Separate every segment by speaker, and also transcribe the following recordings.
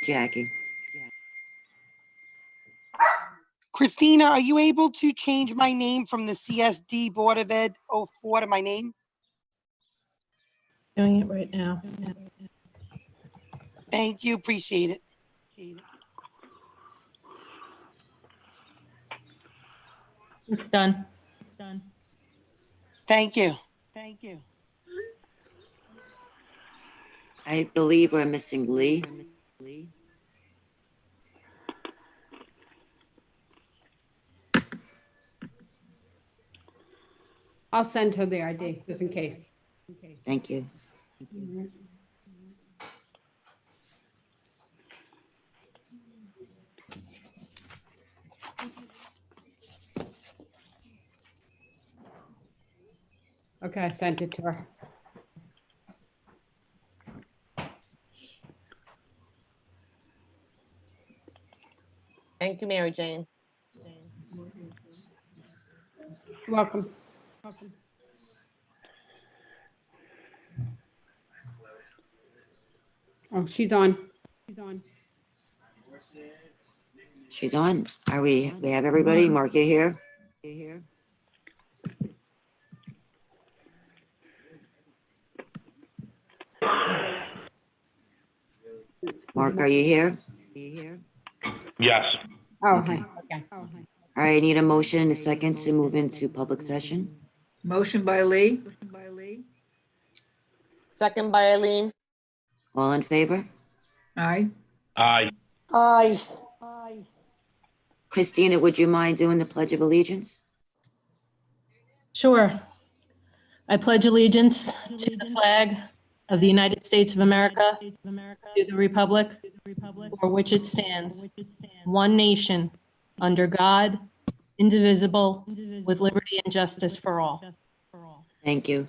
Speaker 1: Jackie.
Speaker 2: Christina, are you able to change my name from the CSD Board of Ed 04 to my name?
Speaker 3: Doing it right now.
Speaker 2: Thank you, appreciate it.
Speaker 3: It's done.
Speaker 2: Thank you.
Speaker 1: I believe we're missing Lee.
Speaker 4: I'll send her the ID just in case.
Speaker 1: Thank you.
Speaker 4: Okay, I sent it to her.
Speaker 5: Thank you, Mary Jane.
Speaker 4: Welcome. Oh, she's on.
Speaker 1: She's on. We have everybody? Mark, you here? Mark, are you here?
Speaker 6: Yes.
Speaker 4: Oh,
Speaker 1: Okay.
Speaker 4: hi. Okay.
Speaker 1: All right, I need a motion and a second to move into public session.
Speaker 7: Motion by Lee,
Speaker 5: Second by Eileen.
Speaker 1: All in favor?
Speaker 7: aye.
Speaker 6: Aye.
Speaker 2: Aye.
Speaker 1: Christina, would you mind doing the Pledge of Allegiance?
Speaker 3: Sure. I pledge allegiance to the flag of the United States of America, to the republic for which it stands, one nation, under God, indivisible, with liberty and justice for all.
Speaker 1: Thank you.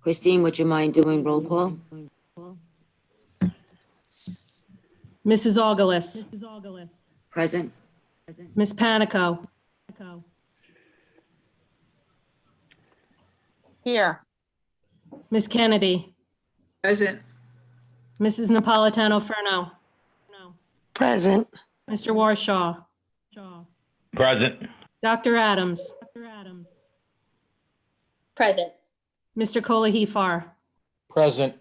Speaker 1: Christine, would you mind doing roll call?
Speaker 3: Mrs. Augulis,
Speaker 1: Present?
Speaker 3: Ms. Panico,
Speaker 5: Here.
Speaker 3: Ms. Kennedy,
Speaker 7: Present,
Speaker 3: Mrs. Napolitano Furno,
Speaker 2: Present.
Speaker 3: Mr. Warshaw,
Speaker 6: Present.
Speaker 3: Dr. Adams,
Speaker 8: Present.
Speaker 3: Mr. Kohler-Hefar,
Speaker 6: Present.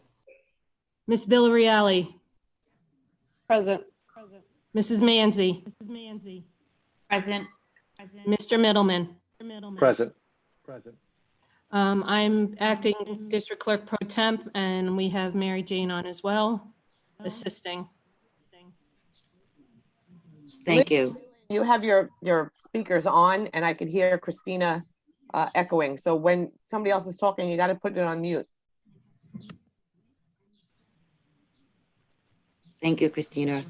Speaker 3: Ms. Villarreal,
Speaker 4: Present.
Speaker 3: Mrs. Manzi,
Speaker 8: Present.
Speaker 3: Mr. Middleman.
Speaker 6: Present.
Speaker 3: I'm acting District Clerk Pro Temp, and we have Mary Jane on as well, assisting.
Speaker 1: Thank you.
Speaker 5: You have your speakers on and I could hear Christina echoing. So when somebody else is talking, you got to put it on mute.
Speaker 1: Thank you, Christina.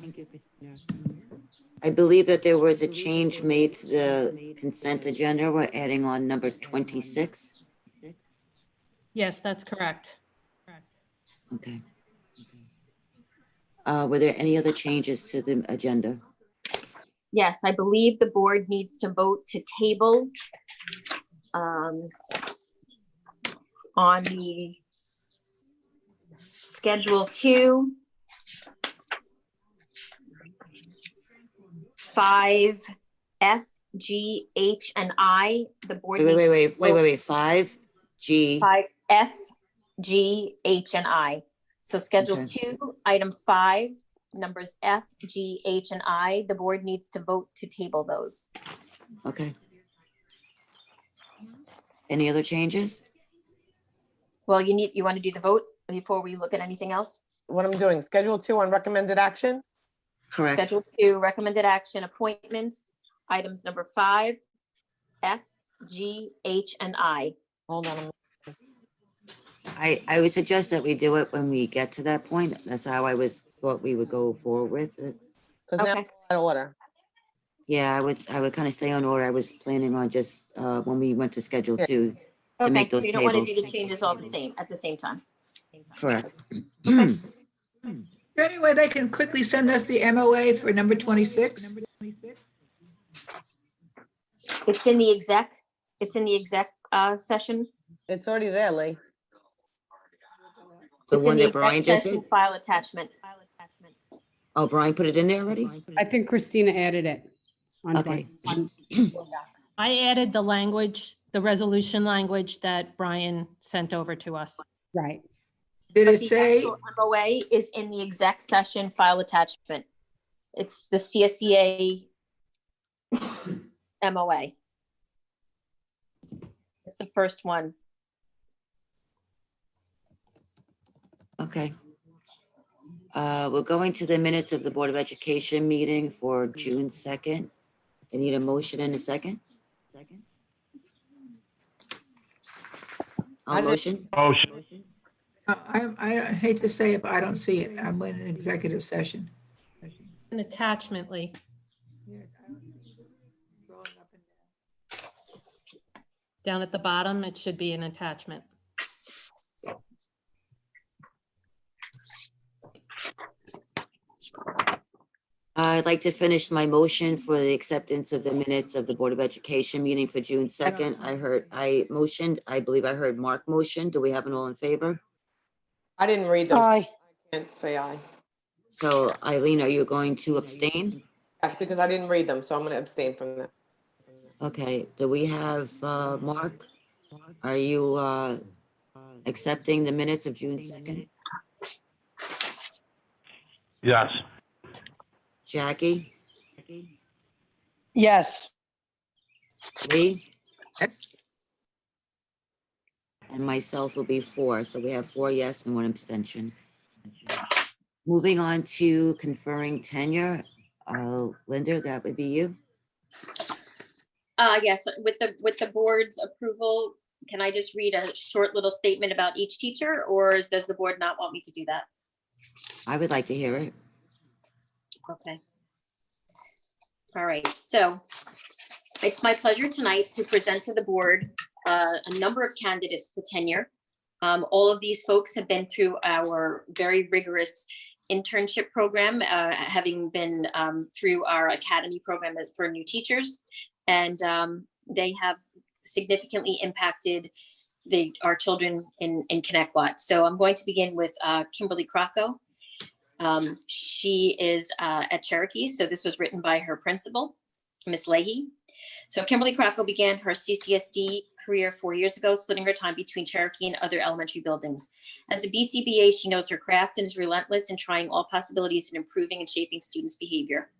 Speaker 1: I believe that there was a change made to the consent agenda. We're adding on number 26.
Speaker 3: Yes, that's correct.
Speaker 1: Okay. Were there any other changes to the agenda?
Speaker 8: Yes, I believe the board needs to vote to table on the Schedule 2, 5, F, G, H, and I. The board needs
Speaker 1: Wait. 5G.
Speaker 8: 5, F, G, H, and I. So Schedule
Speaker 1: Okay.
Speaker 8: 2, Item 5, numbers F, G, H, and I. The board needs to vote to table those.
Speaker 1: Okay. Any other changes?
Speaker 8: Well, you want to do the vote before we look at anything else?
Speaker 5: What I'm doing, Schedule 2 on recommended action.
Speaker 1: Correct.
Speaker 8: Schedule 2, recommended action appointments, items number 5, F, G, H, and I.
Speaker 5: Hold on.
Speaker 1: I would suggest that we do it when we get to that point. That's how I thought we would go forward with it.
Speaker 5: Because now
Speaker 8: Okay.
Speaker 5: it's out of order.
Speaker 1: Yeah, I would kind of stay on order. I was planning on just when we went to Schedule 2 to
Speaker 8: Okay,
Speaker 1: make those
Speaker 8: you don't want to
Speaker 1: tables.
Speaker 8: do the changes all at the same time.
Speaker 1: Correct.
Speaker 7: Is there any way they can quickly send us the MOA for number 26?
Speaker 8: It's in the exec session.
Speaker 5: It's already there, Lee.
Speaker 1: The
Speaker 8: It's in
Speaker 1: one
Speaker 8: the
Speaker 1: that Brian
Speaker 8: exec
Speaker 1: just
Speaker 8: session
Speaker 1: did?
Speaker 8: file attachment.
Speaker 1: Oh, Brian put it in there already?
Speaker 4: I think Christina added it. on
Speaker 1: Okay.
Speaker 4: on Board Docs.
Speaker 3: I added the language, the resolution language that Brian sent over to us.
Speaker 4: Right.
Speaker 7: Did
Speaker 8: But
Speaker 7: it
Speaker 8: the
Speaker 7: say,
Speaker 8: actual MOA is in the exec session file attachment. It's the CSEA MOA. It's the first one.
Speaker 1: Okay. We're going to the minutes of the Board of Education meeting for June 2nd. I need a motion in a second.
Speaker 5: I
Speaker 1: I'll
Speaker 5: did-
Speaker 1: motion.
Speaker 6: Motion.
Speaker 7: I hate to say it, but I don't see it. I'm in an executive session.
Speaker 3: An attachment, Lee. Down at the bottom, it should be an attachment.
Speaker 1: I'd like to finish my motion for the acceptance of the minutes of the Board of Education meeting for June 2nd. I motioned, I believe I heard Mark motion. Do we have an all in favor?
Speaker 5: I didn't read those.
Speaker 2: Aye.
Speaker 5: Can't say aye.
Speaker 1: So Eileen, are you going to abstain?
Speaker 5: Yes, because I didn't read them, so I'm going to abstain from that.
Speaker 1: Okay, do we have, Mark? Are you, accepting the minutes of June 2nd?
Speaker 6: Yes.
Speaker 1: Jackie?
Speaker 2: Yes.
Speaker 1: Lee?
Speaker 7: Yes.
Speaker 1: And myself will be 4, so we have 4 yes and 1 abstention. Moving on to conferring tenure, Linda, that would be you.
Speaker 8: Yes, with the board's approval, can I just read a short little statement about each teacher, or does the board not want me to do that?
Speaker 1: I would like to hear it.
Speaker 8: Okay. All right, so it's my pleasure tonight to present to the board a number of candidates for tenure. All of these folks have been through our very rigorous internship program, having been through our academy program for new teachers. And they have significantly impacted our children in Connecticut. So I'm going to begin with Kimberly Crocco. She is at Cherokee, so this was written by her principal, Miss Leahy. So Kimberly Crocco began her CCSD career 4 years ago, splitting her time between Cherokee and other elementary buildings. As a BCBA, she knows her craft and is relentless in trying all possibilities in improving and shaping students' behavior.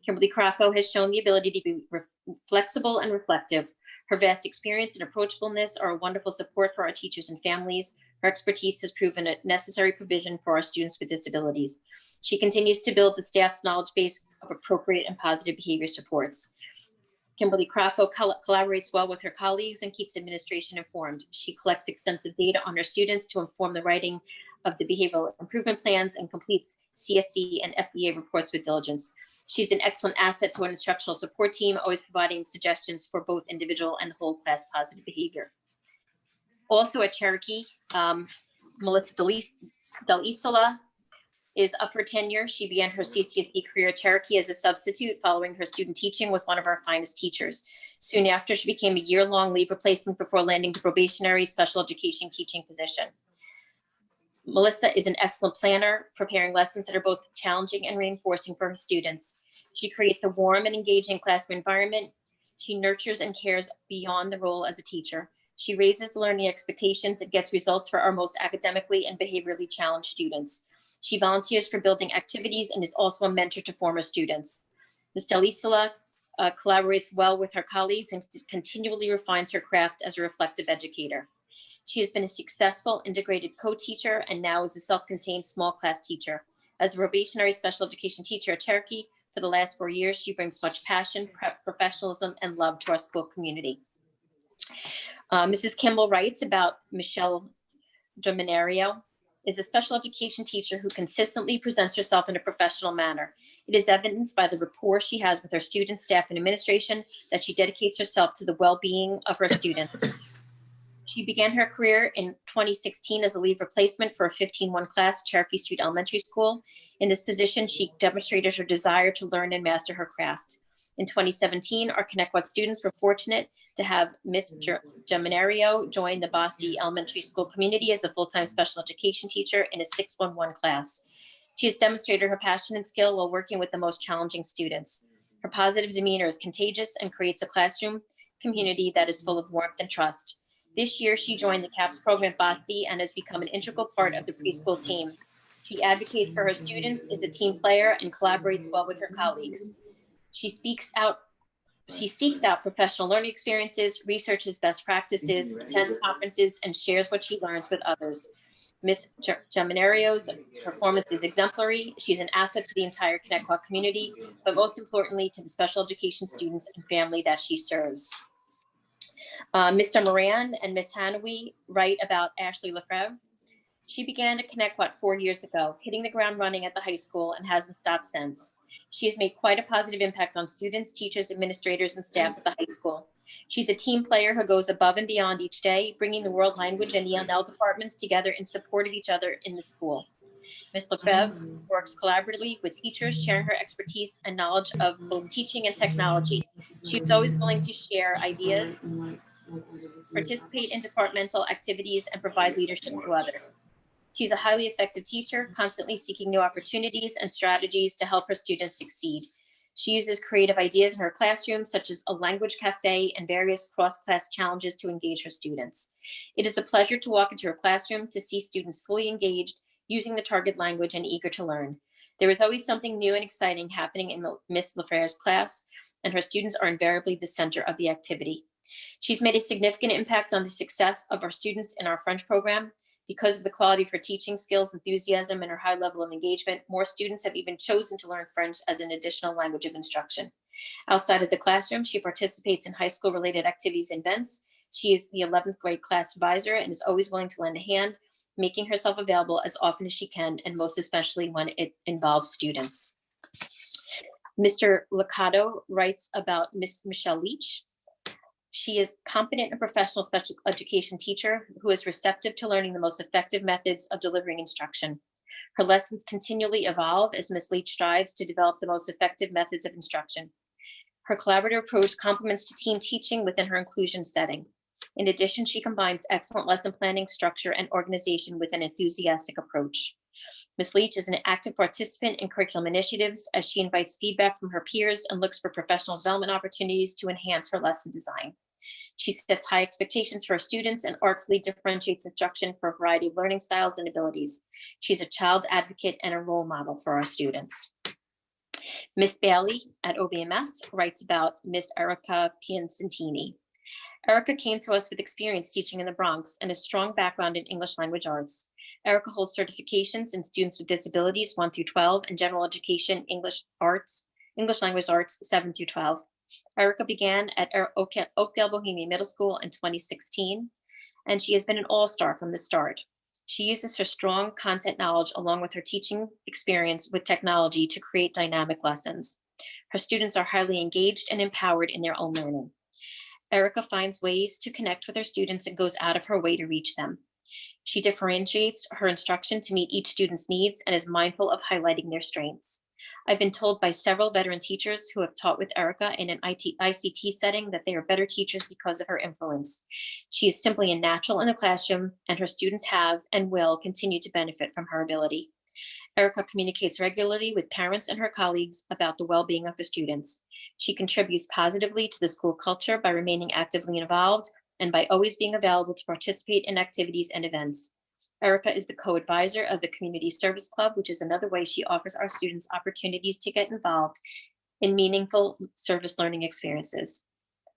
Speaker 8: Kimberly Crocco has shown the ability to be flexible and reflective. Her vast experience and approachableness are a wonderful support for our teachers and families. Her expertise has proven a necessary provision for our students with disabilities. She continues to build the staff's knowledge base of appropriate and positive behavior supports. Kimberly Crocco collaborates well with her colleagues and keeps administration informed. She collects extensive data on her students to inform the writing of the behavioral improvement plans and completes CSE and FBA reports with diligence. She's an excellent asset to an instructional support team, always providing suggestions for both individual and whole class positive behavior. Also at Cherokee, Melissa Del Isola is up for tenure. She began her CCSE career at Cherokee as a substitute following her student teaching with one of our finest teachers. Soon after, she became a year-long leave replacement before landing the probationary special education teaching position. Melissa is an excellent planner, preparing lessons that are both challenging and reinforcing for her students. She creates a warm and engaging classroom environment. She nurtures and cares beyond the role as a teacher. She raises the learning expectations and gets results for our most academically and behaviorally challenged students. She volunteers for building activities and is also a mentor to former students. Ms. Del Isola collaborates well with her colleagues and continually refines her craft as a reflective educator. She has been a successful integrated co-teacher and now is a self-contained small class teacher. As a probationary special education teacher at Cherokee for the last 4 years, she brings much passion, professionalism, and love to our school community. Mrs. Kimball writes about Michelle Dominario, is a special education teacher who consistently presents herself in a professional manner. It is evidenced by the rapport she has with her students, staff, and administration that she dedicates herself to the well-being of her students. She began her career in 2016 as a leave replacement for a 15-1 class at Cherokee Street Elementary School. In this position, she demonstrated her desire to learn and master her craft. In 2017, our Connecticut students were fortunate to have Ms. Geminario join the Boston Elementary School community as a full-time special education teacher in a 611 class. She has demonstrated her passion and skill while working with the most challenging students. Her positive demeanor is contagious and creates a classroom community that is full of warmth and trust. This year, she joined the CAPS program at Boston and has become an integral part of the preschool team. She advocates for her students, is a team player, and collaborates well with her colleagues. She seeks out professional learning experiences, researches best practices, attends conferences, and shares what she learns with others. Ms. Geminario's performance is exemplary. She's an asset to the entire Connecticut community, but most importantly to the special education students and family that she serves. Mr. Moran and Ms. Hanoui write about Ashley Lefebvre. She began at Connecticut 4 years ago, hitting the ground running at the high school and hasn't stopped since. She has made quite a positive impact on students, teachers, administrators, and staff at the high school. She's a team player who goes above and beyond each day, bringing the world language and ELL departments together in support of each other in the school. Ms. Lefebvre works collaboratively with teachers, sharing her expertise and knowledge of both teaching and technology. She's always willing to share ideas, participate in departmental activities, and provide leadership to others. She's a highly effective teacher, constantly seeking new opportunities and strategies to help her students succeed. She uses creative ideas in her classroom, such as a language cafe and various cross-class challenges to engage her students. It is a pleasure to walk into her classroom to see students fully engaged, using the target language and eager to learn. There is always something new and exciting happening in Ms. Lefebvre's class, and her students are invariably the center of the activity. She's made a significant impact on the success of our students in our French program. Because of the quality of her teaching skills, enthusiasm, and her high level of engagement, more students have even chosen to learn French as an additional language of instruction. Outside of the classroom, she participates in high school related activities and events. She is the 11th grade class advisor and is always willing to lend a hand, making herself available as often as she can, and most especially when it involves students. Mr. Liccato writes about Miss Michelle Leach. She is competent and professional special education teacher who is receptive to learning the most effective methods of delivering instruction. Her lessons continually evolve as Ms. Leach strives to develop the most effective methods of instruction. Her collaborative approach complements to team teaching within her inclusion setting. In addition, she combines excellent lesson planning, structure, and organization with an enthusiastic approach. Ms. Leach is an active participant in curriculum initiatives as she invites feedback from her peers and looks for professional development opportunities to enhance her lesson design. She sets high expectations for her students and artfully differentiates instruction for a variety of learning styles and abilities. She's a child advocate and a role model for our students. Ms. Bailey at OBMS writes about Ms. Erica Piacentini. Erica came to us with experience teaching in the Bronx and a strong background in English language arts. Erica holds certifications in students with disabilities 1 through 12 and general education English language arts 7 through 12. Erica began at Oakdale Bohemian Middle School in 2016, and she has been an all-star from the start. She uses her strong content knowledge along with her teaching experience with technology to create dynamic lessons. Her students are highly engaged and empowered in their own learning. Erica finds ways to connect with her students and goes out of her way to reach them. She differentiates her instruction to meet each student's needs and is mindful of highlighting their strengths. I've been told by several veteran teachers who have taught with Erica in an ICT setting that they are better teachers because of her influence. She is simply a natural in the classroom, and her students have and will continue to benefit from her ability. Erica communicates regularly with parents and her colleagues about the well-being of the students. She contributes positively to the school culture by remaining actively involved and by always being available to participate in activities and events. Erica is the co-advisor of the Community Service Club, which is another way she offers our students opportunities to get involved in meaningful service learning experiences.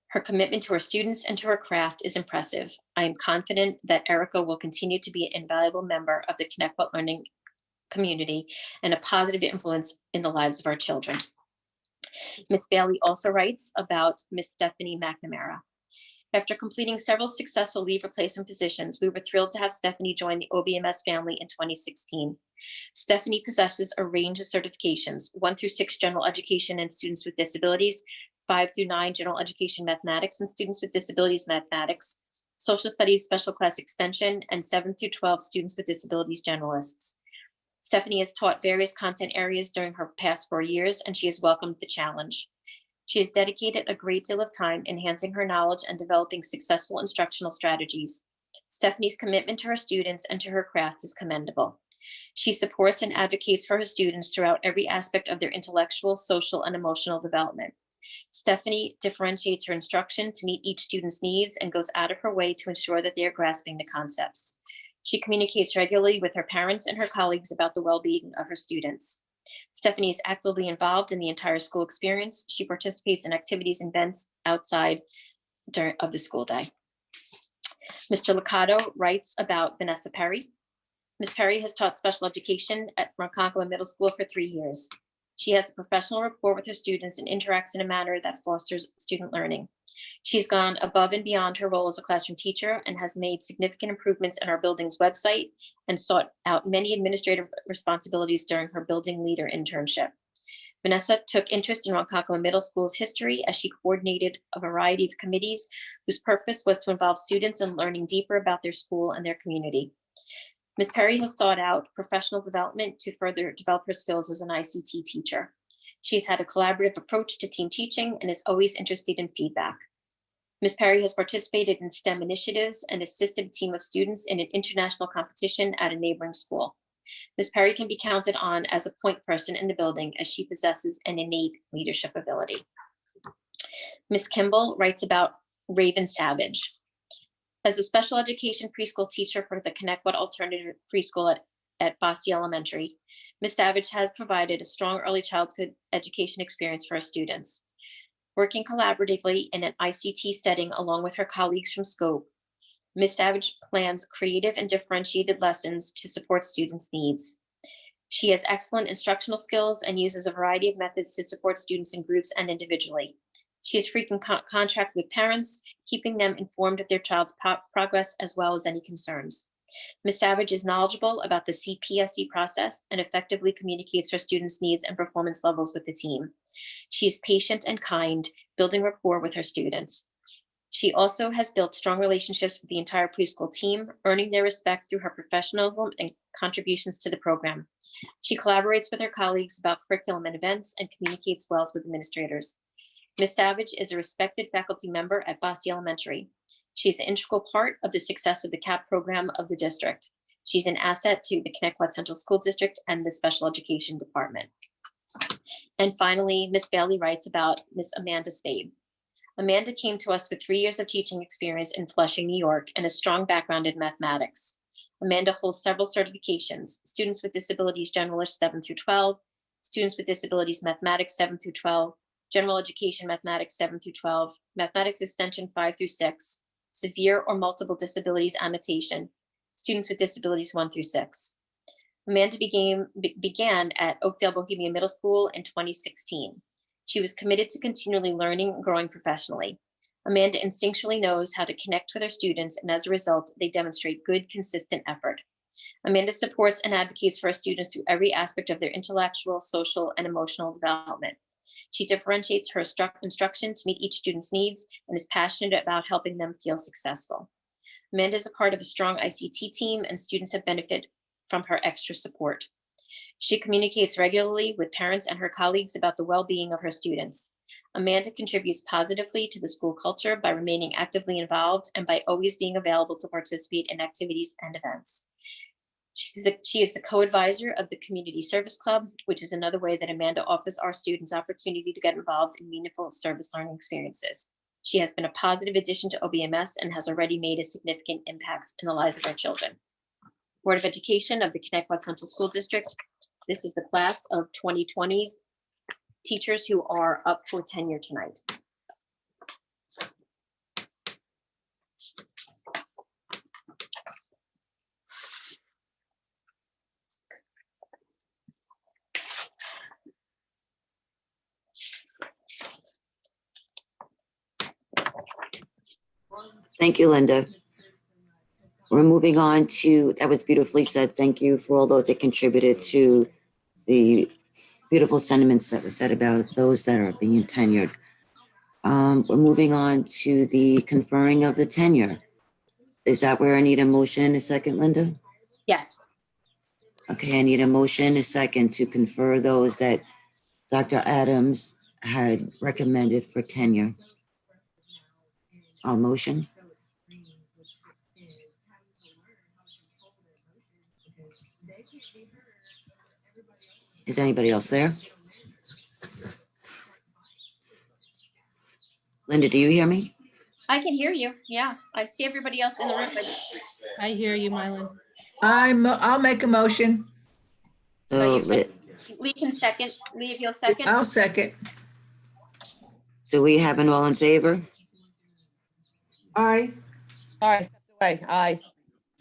Speaker 8: Her commitment to her students and to her craft is impressive. I am confident that Erica will continue to be an invaluable member of the Connecticut Learning community and a positive influence in the lives of our children. Ms. Bailey also writes about Ms. Stephanie McNamara. After completing several successful leave replacement positions, we were thrilled to have Stephanie join the OBMS family in 2016. Stephanie possesses a range of certifications, 1 through 6 general education and students with disabilities, 5 through 9 general education mathematics and students with disabilities mathematics, social studies special class extension, and 7 through 12 students with disabilities generalists. Stephanie has taught various content areas during her past 4 years, and she has welcomed the challenge. She has dedicated a great deal of time enhancing her knowledge and developing successful instructional strategies. Stephanie's commitment to her students and to her craft is commendable. She supports and advocates for her students throughout every aspect of their intellectual, social, and emotional development. Stephanie differentiates her instruction to meet each student's needs and goes out of her way to ensure that they are grasping the concepts. She communicates regularly with her parents and her colleagues about the well-being of her students. Stephanie is actively involved in the entire school experience. She participates in activities and events outside of the school day. Mr. Liccato writes about Vanessa Perry. Ms. Perry has taught special education at Ronkonkoma Middle School for 3 years. She has a professional rapport with her students and interacts in a manner that fosters student learning. She's gone above and beyond her role as a classroom teacher and has made significant improvements in our building's website and sought out many administrative responsibilities during her building leader internship. Vanessa took interest in Ronkonkoma Middle School's history as she coordinated a variety of committees whose purpose was to involve students in learning deeper about their school and their community. Ms. Perry has sought out professional development to further develop her skills as an ICT teacher. She's had a collaborative approach to team teaching and is always interested in feedback. Ms. Perry has participated in STEM initiatives and assisted a team of students in an international competition at a neighboring school. Ms. Perry can be counted on as a point person in the building as she possesses an innate leadership ability. Ms. Kimball writes about Raven Savage. As a special education preschool teacher for the Connecticut Alternative Preschool at Boston Elementary, Ms. Savage has provided a strong early childhood education experience for her students. Working collaboratively in an ICT setting along with her colleagues from SCOPE, Ms. Savage plans creative and differentiated lessons to support students' needs. She has excellent instructional skills and uses a variety of methods to support students in groups and individually. She has frequent contact with parents, keeping them informed of their child's progress as well as any concerns. Ms. Savage is knowledgeable about the CPSE process and effectively communicates her students' needs and performance levels with the team. She is patient and kind, building rapport with her students. She also has built strong relationships with the entire preschool team, earning their respect through her professionalism and contributions to the program. She collaborates with her colleagues about curriculum and events and communicates well with administrators. Ms. Savage is a respected faculty member at Boston Elementary. She's an integral part of the success of the CAP program of the district. She's an asset to the Connecticut Central School District and the Special Education Department. And finally, Ms. Bailey writes about Ms. Amanda Stabe. Amanda came to us with 3 years of teaching experience in Flushing, New York, and a strong background in mathematics. Amanda holds several certifications: Students with Disabilities Generalist 7 through 12, Students with Disabilities Mathematics 7 through 12, General Education Mathematics 7 through 12, Mathematics Extension 5 through 6, Severe or Multiple Disabilities Annotation, Students with Disabilities 1 through 6. Amanda began at Oakdale Bohemian Middle School in 2016. She was committed to continually learning and growing professionally. Amanda instinctually knows how to connect with her students, and as a result, they demonstrate good, consistent effort. Amanda supports and advocates for her students through every aspect of their intellectual, social, and emotional development. She differentiates her instruction to meet each student's needs and is passionate about helping them feel successful. Amanda is a part of a strong ICT team, and students have benefited from her extra support. She communicates regularly with parents and her colleagues about the well-being of her students. Amanda contributes positively to the school culture by remaining actively involved and by always being available to participate in activities and events. She is the co-advisor of the Community Service Club, which is another way that Amanda offers our students opportunity to get involved in meaningful service learning experiences. She has been a positive addition to OBMS and has already made a significant impact in the lives of our children. Board of Education of the Connecticut Central School District. This is the class of 2020 teachers who are up for tenure tonight.
Speaker 1: Thank you, Linda. We're moving on to, that was beautifully said. Thank you for all those that contributed to the beautiful sentiments that were said about those that are being tenured. We're moving on to the conferring of the tenure. Is that where I need a motion in a second, Linda?
Speaker 8: Yes.
Speaker 1: Okay, I need a motion, a second, to confer those that Dr. Adams had recommended for tenure. I'll motion. Is anybody else there? Linda, do you hear me?
Speaker 8: I can hear you. Yeah, I see everybody else in the room.
Speaker 3: I hear you, Mylan.
Speaker 7: I'll make a motion.
Speaker 1: So,
Speaker 8: Lee can second. Lee, if you'll second.
Speaker 7: I'll second.
Speaker 1: do we have an all in favor?
Speaker 7: Aye.
Speaker 5: Sorry, stepped away. Aye.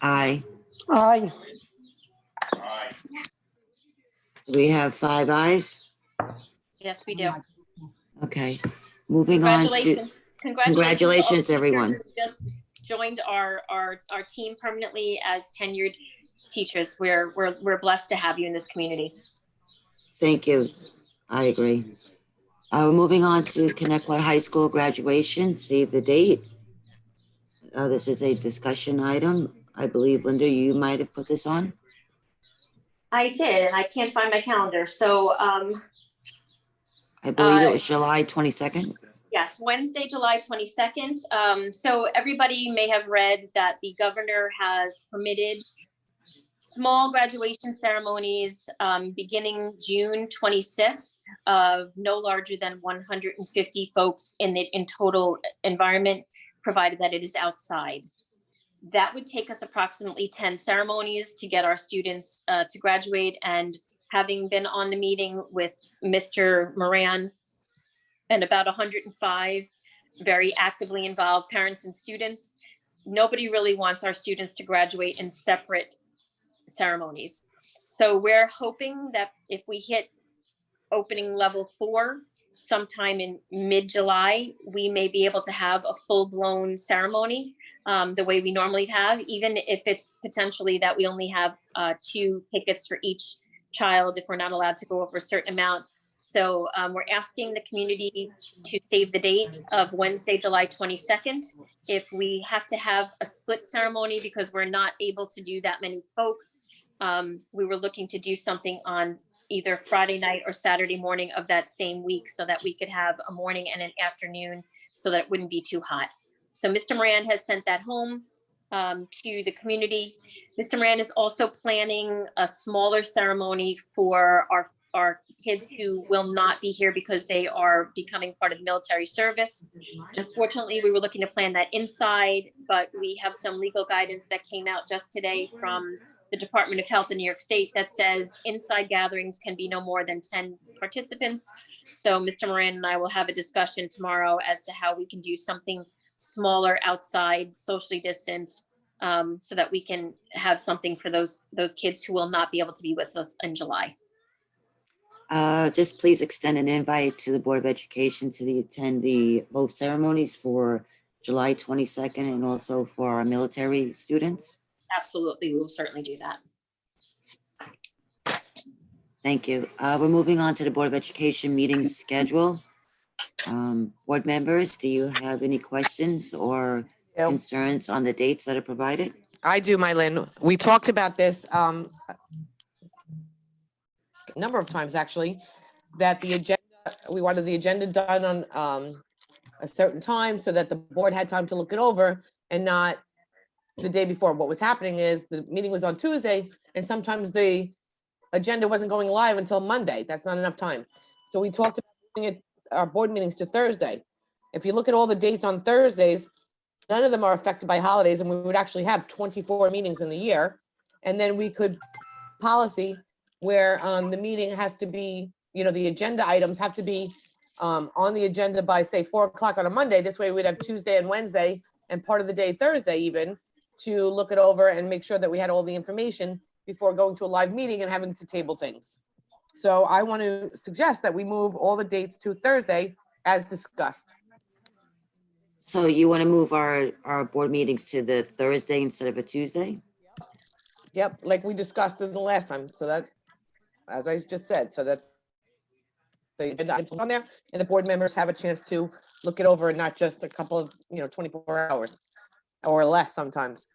Speaker 1: Aye.
Speaker 2: Aye.
Speaker 1: Do we have 5 ayes?
Speaker 8: Yes, we do.
Speaker 1: Okay, moving on to, Congratulations,
Speaker 8: to all the
Speaker 1: everyone.
Speaker 8: teachers who Just joined our team permanently as tenured teachers. We're blessed to have you in this community.
Speaker 1: thank you. I agree. We're moving on to Connecticut High School graduation, save the date. This is a discussion item. I believe, Linda, you might have put this on.
Speaker 8: I did, and I can't find my calendar. So,
Speaker 1: I believe it was July 22nd.
Speaker 8: yes, Wednesday, July 22nd. So everybody may have read that the governor has permitted small graduation ceremonies beginning June 26th of no larger than 150 folks in total environment, provided that it is outside. That would take us approximately 10 ceremonies to get our students to graduate. And having been on the meeting with Mr. Moran and about 105 very actively involved parents and students, nobody really wants our students to graduate in separate ceremonies. So we're hoping that if we hit opening level 4 sometime in mid-July, we may be able to have a full-blown ceremony the way we normally have, even if it's potentially that we only have 2 tickets for each child if we're not allowed to go over a certain amount. So we're asking the community to save the date of Wednesday, July 22nd. If we have to have a split ceremony because we're not able to do that many folks, we were looking to do something on either Friday night or Saturday morning of that same week so that we could have a morning and an afternoon so that it wouldn't be too hot. So Mr. Moran has sent that home to the community. Mr. Moran is also planning a smaller ceremony for our kids who will not be here because they are becoming part of military service. Unfortunately, we were looking to plan that inside, but we have some legal guidance that came out just today from the Department of Health in New York State that says inside gatherings can be no more than 10 participants. So Mr. Moran and I will have a discussion tomorrow as to how we can do something smaller outside, socially distanced, so that we can have something for those kids who will not be able to be with us in July.
Speaker 1: Just please extend an invite to the Board of Education to attend both ceremonies for July 22nd and also for our military students.
Speaker 8: Absolutely, we will certainly do that.
Speaker 1: Thank you. We're moving on to the Board of Education meeting schedule. Board members, do you have any questions or
Speaker 5: Yep.
Speaker 1: concerns on the dates that are provided?
Speaker 5: I do, Mylin. We talked about this a number of times, actually, that the agenda, we wanted the agenda done on a certain time so that the board had time to look it over and not the day before. What was happening is the meeting was on Tuesday and sometimes the agenda wasn't going live until Monday. That's not enough time. So we talked about moving our board meetings to Thursday. If you look at all the dates on Thursdays, none of them are affected by holidays, and we would actually have 24 meetings in the year. And then we could policy where the meeting has to be, the agenda items have to be on the agenda by, say, 4 o'clock on a Monday. This way we'd have Tuesday and Wednesday and part of the day Thursday even to look it over and make sure that we had all the information before going to a live meeting and having to table things. So I want to suggest that we move all the dates to Thursday as discussed.
Speaker 1: So you want to move our board meetings to the Thursday instead of a Tuesday?
Speaker 5: Yep, like we discussed in the last time. So that, as I just said, so that the agenda items on there and the board members have a chance to look it over and not just a couple of, 24 hours or less sometimes.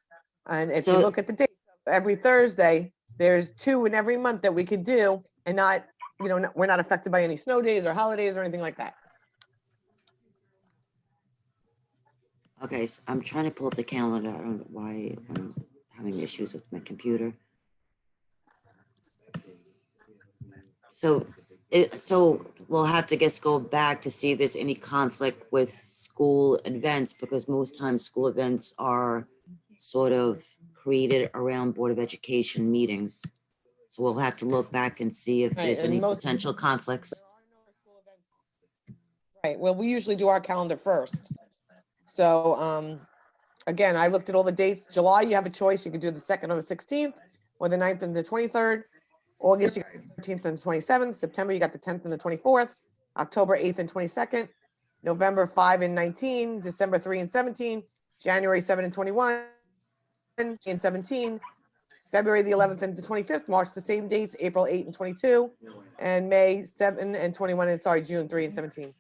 Speaker 5: And if you
Speaker 1: So-
Speaker 5: look at the date, every Thursday, there's 2 in every month that we could do and not you know, we're not affected by any snow days or holidays or anything like that.
Speaker 1: Okay, I'm trying to pull up the calendar. I don't know why I'm having issues with my computer. So we'll have to just go back to see if there's any conflict with school events, because most times school events are sort of created around Board of Education meetings. So we'll have to look back and see if
Speaker 5: Right,
Speaker 1: there's
Speaker 5: and
Speaker 1: any
Speaker 5: most-
Speaker 1: potential conflicts.
Speaker 5: Right, well, we usually do our calendar first. So, again, I looked at all the dates. July, you have a choice. You can do the 2nd or the 16th, or the 9th and the 23rd. August, you got the 13th and 27th. September, you got the 10th and the 24th. October 8th and 22nd. November 5 and 19. December 3 and 17. January 7 and 21 and 17. February the 11th and the 25th. March the same dates. April 8 and 22. And May 7 and 21. And sorry, June 3 and 17.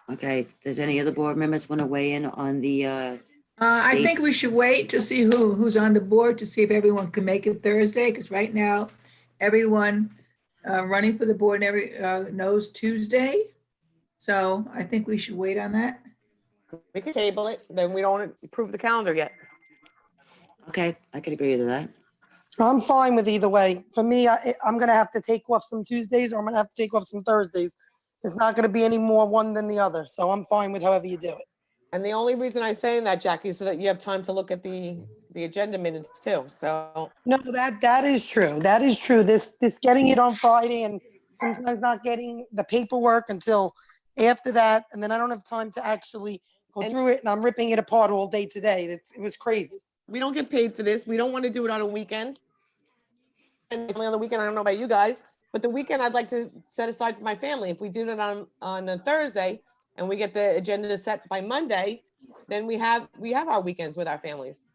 Speaker 1: Okay, does any other board members want to weigh in on the,
Speaker 7: I think
Speaker 1: Dates.
Speaker 7: we should wait to see who's on the board, to see if everyone can make it Thursday, because right now, everyone running for the board knows Tuesday. So I think we should wait on that.
Speaker 5: We can table it. Then we don't approve the calendar yet.
Speaker 1: okay, I could agree to that.
Speaker 2: I'm fine with either way. For me, I'm gonna have to take off some Tuesdays, or I'm gonna have to take off some Thursdays. It's not gonna be any more one than the other, so I'm fine with however you do it.
Speaker 5: And the only reason I'm saying that, Jackie, is so that you have time to look at the agenda minutes too. So,
Speaker 2: No, that is true. That is true. This getting it on Friday and sometimes not getting the paperwork until after that, and then I don't have time to actually go
Speaker 5: And-
Speaker 2: through it, and I'm ripping it apart all day today. It was crazy.
Speaker 5: we don't get paid for this. We don't want to do it on a weekend. And on the weekend, I don't know about you guys, but the weekend I'd like to set aside for my family. If we did it on a Thursday and we get the agenda set by Monday, then we have our weekends with our families.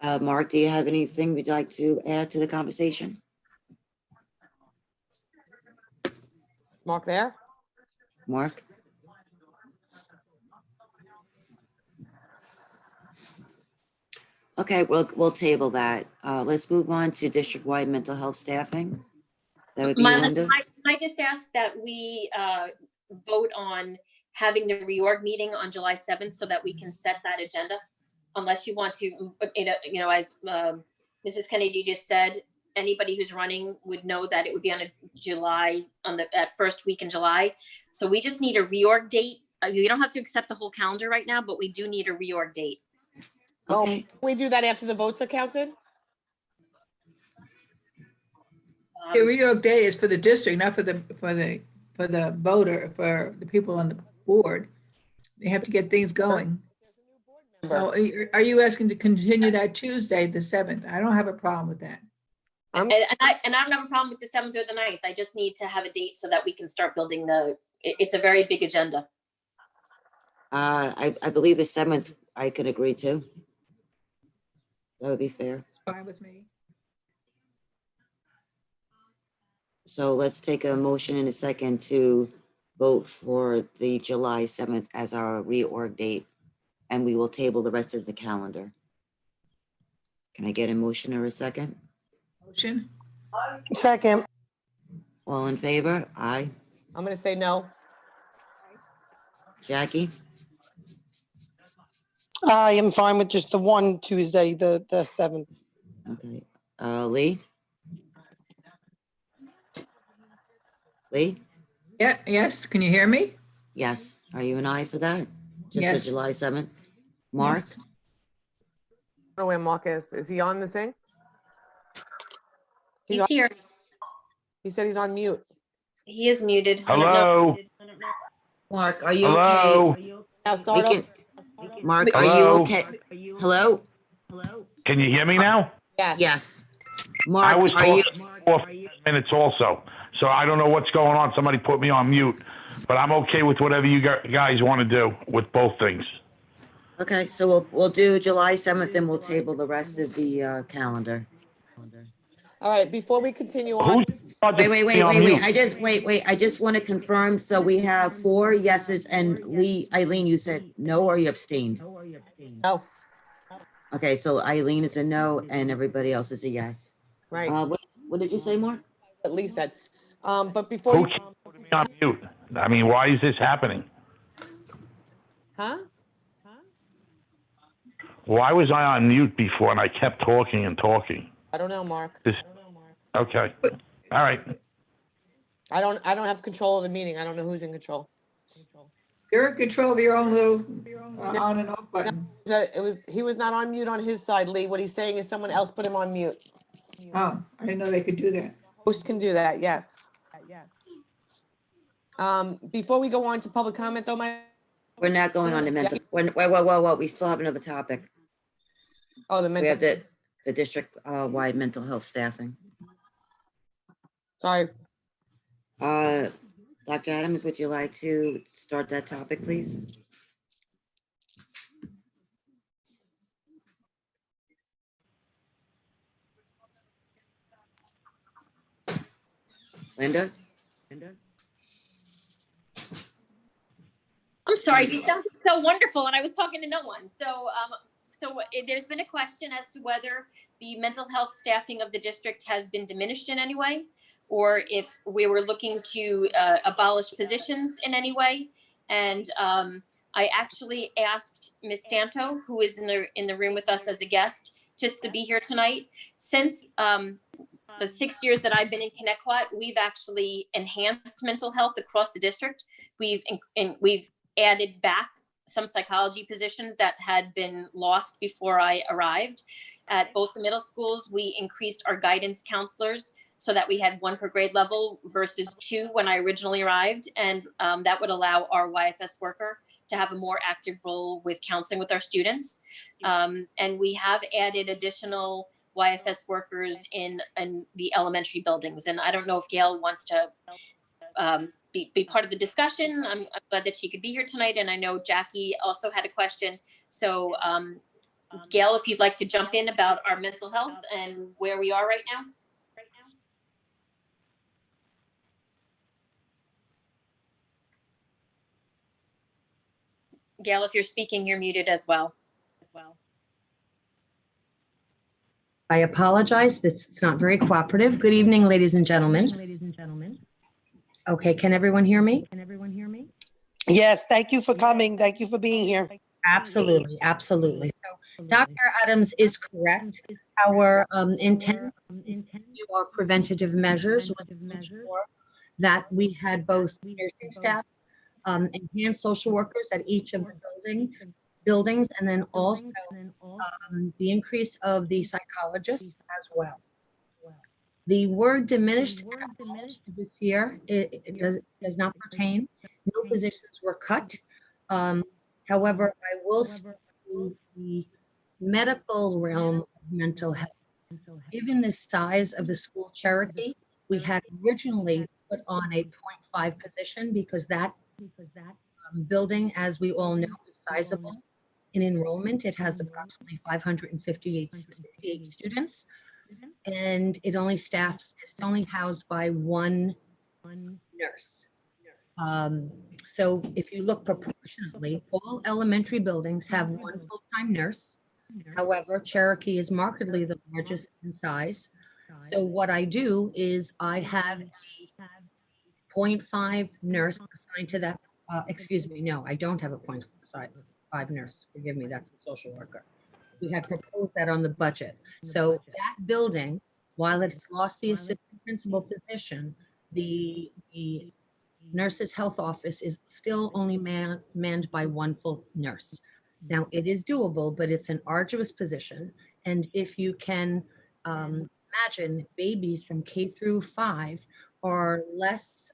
Speaker 1: Mark, do you have anything you'd like to add to the conversation?
Speaker 5: Is Mark there?
Speaker 1: Mark? Okay, we'll table that. Let's move on to district-wide mental health staffing. That would be Linda.
Speaker 8: I just ask that we vote on having the reorg meeting on July 7th so that we can set that agenda. Unless you want to, you know, as Mrs. Kennedy just said, anybody who's running would know that it would be on that first week in July. So we just need a reorg date. You don't have to accept the whole calendar right now, but we do need a reorg date.
Speaker 5: Well,
Speaker 1: Okay,
Speaker 5: can we do that after the votes are counted?
Speaker 7: The reorg date is for the district, not for the voter, for the people on the board. They have to get things going. So are you asking to continue that Tuesday, the 7th? I don't have a problem with that.
Speaker 8: And I don't have a problem with the 7th or the 9th. I just need to have a date so that we can start building it's a very big agenda.
Speaker 1: I believe the 7th I could agree to. That would be fair.
Speaker 7: Fine with me.
Speaker 1: So let's take a motion in a second to vote for the July 7th as our reorg date, and we will table the rest of the calendar. Can I get a motion or a second?
Speaker 7: Motion?
Speaker 2: Second,
Speaker 1: All in favor? Aye.
Speaker 5: I'm gonna say no.
Speaker 1: Jackie?
Speaker 2: I am fine with just the one Tuesday, the 7th.
Speaker 1: Okay. Lee? Lee?
Speaker 7: Yeah, yes, can you hear me?
Speaker 1: Yes. Are you an aye for that? Just
Speaker 7: Yes.
Speaker 1: the July 7th? Mark?
Speaker 7: Yes.
Speaker 5: I don't know where Mark is. Is he on the thing?
Speaker 8: He's here.
Speaker 5: He said he's on mute.
Speaker 8: He is muted. I don't know.
Speaker 6: Hello?
Speaker 1: Mark, are you
Speaker 6: Hello?
Speaker 1: okay?
Speaker 5: Now
Speaker 1: We
Speaker 5: start
Speaker 1: can,
Speaker 5: up.
Speaker 1: Mark, are you
Speaker 6: Hello?
Speaker 1: okay? Hello?
Speaker 6: Can you hear me now?
Speaker 5: Yes.
Speaker 1: Yes.
Speaker 6: I
Speaker 1: Mark,
Speaker 6: was
Speaker 1: are you,
Speaker 6: off minutes also, so I don't know what's going on. Somebody put me on mute, but I'm okay with whatever you guys want to do with both things.
Speaker 1: okay, so we'll do July 7th and we'll table the rest of the calendar.
Speaker 5: All right, before we continue on,
Speaker 6: Who's?
Speaker 1: I just want to confirm. So we have 4 yeses and Lee, Eileen, you said no or you abstained?
Speaker 5: no,
Speaker 1: Okay, so Eileen is a no and everybody else is a yes.
Speaker 5: right.
Speaker 1: What did you say, Mark?
Speaker 5: what Lee said. But before
Speaker 6: Who
Speaker 5: you,
Speaker 6: keeps putting me on mute? I mean, why is this happening?
Speaker 5: huh?
Speaker 6: Why was I on mute before and I kept talking and talking?
Speaker 5: I don't know, Mark.
Speaker 6: Okay. All right.
Speaker 5: I don't have control of the meeting. I don't know who's in control.
Speaker 7: You're in control of your own little on and off button.
Speaker 5: He was not on mute on his side, Lee. What he's saying is someone else put him on mute.
Speaker 7: Oh, I didn't know they could do that.
Speaker 5: Host can do that, yes. Before we go on to public comment though,
Speaker 1: We're not going on to mental, whoa, we still have another topic.
Speaker 5: the
Speaker 1: We have
Speaker 5: mental,
Speaker 1: the district wide mental health staffing.
Speaker 5: sorry.
Speaker 1: Dr. Adams, would you like to start that topic, please? Linda?
Speaker 8: I'm sorry, it just sounded so wonderful, and I was talking to no one. There's been a question as to whether the mental health staffing of the district has been diminished in any way, or if we were looking to abolish positions in any way. And I actually asked Ms. Santo, who is in the room with us as a guest, just to be here tonight. Since the 6 years that I've been in Connecticut, we've actually enhanced mental health across the district. We've added back some psychology positions that had been lost before I arrived. At both the middle schools, we increased our guidance counselors so that we had 1 per grade level versus 2 when I originally arrived. And that would allow our YFS worker to have a more active role with counseling with our students. And we have added additional YFS workers in the elementary buildings. And I don't know if Gail wants to be part of the discussion. I'm glad that she could be here tonight. And I know Jackie also had a question. So Gail, if you'd like to jump in about our mental health and where we are right now. Gail, if you're speaking, you're muted as well.
Speaker 9: I apologize. It's not very cooperative. Good evening, ladies and gentlemen. Okay, can everyone hear me?
Speaker 2: Yes, thank you for coming. Thank you for being here.
Speaker 9: Absolutely, absolutely. So Dr. Adams is correct. Our intent to our preventative measures was to ensure that we had both nursing staff, enhanced social workers at each of the buildings, and then also the increase of the psychologists as well. The word diminished this year, it does not pertain. No positions were cut. However, I will speak to the medical realm of mental health. Given the size of the school Cherokee, we had originally put on a 0.5 position because that building, as we all know, is sizable. In enrollment, it has approximately 568 students, and it only staffs, it's only housed by 1 nurse. So if you look proportionately, all elementary buildings have 1 full-time nurse. However, Cherokee is markedly the largest in size. So what I do is I have a 0.5 nurse assigned to that. Excuse me, no, I don't have a 0.5 nurse. Forgive me, that's the social worker. We had proposed that on the budget. So that building, while it's lost the assistant principal position, the nurse's health office is still only manned by 1 full nurse. Now, it is doable, but it's an arduous position. And if you can imagine, babies from K through 5 are less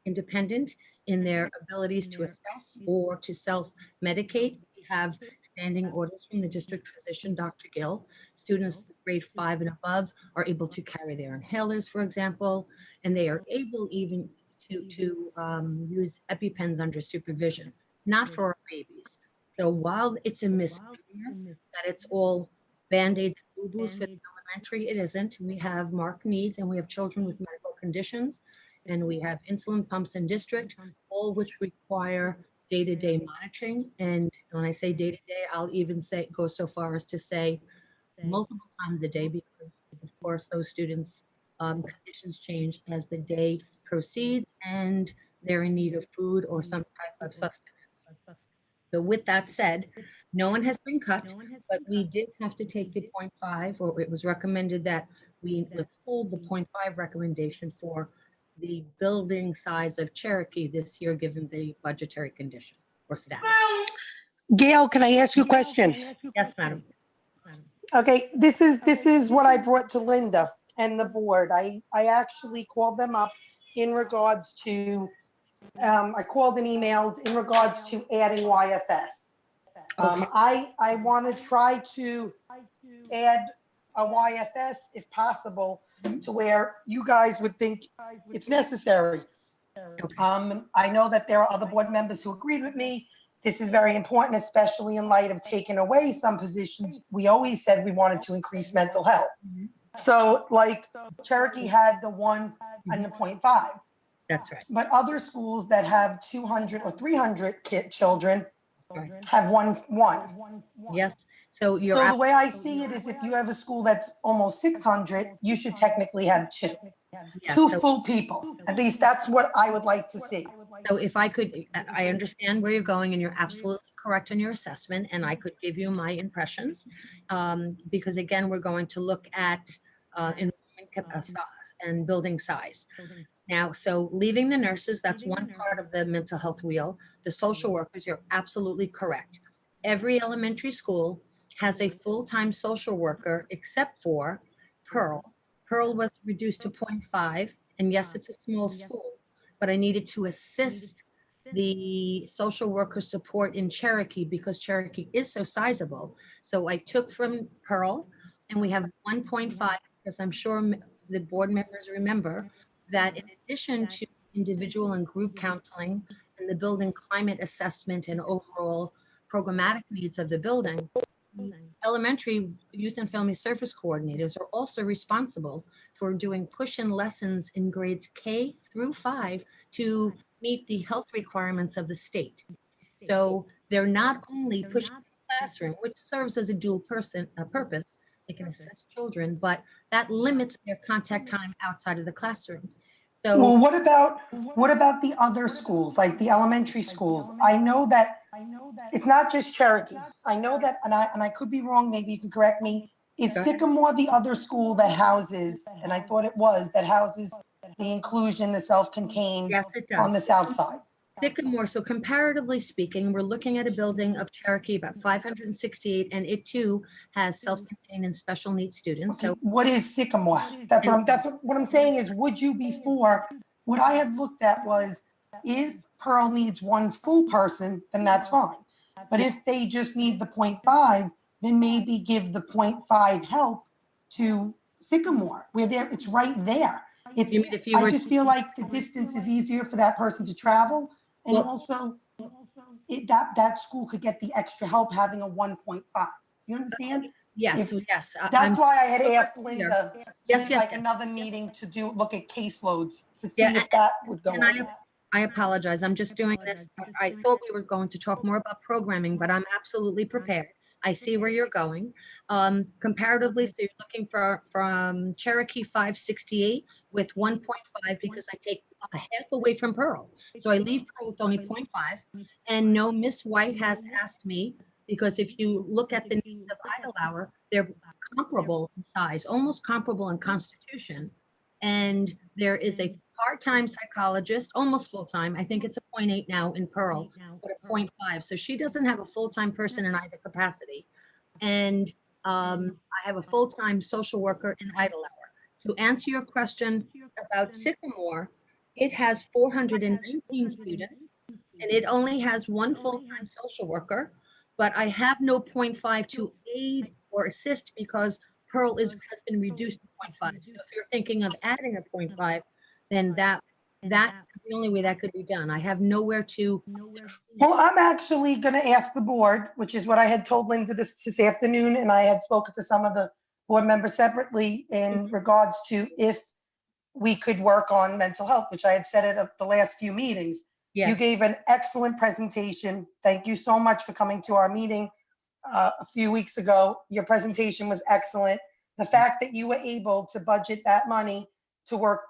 Speaker 9: independent in their abilities to assess or to self-medicate. We have standing orders from the district physician, Dr. Gill. Students grade 5 and above are able to carry their inhalers, for example, and they are able even to use EpiPens under supervision, not for our babies. So while it's a misnomer that it's all Band-Aids and boo-boos for the elementary, it isn't. We have marked needs and we have children with medical conditions, and we have insulin pumps in district, all which require day-to-day monitoring. And when I say day-to-day, I'll even go so far as to say multiple times a day, because of course those students conditions change as the day proceeds and they're in need of food or some type of sustenance. So with that said, no one has been cut, but we did have to take the 0.5, or it was recommended that we withhold the 0.5 recommendation for the building size of Cherokee this year, given the budgetary condition or status.
Speaker 2: Gail, can I ask you a question?
Speaker 9: Yes, madam.
Speaker 2: Okay, this is what I brought to Linda and the board. I actually called them up in regards to, I called and emailed in regards to adding YFS. I want to try to add a YFS if possible to where you guys would think it's necessary. I know that there are other board members who agreed with me. This is very important, especially in light of taking away some positions. We always said we wanted to increase mental health. So like Cherokee had the 1 and the 0.5.
Speaker 9: That's right.
Speaker 2: But other schools that have 200 or 300 children
Speaker 9: Right.
Speaker 2: have one.
Speaker 9: Yes. So you're
Speaker 2: So the way I see it is if you have a school that's almost 600, you should technically have two.
Speaker 9: yes,
Speaker 2: Two
Speaker 9: so-
Speaker 2: full people. At least that's what I would like to see.
Speaker 9: So if I could, I understand where you're going and you're absolutely correct in your assessment, and I could give you my impressions. Because again, we're going to look at enrollment and building size. Now, so leaving the nurses, that's one part of the mental health wheel. The social workers, you're absolutely correct. Every elementary school has a full-time social worker except for Pearl. Pearl was reduced to 0.5, and yes, it's a small school, but I needed to assist the social worker support in Cherokee because Cherokee is so sizable. So I took from Pearl, and we have 1.5, because I'm sure the board members remember that in addition to individual and group counseling and the building climate assessment and overall programmatic needs of the building, elementary youth and family service coordinators are also responsible for doing push-in lessons in grades K through 5 to meet the health requirements of the state. So they're not only pushing the classroom, which serves as a dual purpose, they can assess children, but that limits their contact time outside of the classroom.
Speaker 2: Well,
Speaker 9: So
Speaker 2: what about the other schools, like the elementary schools? I know that it's not just Cherokee. I know that, and I could be wrong, maybe you can correct me. Is Sycamore the other school that houses, and I thought it was, that houses the inclusion, the self-contained
Speaker 9: yes, it
Speaker 2: on the
Speaker 9: does.
Speaker 2: south side?
Speaker 9: Sycamore, so comparatively speaking, we're looking at a building of Cherokee, about 568, and it too has self-contained and special needs students.
Speaker 2: Okay,
Speaker 9: So
Speaker 2: what is Sycamore? That's what I'm saying is, would you before, what I had looked at was, if Pearl needs one full person, then that's fine. But if they just need the 0.5, then maybe give the 0.5 help to Sycamore, where it's right there.
Speaker 9: you mean if you
Speaker 2: I
Speaker 9: were,
Speaker 2: just feel like the distance is easier for that person to travel. And
Speaker 9: Well-
Speaker 2: also, that school could get the extra help having a 1.5. You understand?
Speaker 9: yes,
Speaker 2: if-
Speaker 9: yes.
Speaker 2: That's why I had asked
Speaker 9: clear.
Speaker 2: Linda,
Speaker 9: Yes, yes,
Speaker 2: like
Speaker 9: yes.
Speaker 2: another meeting to look at caseloads to see
Speaker 9: Yeah,
Speaker 2: if that would go.
Speaker 9: And I apologize. I'm just doing this. I thought we were going to talk more about programming, but I'm absolutely prepared. I see where you're going. Comparatively, so you're looking from Cherokee 568 with 1.5 because I take a half away from Pearl. So I leave Pearl with only 0.5. And no, Miss White has asked me, because if you look at the needs of Idle Hour, they're comparable in size, almost comparable in constitution. And there is a part-time psychologist, almost full-time. I think it's a 0.8 now in Pearl, but a 0.5. So she doesn't have a full-time person in either capacity. And I have a full-time social worker in Idle Hour. To answer your question about Sycamore, it has 419 students, and it only has one full-time social worker, but I have no 0.5 to aid or assist because Pearl has been reduced to 0.5. So if you're thinking of adding a 0.5, then that's the only way that could be done. I have nowhere to.
Speaker 2: Well, I'm actually going to ask the board, which is what I had told Linda this afternoon, and I had spoken to some of the board members separately in regards to if we could work on mental health, which I had said at the last few meetings. You
Speaker 9: Yes,
Speaker 2: gave an excellent presentation. Thank you so much for coming to our meeting a few weeks ago. Your presentation was excellent. The fact that you were able to budget that money to work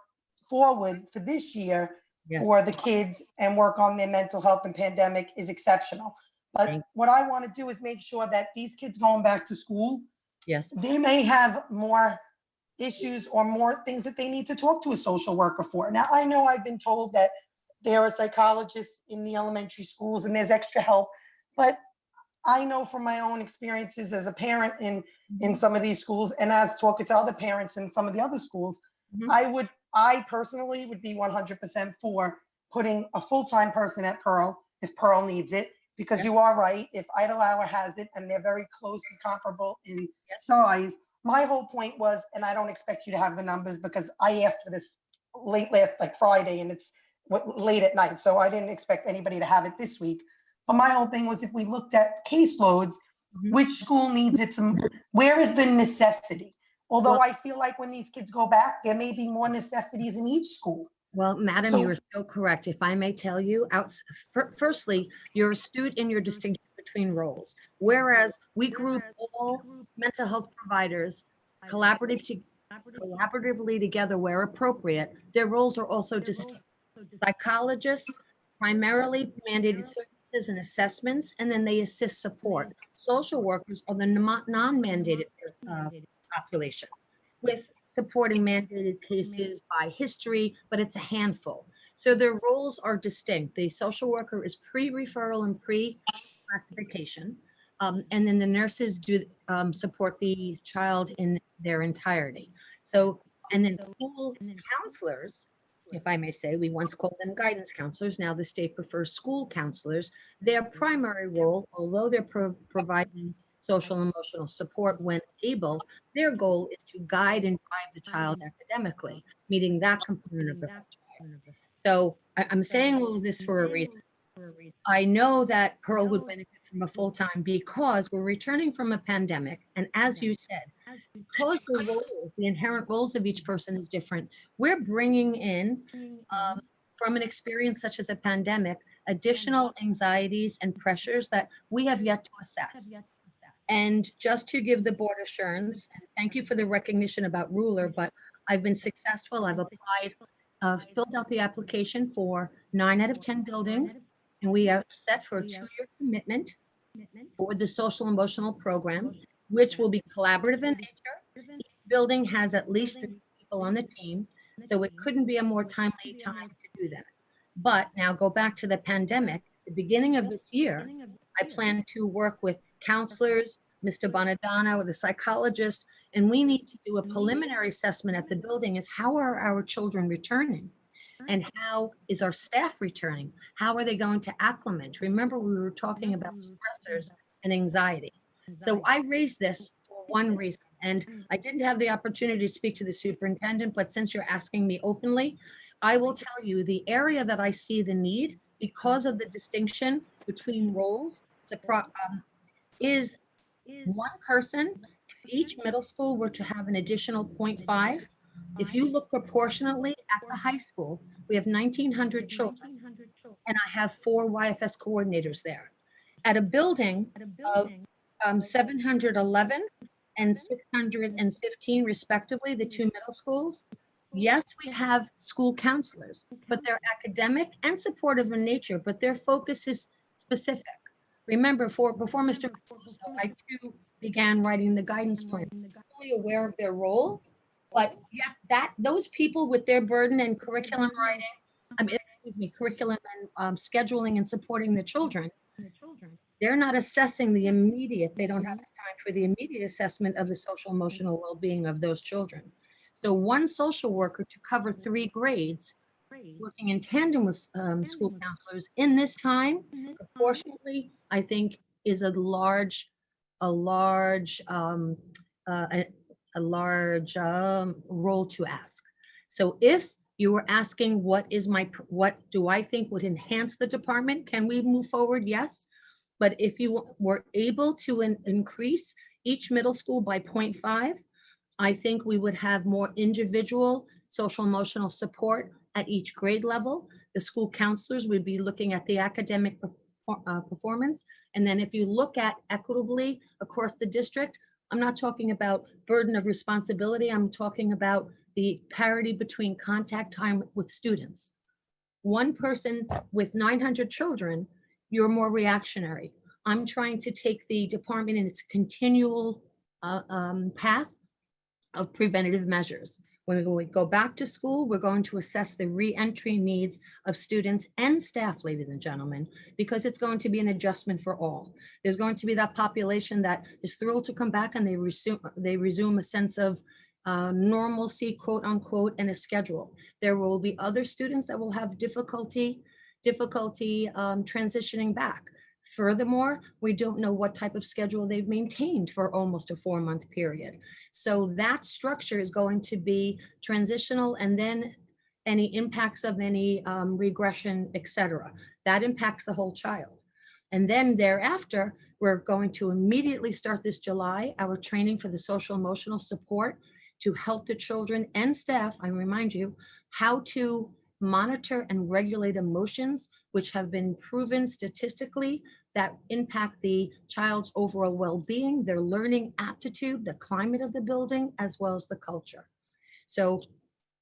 Speaker 2: forward for this year
Speaker 9: Yes.
Speaker 2: for the kids and work on their mental health and pandemic is exceptional. But
Speaker 9: Thank-
Speaker 2: what I want to do is make sure that these kids going back to school,
Speaker 9: Yes.
Speaker 2: they may have more issues or more things that they need to talk to a social worker for. Now, I know I've been told that there are psychologists in the elementary schools and there's extra help, but I know from my own experiences as a parent in some of these schools and as talking to other parents in some of the other schools,
Speaker 9: Mhm.
Speaker 2: I personally would be 100% for putting a full-time person at Pearl if Pearl needs it, because
Speaker 9: Yes.
Speaker 2: you are right. If Idlehour has it and they're very close and comparable in
Speaker 9: Yes.
Speaker 2: size, my whole point was, and I don't expect you to have the numbers because I asked for this late last, like Friday, and it's late at night. So I didn't expect anybody to have it this week. But my whole thing was if we looked at caseloads,
Speaker 9: Mhm.
Speaker 2: which school needs it? Where is the necessity? Although
Speaker 9: Well-
Speaker 2: I feel like when these kids go back, there may be more necessities in each school.
Speaker 9: Well, Madam,
Speaker 2: So-
Speaker 9: you are so correct. If I may tell you, firstly, you're astute in your distinction between roles. Whereas we group all mental health providers collaboratively together where appropriate, their roles are also distinct. Psychologists primarily mandated services and assessments, and then they assist support. Social workers are the non-mandated population, with supporting mandated cases by history, but it's a handful. So their roles are distinct. The social worker is pre-referral and pre-classification, and then the nurses do support the child in their entirety. So, and then school counselors, if I may say, we once called them guidance counselors, now the state prefers school counselors. Their primary role, although they're providing social and emotional support when able, their goal is to guide and drive the child academically, meeting that component of the child. So I'm saying all of this for a reason. I know that Pearl would benefit from a full-time because we're returning from a pandemic. And as you said, because the roles, the inherent roles of each person is different, we're bringing in, from an experience such as a pandemic, additional anxieties and pressures that we have yet to assess. And just to give the board assurance, and thank you for the recognition about Ruler, but I've been successful. I've applied, filled out the application for 9 out of 10 buildings, and we are set for a 2-year commitment for the social emotional program, which will be collaborative in nature. Each building has at least 3 people on the team, so it couldn't be a more timely time to do that. But now go back to the pandemic. At the beginning of this year, I plan to work with counselors, Mr. Bonadonna, the psychologist, and we need to do a preliminary assessment at the building is how are our children returning? And how is our staff returning? How are they going to acclimate? Remember, we were talking about stressors and anxiety. So I raised this for one reason, and I didn't have the opportunity to speak to the superintendent, but since you're asking me openly, I will tell you the area that I see the need because of the distinction between roles is one person. If each middle school were to have an additional 0.5, if you look proportionately at the high school, we have 1,900 children, and I have 4 YFS coordinators there. At a building of 711 and 615 respectively, the 2 middle schools, yes, we have school counselors, but they're academic and supportive in nature, but their focus is specific. Remember, before Mr. Mancuso, I too began writing the guidance plan, fully aware of their role, but yet those people with their burden and curriculum writing, curriculum and scheduling and supporting the children, they're not assessing the immediate. They don't have the time for the immediate assessment of the social emotional well-being of those children. So one social worker to cover 3 grades, working in tandem with school counselors in this time, proportionately, I think is a large role to ask. So if you were asking what do I think would enhance the department, can we move forward? Yes. But if you were able to increase each middle school by 0.5, I think we would have more individual social emotional support at each grade level. The school counselors would be looking at the academic performance. And then if you look at equitably across the district, I'm not talking about burden of responsibility. I'm talking about the parity between contact time with students. One person with 900 children, you're more reactionary. I'm trying to take the department in its continual path of preventative measures. When we go back to school, we're going to assess the re-entry needs of students and staff, ladies and gentlemen, because it's going to be an adjustment for all. There's going to be that population that is thrilled to come back and they resume a sense of normalcy, quote unquote, and a schedule. There will be other students that will have difficulty transitioning back. Furthermore, we don't know what type of schedule they've maintained for almost a 4-month period. So that structure is going to be transitional, and then any impacts of any regression, etc. That impacts the whole child. And then thereafter, we're going to immediately start this July, our training for the social emotional support to help the children and staff, I remind you, how to monitor and regulate emotions, which have been proven statistically that impact the child's overall well-being, their learning aptitude, the climate of the building, as well as the culture. So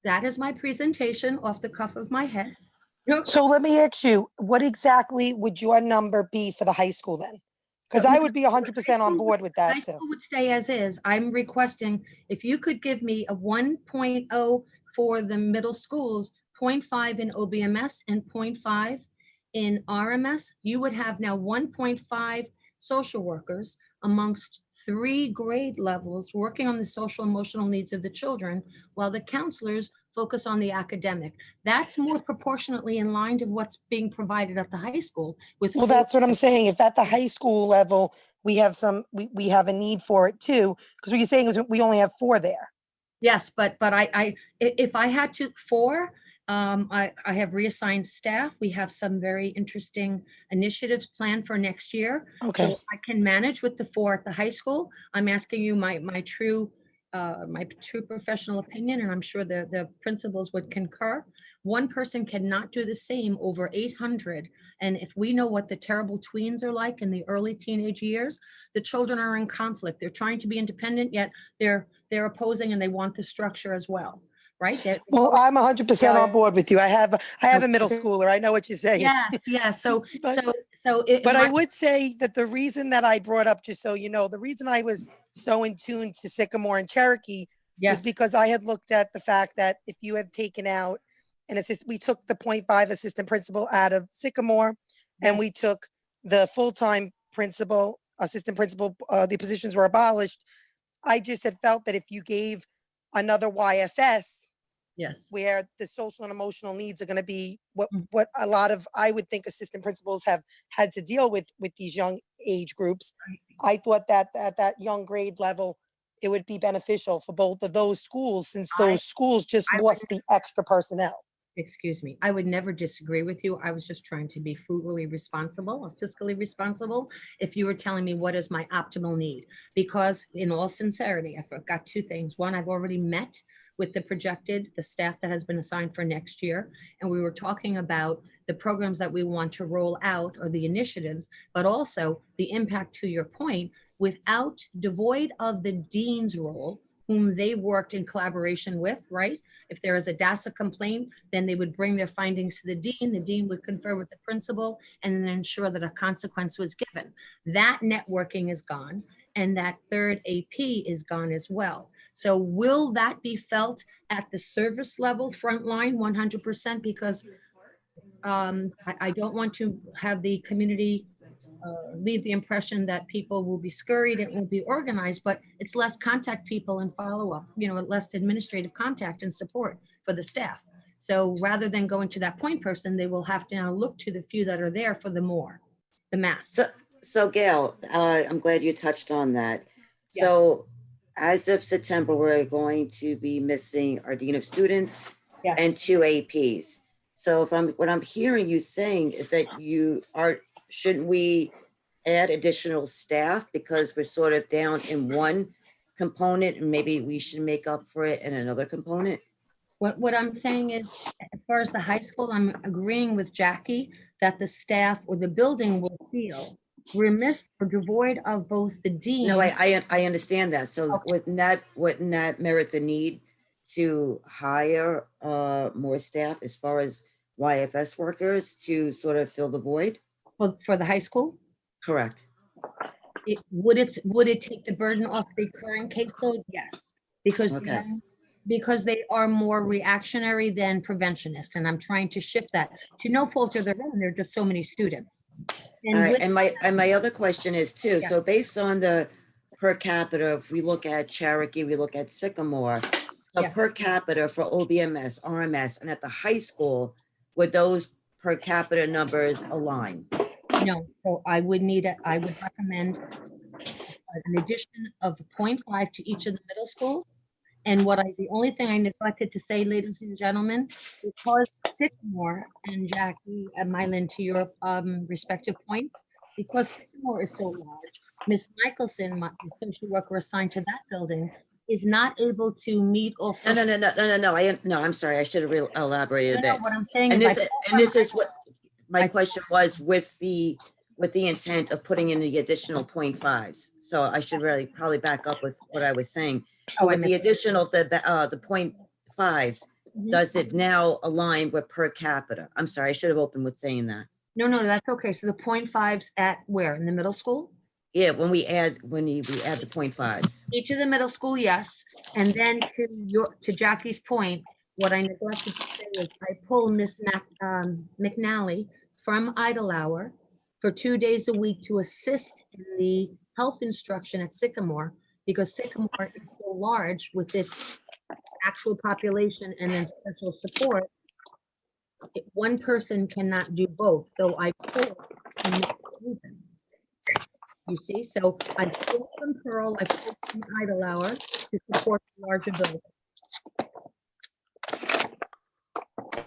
Speaker 9: that is my presentation off the cuff of my head.
Speaker 2: So let me ask you, what exactly would your number be for the high school then? Because I would be 100% on board with
Speaker 9: High
Speaker 2: that too.
Speaker 9: school would stay as is. I'm requesting, if you could give me a 1.0 for the middle schools, 0.5 in OBMS and 0.5 in RMS, you would have now 1.5 social workers amongst 3 grade levels working on the social emotional needs of the children, while the counselors focus on the academic. That's more proportionately in line to what's being provided at the high school with.
Speaker 2: Well, that's what I'm saying. If at the high school level, we have we have a need for it too, because what you're saying is we only have 4 there.
Speaker 9: Yes, but if I had to 4, I have reassigned staff. We have some very interesting initiatives planned for next year.
Speaker 2: Okay.
Speaker 9: So I can manage with the 4 at the high school. I'm asking you my true professional opinion, and I'm sure the principals would concur. One person cannot do the same over 800. And if we know what the terrible tweens are like in the early teenage years, the children are in conflict. They're trying to be independent, yet they're opposing, and they want the structure as well. Right?
Speaker 2: Well, I'm 100% on board with you. I have a middle schooler. I know what you're saying.
Speaker 9: Yes. So
Speaker 2: But I would say that the reason that I brought up, just so you know, the reason I was so in tune to Sycamore and Cherokee was because I had looked at the fact that if you have taken out we took the 0.5 assistant principal out of Sycamore, and we took the full-time principal, assistant principal, the positions were abolished. I just had felt that if you gave another YFS, where the social and emotional needs are going to be what a lot of, I would think, assistant principals have had to deal with these young age groups. I thought that at that young grade level, it would be beneficial for both of those schools, since those schools just lost the extra personnel.
Speaker 9: Excuse me, I would never disagree with you. I was just trying to be frugally responsible or fiscally responsible. If you were telling me what is my optimal need, because in all sincerity, I forgot 2 things. One, I've already met with the staff that has been assigned for next year. And we were talking about the programs that we want to roll out, or the initiatives, but also the impact, to your point, devoid of the dean's role, whom they worked in collaboration with, right? If there is a DASA complaint, then they would bring their findings to the dean would confer with the principal, and then ensure that a consequence was given. That networking is gone, and that 3rd AP is gone as well. So will that be felt at the service level, frontline, 100%? Because I don't want to have the community leave the impression that people will be scurried, it won't be organized, but it's less contact people and follow-up, less administrative contact and support for the staff. So rather than going to that point person, they will have to now look to the few that are there for the mass.
Speaker 1: So Gail, I'm glad you touched on that. So as of September, we're going to be missing our Dean of Students and 2 APs. So what I'm hearing you saying is that shouldn't we add additional staff because we're sort of down in one component, and maybe we should make up for it in another component?
Speaker 9: What I'm saying is, as far as the high school, I'm agreeing with Jackie that the staff or the building will feel remiss or devoid of both the dean.
Speaker 1: No, I understand that. So wouldn't that merit the need to hire more staff as far as YFS workers to sort of fill the void?
Speaker 9: For the high school?
Speaker 1: Correct.
Speaker 9: Would it take the burden off the current caseload? Yes, because
Speaker 1: Okay.
Speaker 9: because they are more reactionary than preventionist, and I'm trying to shift that to no fault of their own. There are just so many students.
Speaker 1: All right,
Speaker 9: with-
Speaker 1: and my other question is too,
Speaker 9: Yeah.
Speaker 1: so based on the per capita, if we look at Cherokee, we look at Sycamore, so
Speaker 9: Yeah.
Speaker 1: per capita for OBMS, RMS, and at the high school, would those per capita numbers align?
Speaker 9: No, so I would recommend an addition of 0.5 to each of the middle schools. And the only thing I neglected to say, ladies and gentlemen, because Sycamore and Jackie and Mylan, to your respective points, because Sycamore is so large, Miss Michelson, my social worker assigned to that building, is not able to meet all.
Speaker 1: No, I'm sorry, I should have elaborated a
Speaker 9: No,
Speaker 1: bit.
Speaker 9: what I'm saying
Speaker 1: And
Speaker 9: is.
Speaker 1: this is what my question was with the intent of putting in the additional 0.5s. So I should really probably back up with what I was saying. So
Speaker 9: Oh, I
Speaker 1: with the
Speaker 9: missed it.
Speaker 1: additional, the 0.5s,
Speaker 9: Mhm.
Speaker 1: does it now align with per capita? I'm sorry, I should have opened with saying that.
Speaker 9: No, that's okay. So the 0.5s at where? In the middle school?
Speaker 1: Yeah, when we add the 0.5s.
Speaker 9: Each of the middle school, yes. And then to Jackie's point, what I neglected to say is I pull Miss McNally from Idle Hour for 2 days a week to assist in the health instruction at Sycamore, because Sycamore is so large with its actual population and then special support. One person cannot do both, so I pull and make it open. You see, so I pulled from Pearl, I pulled from Idle Hour to support the larger building.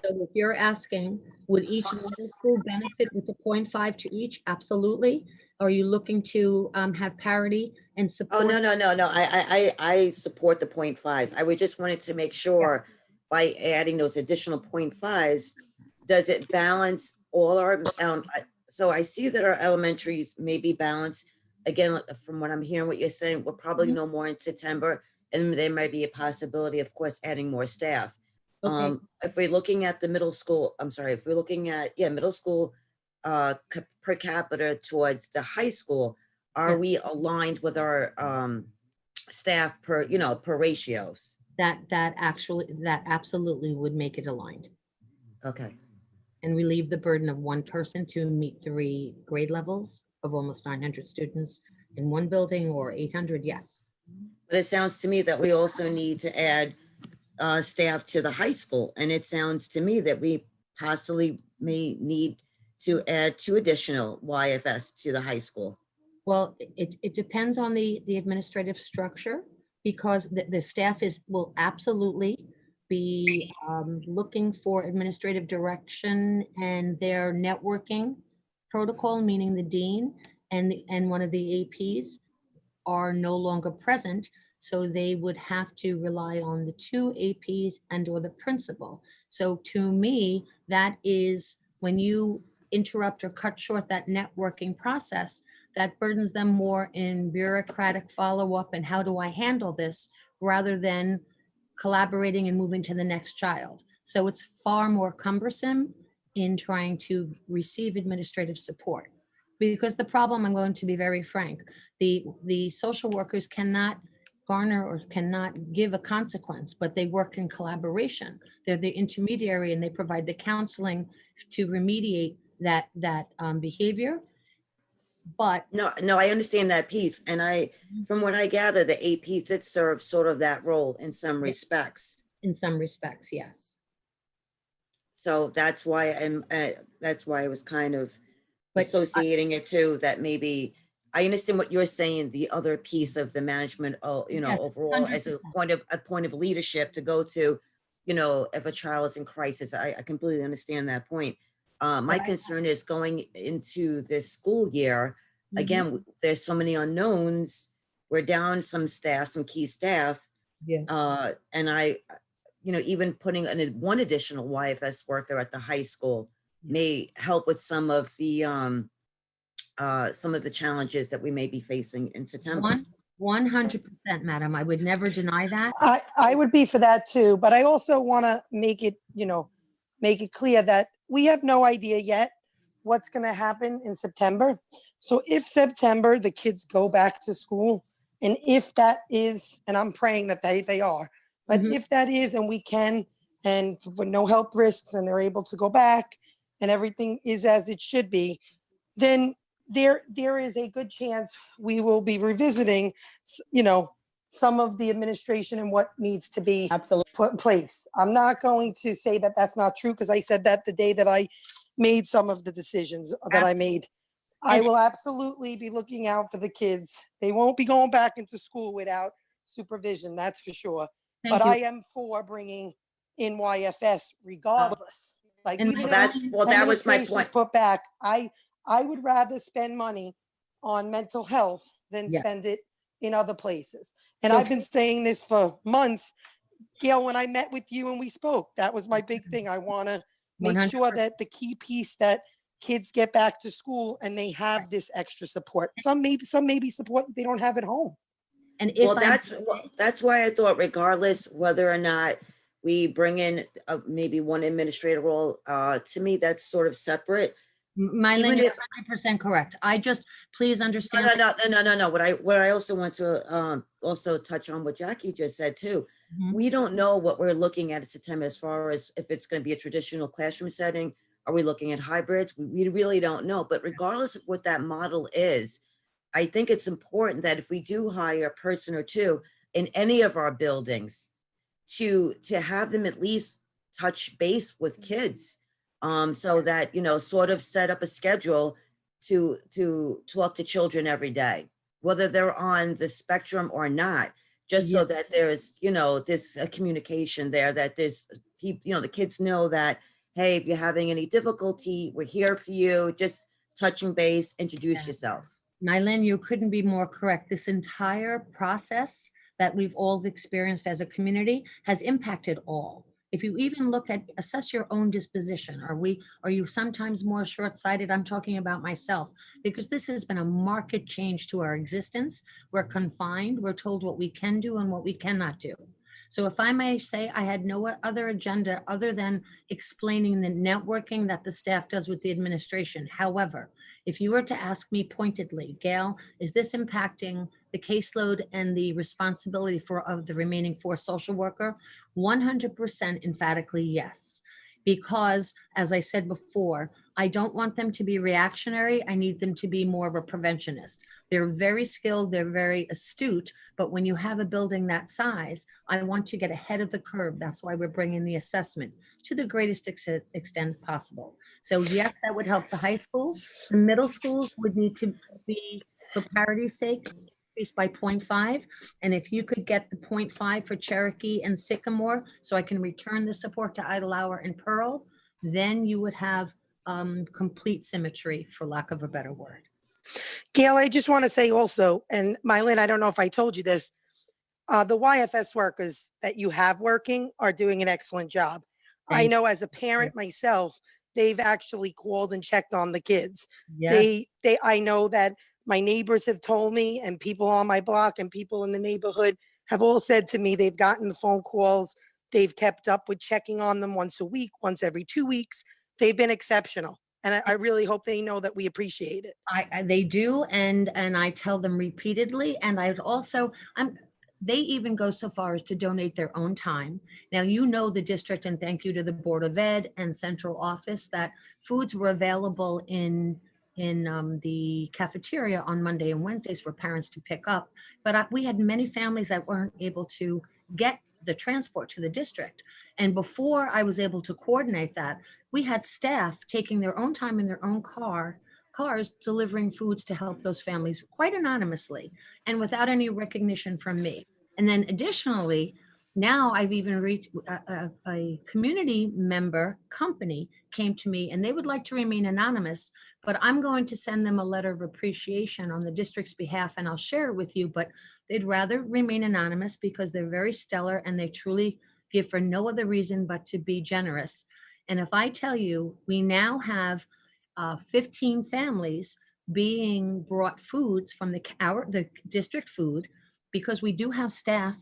Speaker 9: So if you're asking, would each middle school benefit with the 0.5 to each? Absolutely. Are you looking to have parity and
Speaker 1: Oh,
Speaker 9: support?
Speaker 1: no. I support the 0.5s. I would just wanted to make sure by adding those additional 0.5s, does it balance all our, so I see that our elementaries may be balanced. Again, from what I'm hearing, what you're saying, we'll probably know more in September, and there might be a possibility, of course, adding more staff.
Speaker 9: Okay.
Speaker 1: If we're looking at the middle school, if we're looking at, middle school per capita towards the high school, are
Speaker 9: Yes.
Speaker 1: we aligned with our staff per ratios?
Speaker 9: That absolutely would make it aligned
Speaker 1: Okay.
Speaker 9: and relieve the burden of one person to meet 3 grade levels of almost 900 students in one building, or 800, yes.
Speaker 1: But it sounds to me that we also need to add staff to the high school. And it sounds to me that we possibly may need to add 2 additional YFS to the high school.
Speaker 9: Well, it depends on the administrative structure, because the staff will absolutely be looking for administrative direction, and their networking protocol, meaning the dean and one of the APs are no longer present. So they would have to rely on the 2 APs and or the principal. So to me, that is when you interrupt or cut short that networking process, that burdens them more in bureaucratic follow-up and how do I handle this, rather than collaborating and moving to the next child. So it's far more cumbersome in trying to receive administrative support. Because the problem, I'm going to be very frank, the social workers cannot garner or cannot give a consequence, but they work in collaboration. They're the intermediary, and they provide the counseling to remediate that behavior. But
Speaker 1: No, I understand that piece. And from what I gather, the APs did serve sort of that role in some respects.
Speaker 9: in some respects, yes.
Speaker 1: So that's why I was kind of
Speaker 9: But
Speaker 1: associating it to that. Maybe I understand what you're saying, the other piece of the management,
Speaker 9: Yes,
Speaker 1: overall as a
Speaker 9: 100%.
Speaker 1: point of leadership to go to, if a child is in crisis. I completely understand that point. My concern is going into this school year, again, there's so many unknowns. We're down some staff, some key staff.
Speaker 9: Yes.
Speaker 1: And even putting one additional YFS worker at the high school may help with some of the challenges that we may be facing in September.
Speaker 9: 100%, madam. I would never deny that.
Speaker 2: I would be for that too, but I also want to make it, make it clear that we have no idea yet what's going to happen in September. So if September, the kids go back to school, and if that is, and I'm praying that they are, but
Speaker 9: Mhm.
Speaker 2: if that is, and we can, and with no health risks, and they're able to go back, and everything is as it should be, then there is a good chance we will be revisiting, some of the administration and what needs to be
Speaker 5: Absolutely.
Speaker 2: put in place. I'm not going to say that that's not true, because I said that the day that I made some of the decisions that I made. I will absolutely be looking out for the kids. They won't be going back into school without supervision, that's for sure.
Speaker 9: Thank
Speaker 2: But
Speaker 9: you.
Speaker 2: I am for bringing in YFS regardless. Like,
Speaker 9: And
Speaker 2: even
Speaker 9: my-
Speaker 2: if
Speaker 1: that was my
Speaker 2: administration's
Speaker 1: point.
Speaker 2: put back, I would rather spend money on mental health than
Speaker 9: Yes.
Speaker 2: spend it in other places. And
Speaker 9: So-
Speaker 2: I've been saying this for months. Gail, when I met with you and we spoke, that was my big thing. I want to make sure
Speaker 9: 100%.
Speaker 2: that the key piece, that kids get back to school and they have this extra support. Some maybe support they don't have at home.
Speaker 9: And if
Speaker 1: Well,
Speaker 9: I,
Speaker 1: that's why I thought regardless whether or not we bring in maybe one administrator role, to me, that's sort of separate.
Speaker 9: Mylene,
Speaker 1: even
Speaker 9: you're
Speaker 1: if-
Speaker 9: 100% correct. I just, please understand.
Speaker 1: No. What I also want to also touch on what Jackie just said too.
Speaker 9: Mhm.
Speaker 1: We don't know what we're looking at in September as far as if it's going to be a traditional classroom setting. Are we looking at hybrids? We really don't know. But regardless of what that model is, I think it's important that if we do hire a person or two in any of our buildings, to have them at least touch base with kids, so that, sort of set up a schedule to talk to children every day, whether they're on the spectrum or not, just so that there's, this communication there, that there's people, the kids know that, hey, if you're having any difficulty, we're here for you. Just touching base, introduce yourself.
Speaker 9: Mylene, you couldn't be more correct. This entire process that we've all experienced as a community has impacted all. If you even look at, assess your own disposition, are you sometimes more short-sighted? I'm talking about myself, because this has been a marked change to our existence. We're confined, we're told what we can do and what we cannot do. So if I may say, I had no other agenda other than explaining the networking that the staff does with the administration. However, if you were to ask me pointedly, Gail, is this impacting the caseload and the responsibility of the remaining 4 social worker? 100% emphatically yes. Because, as I said before, I don't want them to be reactionary. I need them to be more of a preventionist. They're very skilled, they're very astute, but when you have a building that size, I want to get ahead of the curve. That's why we're bringing the assessment to the greatest extent possible. So yes, that would help the high schools. The middle schools would need to be, for parity's sake, increased by 0.5. And if you could get the 0.5 for Cherokee and Sycamore, so I can return the support to Idlehour and Pearl, then you would have complete symmetry, for lack of a better word.
Speaker 2: Gail, I just want to say also, and Mylene, I don't know if I told you this, the YFS workers that you have working are doing an excellent job. I
Speaker 9: Thank
Speaker 2: know as a parent myself, they've actually called and checked on the kids.
Speaker 9: Yes.
Speaker 2: I know that my neighbors have told me, and people on my block and people in the neighborhood have all said to me, they've gotten the phone calls. They've kept up with checking on them once a week, once every 2 weeks. They've been exceptional. And I really hope they know that we appreciate it.
Speaker 9: They do, and I tell them repeatedly, and I'd also, they even go so far as to donate their own time. Now, the district, and thank you to the Board of Ed and central office, that foods were available in the cafeteria on Monday and Wednesdays for parents to pick up. But we had many families that weren't able to get the transport to the district. And before I was able to coordinate that, we had staff taking their own time in their own cars, delivering foods to help those families quite anonymously and without any recognition from me. And then additionally, now I've even reached a community member company came to me, and they would like to remain anonymous, but I'm going to send them a letter of appreciation on the district's behalf, and I'll share it with you, but they'd rather remain anonymous because they're very stellar and they truly give for no other reason but to be generous. And if I tell you, we now have 15 families being brought foods from the district food because we do have staff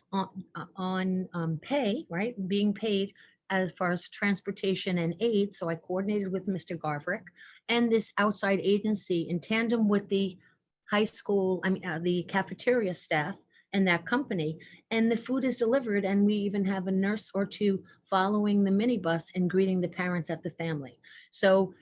Speaker 9: on pay, right, being paid as far as transportation and aid. So I coordinated with Mr. Garverick and this outside agency in tandem with the high school, the cafeteria staff and that company. And the food is delivered, and we even have a nurse or two following the minibus and greeting the parents at the family. So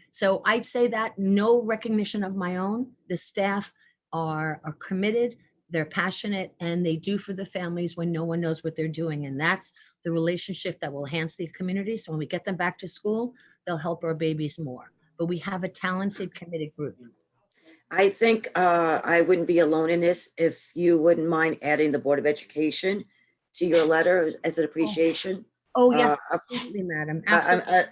Speaker 9: I'd say that no recognition of my own. The staff are committed, they're passionate, and they do for the families when no one knows what they're doing. And that's the relationship that will enhance the community. So when we get them back to school, they'll help our babies more. But we have a talented, committed group.
Speaker 1: I think I wouldn't be alone in this if you wouldn't mind adding the Board of Education to your letter as an appreciation.
Speaker 9: Oh, yes, absolutely, madam. Absolutely.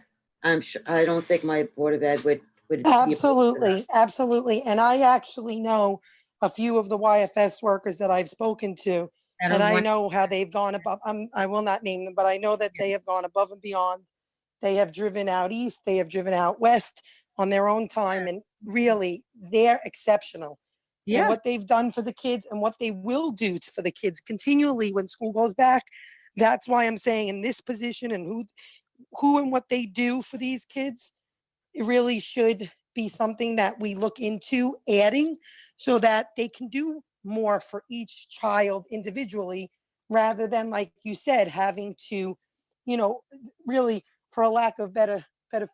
Speaker 1: I'm sure, I don't think my Board of Ed would. be opposed to that.
Speaker 2: Absolutely, absolutely. And I actually know a few of the YFS workers that I've spoken to, and I know how they've gone above. I will not name them, but I know that they have gone above and beyond. They have driven out east, they have driven out west on their own time, and really, they're exceptional.
Speaker 9: Yeah.
Speaker 2: And what they've done for the kids and what they will do for the kids continually when school goes back. That's why I'm saying in this position and who and what they do for these kids, it really should be something that we look into adding so that they can do more for each child individually, rather than, like you said, having to, really, for a lack of better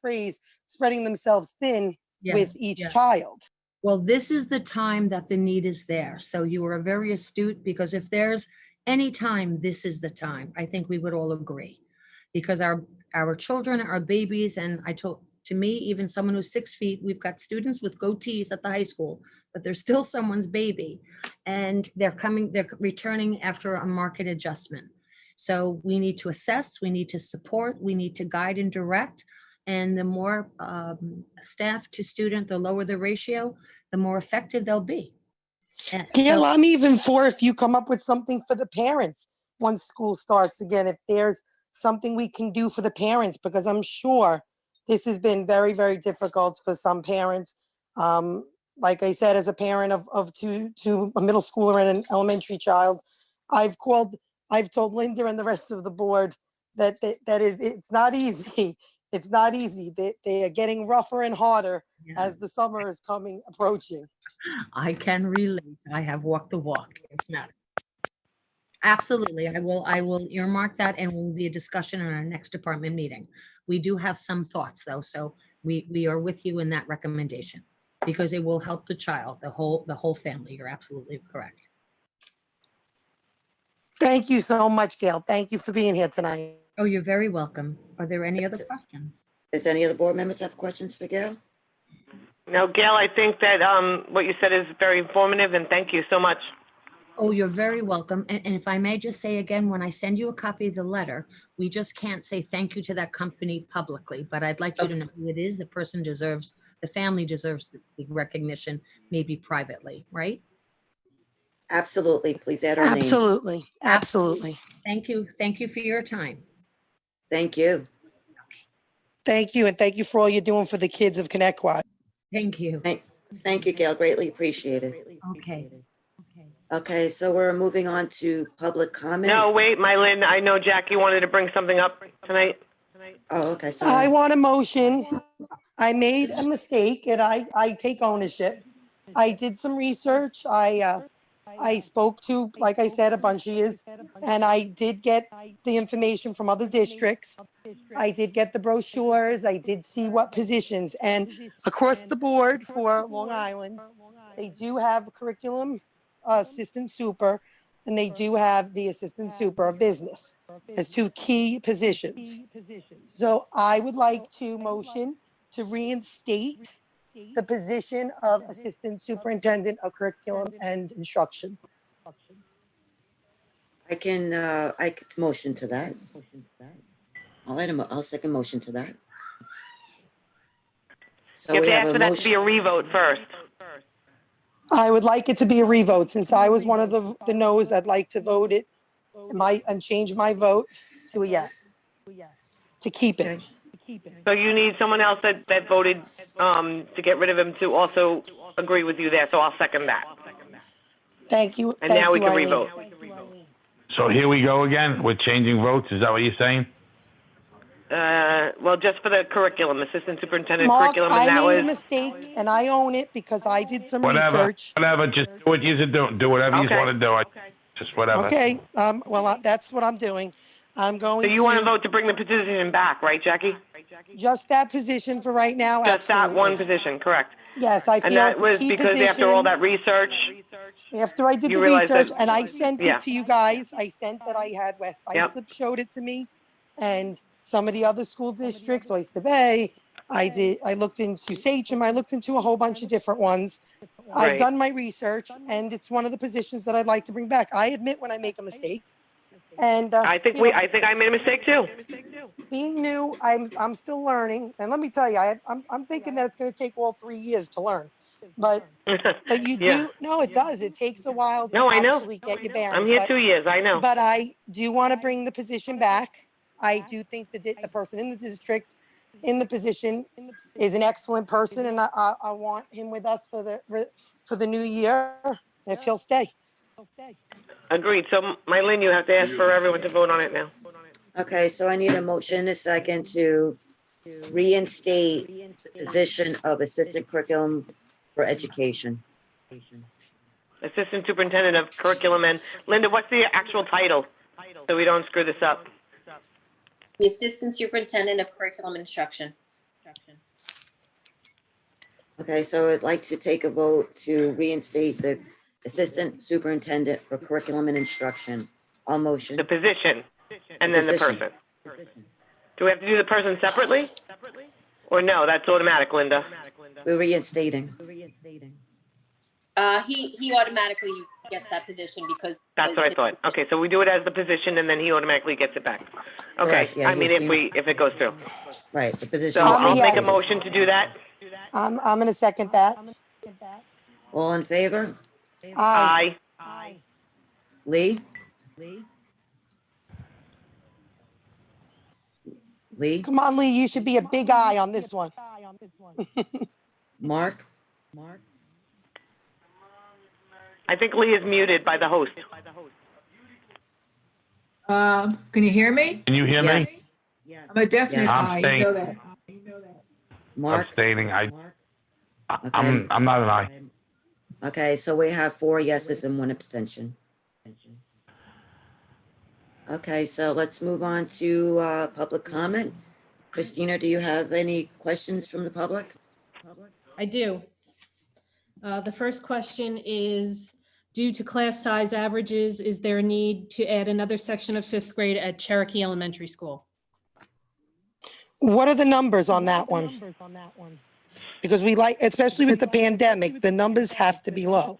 Speaker 2: phrase, spreading themselves thin with each child.
Speaker 9: Well, this is the time that the need is there. So you are very astute, because if there's any time, this is the time. I think we would all agree, because our children, our babies, and to me, even someone who's 6 feet, we've got students with goatees at the high school, but they're still someone's baby, and they're returning after a market adjustment. So we need to assess, we need to support, we need to guide and direct. And the more staff to student, the lower the ratio, the more effective they'll be.
Speaker 2: Gail, I'm even for if you come up with something for the parents once school starts again, if there's something we can do for the parents, because I'm sure this has been very, very difficult for some parents. Like I said, as a parent of two, a middle schooler and an elementary child, I've told Linda and the rest of the board that it's not easy. It's not easy. They are getting rougher and harder as the summer is approaching.
Speaker 9: I can relate. I have walked the walk. Yes, madam. Absolutely. I will earmark that, and will be a discussion in our next department meeting. We do have some thoughts, though, so we are with you in that recommendation, because it will help the child, the whole family. You're absolutely correct.
Speaker 2: Thank you so much, Gail. Thank you for being here tonight.
Speaker 9: Oh, you're very welcome. Are there any other questions?
Speaker 1: Does any other board members have questions for Gail?
Speaker 5: No, Gail, I think that what you said is very informative, and thank you so much.
Speaker 9: Oh, you're very welcome. And if I may just say again, when I send you a copy of the letter, we just can't say thank you to that company publicly, but I'd like you to know who it is. The family deserves the recognition, maybe privately, right?
Speaker 1: Absolutely. Please add our name.
Speaker 2: Absolutely.
Speaker 9: Thank you. Thank you for your time.
Speaker 1: Thank you.
Speaker 2: Thank you. And thank you for all you're doing for the kids of Connecticut.
Speaker 9: Thank you.
Speaker 1: Thank you, Gail. Greatly appreciate it.
Speaker 9: Okay.
Speaker 1: Okay, so we're moving on to public comment.
Speaker 5: No, wait, Mylin, I know Jackie wanted to bring something up tonight.
Speaker 1: Oh, okay,
Speaker 2: I
Speaker 1: sorry.
Speaker 2: want a motion. I made a mistake and I take ownership. I did some research. I spoke to, like I said, a bunch of yous, and I did get the information from other districts. I did get the brochures. I did see what positions, and across the board for Long Island, they do have a curriculum assistant super, and they do have the assistant super of business as two key positions. So I would like to motion to reinstate the position of assistant superintendent of curriculum and instruction.
Speaker 1: I can motion to that. I'll second motion to that. So
Speaker 5: You have
Speaker 1: we
Speaker 5: to
Speaker 1: have
Speaker 5: ask
Speaker 1: a
Speaker 5: for that to be a
Speaker 1: motion.
Speaker 5: revote first.
Speaker 2: I would like it to be a revote. Since I was one of the no's, I'd like to vote it and change my vote to a yes, to keep it.
Speaker 5: So you need someone else that voted to get rid of him to also agree with you there, so I'll second that.
Speaker 2: Thank you.
Speaker 5: And now we can
Speaker 2: Eileen.
Speaker 5: revote.
Speaker 6: So here we go again. We're changing votes. Is that what you're saying?
Speaker 5: Well, just for the curriculum, assistant superintendent
Speaker 2: Mark,
Speaker 5: curriculum, and
Speaker 2: I
Speaker 5: that
Speaker 2: made a
Speaker 5: was,
Speaker 2: mistake and I own it because I did some
Speaker 6: Whatever.
Speaker 2: research.
Speaker 6: Whatever. Just do what you're doing. Do whatever you
Speaker 5: Okay.
Speaker 6: want to do. Just whatever.
Speaker 2: Okay, well, that's what I'm doing. I'm
Speaker 5: so
Speaker 2: going
Speaker 5: you want to
Speaker 2: to,
Speaker 5: vote to bring the position back, right, Jackie?
Speaker 2: just that position for right now,
Speaker 5: Just that one
Speaker 2: absolutely.
Speaker 5: position, correct?
Speaker 2: Yes, I
Speaker 5: And
Speaker 2: feel
Speaker 5: that
Speaker 2: it's a
Speaker 5: was
Speaker 2: key
Speaker 5: because after all
Speaker 2: position.
Speaker 5: that research,
Speaker 2: After I did
Speaker 5: you
Speaker 2: the
Speaker 5: realized
Speaker 2: research
Speaker 5: that-
Speaker 2: and I sent
Speaker 5: yeah.
Speaker 2: it to you guys, I sent that I had West
Speaker 5: Yep.
Speaker 2: Islip showed it to me. And some of the other school districts, Oyster Bay, I looked into Sachem, I looked into a whole bunch of different ones. I've
Speaker 5: Right.
Speaker 2: done my research and it's one of the positions that I'd like to bring back. I admit when I make a mistake. And,
Speaker 5: I think I think I made a mistake too.
Speaker 2: being new, I'm still learning. And let me tell you, I'm thinking that it's going to take all 3 years to learn. But you
Speaker 5: Yeah.
Speaker 2: do, no, it does. It takes a while to
Speaker 5: No, I know.
Speaker 2: actually get your
Speaker 5: I'm
Speaker 2: bearings.
Speaker 5: here
Speaker 2: But
Speaker 5: 2 years, I know.
Speaker 2: But I do want to bring the position back. I do think that the person in the district in the position is an excellent person, and I want him with us for the new year if he'll stay.
Speaker 5: Agreed. So, Mylene, you have to ask for everyone to vote on it now.
Speaker 1: Okay, so I need a motion, a second, to reinstate the position of assistant curriculum for education.
Speaker 5: Assistant Superintendent of Curriculum, and Linda, what's the actual title? So we don't screw this up.
Speaker 8: The Assistant Superintendent of Curriculum Instruction.
Speaker 1: Okay, so I'd like to take a vote to reinstate the assistant superintendent for curriculum and instruction. All motion.
Speaker 5: The position, and then the
Speaker 1: Position.
Speaker 5: person. Do we have to do the person separately? Or no, that's automatic, Linda?
Speaker 1: We're reinstating.
Speaker 8: He automatically gets that position because.
Speaker 5: That's what I thought. Okay, so we do it as the position, and then he automatically gets it back. Okay,
Speaker 1: Correct, yeah,
Speaker 5: I mean, if it goes through.
Speaker 1: Right, the position.
Speaker 5: So
Speaker 1: is
Speaker 5: I'll make a
Speaker 2: yes.
Speaker 5: motion to do that.
Speaker 2: I'm going to second that.
Speaker 1: All in favor?
Speaker 2: Aye.
Speaker 5: Aye.
Speaker 1: Lee? Lee?
Speaker 2: Come on, Lee, you should be a big eye on this one.
Speaker 1: Mark?
Speaker 5: I think Lee is muted by the host.
Speaker 7: Can you hear me?
Speaker 6: Can you hear me?
Speaker 1: Yes.
Speaker 7: I'm a definite
Speaker 1: Yeah.
Speaker 6: I'm
Speaker 7: aye, you
Speaker 6: staying.
Speaker 7: know that.
Speaker 1: Mark?
Speaker 6: Abstaining.
Speaker 1: Okay.
Speaker 6: I'm not an aye.
Speaker 1: Okay, so we have 4 yeses and 1 abstention. Okay, so let's move on to public comment. Christina, do you have any questions from the public?
Speaker 3: I do. The first question is, due to class size averages, is there a need to add another section of 5th grade at Cherokee Elementary School?
Speaker 2: What are the numbers on that one? Because we like, especially with the pandemic, the numbers have to be low.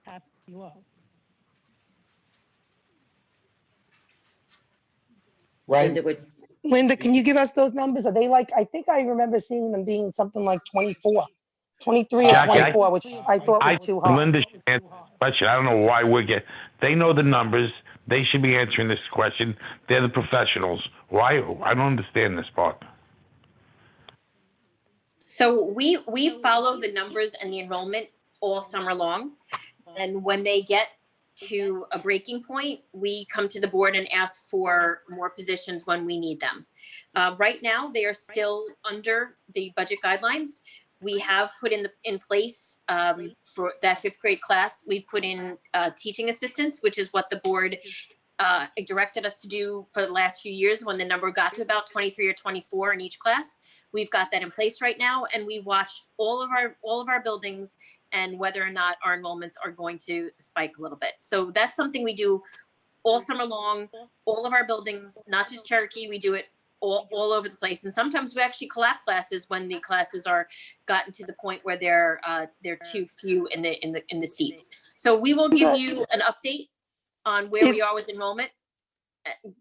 Speaker 1: Linda, would-
Speaker 2: Linda, can you give us those numbers? Are they like, I think I remember seeing them being something like 23 or
Speaker 6: Jackie,
Speaker 2: 24, which I thought was too high.
Speaker 6: Linda should answer the question. I don't know why they know the numbers. They should be answering this question. They're the professionals. Why? I don't understand this part.
Speaker 8: So we follow the numbers and the enrollment all summer long. And when they get to a breaking point, we come to the board and ask for more positions when we need them. Right now, they are still under the budget guidelines. We have put in place for that 5th grade class, we put in teaching assistants, which is what the board directed us to do for the last few years when the number got to about 23 or 24 in each class. We've got that in place right now, and we watch all of our buildings and whether or not our enrollments are going to spike a little bit. So that's something we do all summer long, all of our buildings, not just Cherokee, we do it all over the place. And sometimes we actually collapse classes when the classes are gotten to the point where they're too few in the seats. So we will give you an update on where we are with enrollment,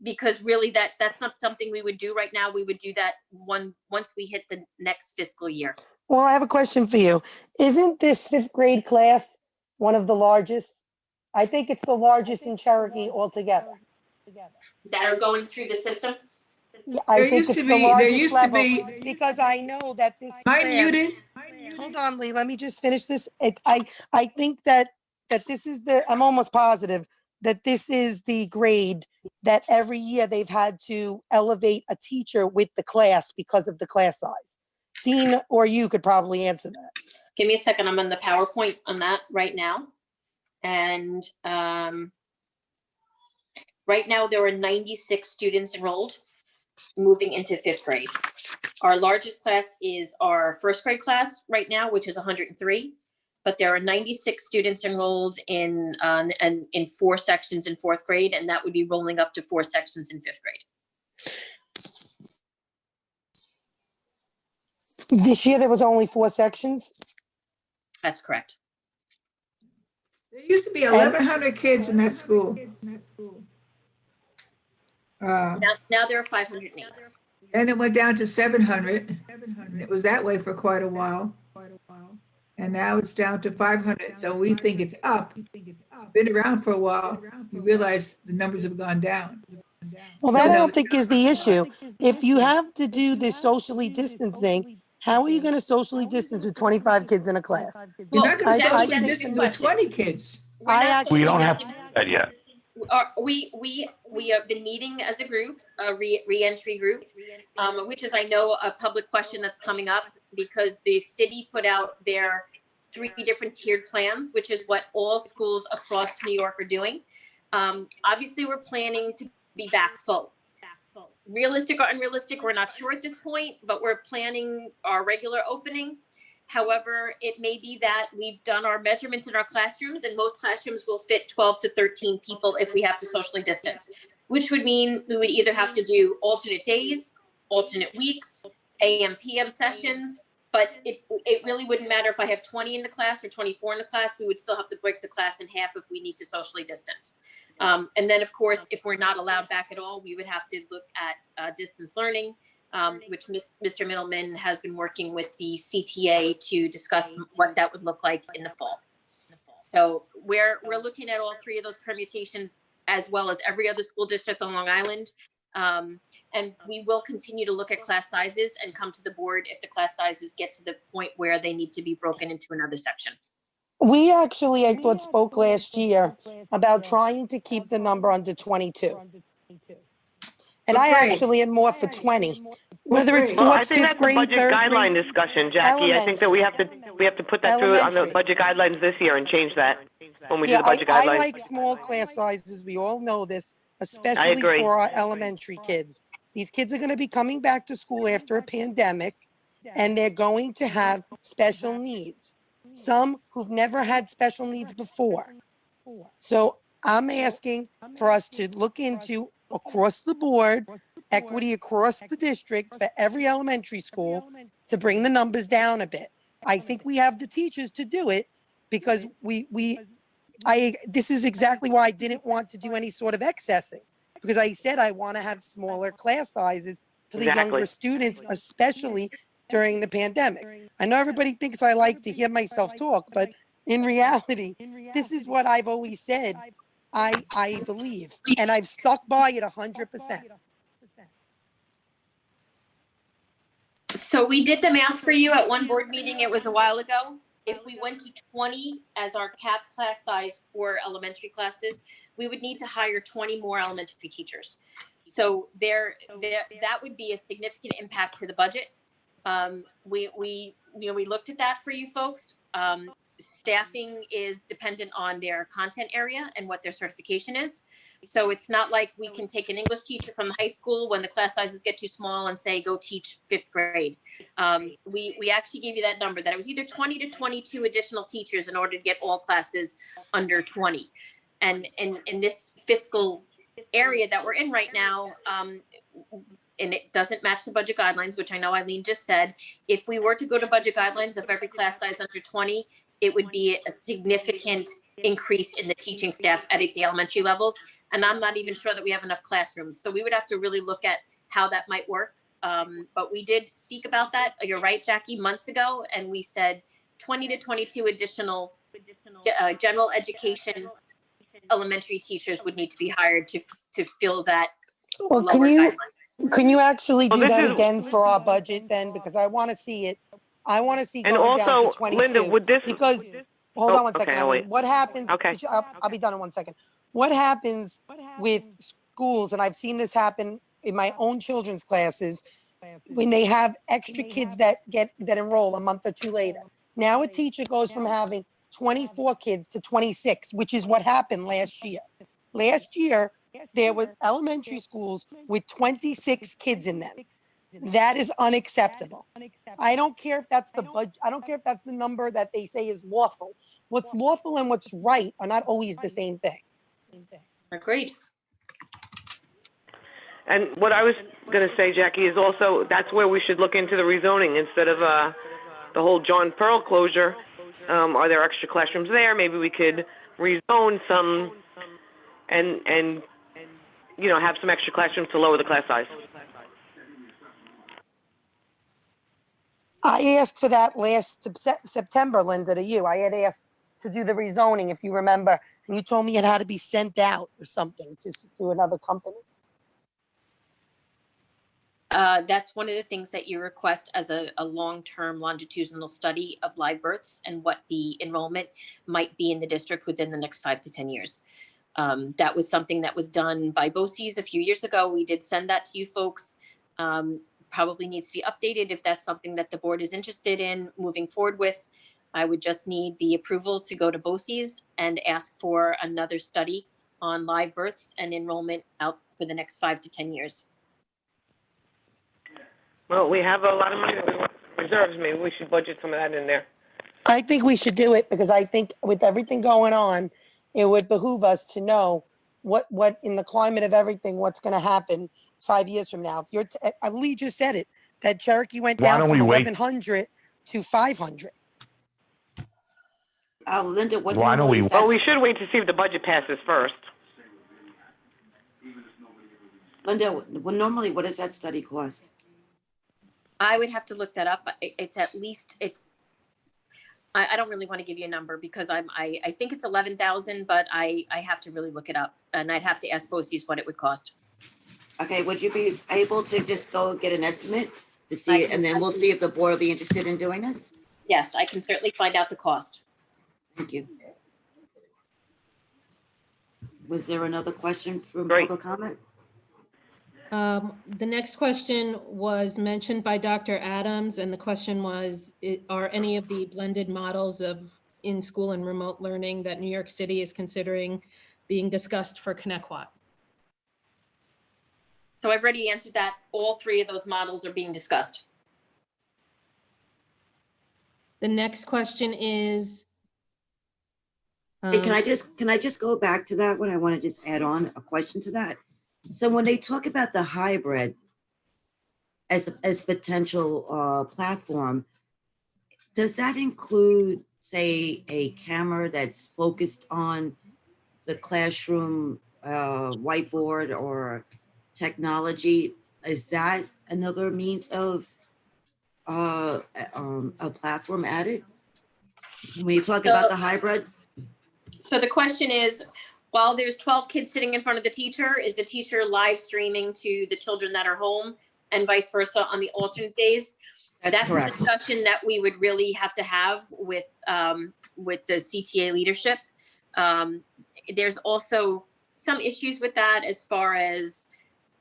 Speaker 8: because really that's not something we would do right now. We would do that once we hit the next fiscal year.
Speaker 2: Well, I have a question for you. Isn't this 5th grade class one of the largest? I think it's the largest in Cherokee altogether.
Speaker 8: That are going through the system?
Speaker 2: Yeah, I
Speaker 7: There
Speaker 2: think
Speaker 7: used
Speaker 2: it's
Speaker 7: to
Speaker 2: the
Speaker 7: be- there
Speaker 2: largest
Speaker 7: used to
Speaker 2: level,
Speaker 7: be-
Speaker 2: because I know that this.
Speaker 7: Am I
Speaker 2: class-
Speaker 7: muted?
Speaker 2: Hold on, Lee, let me just finish this. I think that this is I'm almost positive that this is the grade that every year they've had to elevate a teacher with the class because of the class size. Dean or you could probably answer that.
Speaker 8: Give me a second. I'm on the PowerPoint on that right now. And right now there are 96 students enrolled moving into 5th grade. Our largest class is our 1st grade class right now, which is 103. But there are 96 students enrolled in 4 sections in 4th grade, and that would be rolling up to 4 sections in 5th grade.
Speaker 2: This year there was only 4 sections.
Speaker 8: That's correct.
Speaker 7: There used to be 1,100 kids in that school.
Speaker 8: Now there are 508.
Speaker 7: And it went down to 700, and it was that way for quite a while. And now it's down to 500, so we think it's up. Been around for a while, you realize the numbers have gone down.
Speaker 2: Well, that I don't think is the issue. If you have to do this socially distancing, how are you going to socially distance with 25 kids in a class?
Speaker 7: You're not going to
Speaker 2: I
Speaker 7: socially
Speaker 2: think-
Speaker 7: distance with 20 kids.
Speaker 6: We don't have that yet.
Speaker 8: We have been meeting as a group, a re-entry group, which is, I know, a public question that's coming up because the city put out their 3 different tiered plans, which is what all schools across New York are doing. Obviously, we're planning to be back full. Realistic or unrealistic, we're not sure at this point, but we're planning our regular opening. However, it may be that we've done our measurements in our classrooms, and most classrooms will fit 12 to 13 people if we have to socially distance, which would mean we would either have to do alternate days, alternate weeks, AM, PM sessions, but it really wouldn't matter if I have 20 in the class or 24 in the class. We would still have to break the class in half if we need to socially distance. And then, of course, if we're not allowed back at all, we would have to look at distance learning, which Mr. Middleman has been working with the CTA to discuss what that would look like in the fall. So we're looking at all 3 of those permutations, as well as every other school district on Long Island. And we will continue to look at class sizes and come to the board if the class sizes get to the point where they need to be broken into another section.
Speaker 2: We actually, I thought, spoke last year about trying to keep the number under 22. And I
Speaker 7: Great.
Speaker 2: actually am more for 20, whether it's
Speaker 7: Well,
Speaker 10: Well, I
Speaker 2: fourth,
Speaker 10: think
Speaker 2: fifth
Speaker 10: that's a
Speaker 2: grade,
Speaker 10: budget
Speaker 2: third
Speaker 10: guideline
Speaker 2: grade.
Speaker 10: discussion, Jackie. I think that we have to put that through on the
Speaker 2: Elementary.
Speaker 10: budget guidelines this year and change that when we do
Speaker 2: Yeah,
Speaker 10: the budget
Speaker 2: I
Speaker 10: guidelines.
Speaker 2: like small class sizes. We all know this, especially
Speaker 10: agree.
Speaker 2: for our elementary kids. These kids are going to be coming back to school after a pandemic, and they're going to have special needs. Some who've never had special needs before. So I'm asking for us to look into across the board, equity across the district for every elementary school to bring the numbers down a bit. I think we have the teachers to do it because this is exactly why I didn't want to do any sort of excessing, because I said I want to have smaller class sizes for the
Speaker 10: Exactly.
Speaker 2: younger students, especially during the pandemic. I know everybody thinks I like to hear myself talk, but in reality, this is what I've always said I believe, and I've stuck by it 100%.
Speaker 8: So we did the math for you at one board meeting. It was a while ago. If we went to 20 as our cap class size for elementary classes, we would need to hire 20 more elementary teachers. So that would be a significant impact to the budget. We looked at that for you folks. Staffing is dependent on their content area and what their certification is. So it's not like we can take an English teacher from the high school when the class sizes get too small and say, go teach 5th grade. We actually gave you that number, that it was either 20 to 22 additional teachers in order to get all classes under 20. And in this fiscal area that we're in right now, and it doesn't match the budget guidelines, which I know Eileen just said, if we were to go to budget guidelines of every class size under 20, it would be a significant increase in the teaching staff at the elementary levels. And I'm not even sure that we have enough classrooms. So we would have to really look at how that might work. But we did speak about that, you're right, Jackie, months ago. And we said 20 to 22 additional general education elementary teachers would need to be hired to fill that
Speaker 2: Well,
Speaker 8: lower
Speaker 2: can you
Speaker 8: guideline.
Speaker 2: actually do
Speaker 10: Well, this
Speaker 2: that
Speaker 10: is-
Speaker 2: again for our budget then? Because I want to see it. I want to see
Speaker 10: And
Speaker 2: going down
Speaker 10: also,
Speaker 2: to 22.
Speaker 10: Linda, would this?
Speaker 2: Because, hold
Speaker 10: Oh,
Speaker 2: on one second.
Speaker 10: okay, I'll
Speaker 2: Eileen.
Speaker 10: wait.
Speaker 2: What happens?
Speaker 10: Okay.
Speaker 2: I'll be done in 1 second. what happens with schools, and I've seen this happen in my own children's classes, when they have extra kids that enroll a month or two later. Now a teacher goes from having 24 kids to 26, which is what happened last year. Last year, there were elementary schools with 26 kids in them. That is unacceptable. I don't care if that's the budget. I don't care if that's the number that they say is lawful. What's lawful and what's right are not always the same thing.
Speaker 8: Agreed.
Speaker 10: And what I was going to say, Jackie, is also that's where we should look into the rezoning instead of the whole John Pearl closure. Are there extra classrooms there? Maybe we could rezone some and you know, have some extra classrooms to lower the class size.
Speaker 2: I asked for that last September, Linda, to you. I had asked to do the rezoning, if you remember, and you told me it had to be sent out or something to another company.
Speaker 8: That's one of the things that you request as a long-term longitudinal study of live births and what the enrollment might be in the district within the next 5 to 10 years. That was something that was done by BOCES a few years ago. We did send that to you folks. Probably needs to be updated if that's something that the board is interested in moving forward with. I would just need the approval to go to BOCES and ask for another study on live births and enrollment out for the next 5 to 10 years.
Speaker 10: Well, we have a lot of money that we want in reserves. Maybe we should budget some of that in there.
Speaker 2: I think we should do it because I think with everything going on, it would behoove us to know what in the climate of everything, what's going to happen 5 years from now. If you're, Lee just said it, that Cherokee went
Speaker 6: Why
Speaker 2: down
Speaker 6: don't
Speaker 2: from
Speaker 6: we wait?
Speaker 2: 1,100 to 500.
Speaker 1: Linda, what
Speaker 6: Why don't we-
Speaker 1: normally is
Speaker 10: Well,
Speaker 1: that-
Speaker 10: we should wait to see if the budget passes first.
Speaker 1: Linda, well, normally, what does that study cost?
Speaker 8: I would have to look that up. It's at least, I don't really want to give you a number because I think it's 11,000, but I have to really look it up and I'd have to ask BOCES what it would cost.
Speaker 1: Okay, would you be able to just go get an estimate to see, and then we'll see if the board will be interested in doing this?
Speaker 8: Yes, I can certainly find out the cost.
Speaker 1: Thank you. Was there another question from
Speaker 10: Great.
Speaker 1: public comment?
Speaker 3: The next question was mentioned by Dr. Adams, and the question was, are any of the blended models of in-school and remote learning that New York City is considering being discussed for Connecticut?
Speaker 8: So I've already answered that. All 3 of those models are being discussed.
Speaker 3: The next question is.
Speaker 1: Hey, can I just go back to that one? I want to just add on a question to that. So when they talk about the hybrid as potential platform, does that include, say, a camera that's focused on the classroom whiteboard or technology? Is that another means of a platform added? When you talk about the hybrid?
Speaker 8: So the question is, while there's 12 kids sitting in front of the teacher, is the teacher live streaming to the children that are home and vice versa on the alternate days?
Speaker 1: That's
Speaker 8: a
Speaker 1: correct.
Speaker 8: discussion that we would really have to have with the CTA leadership. There's also some issues with that as far as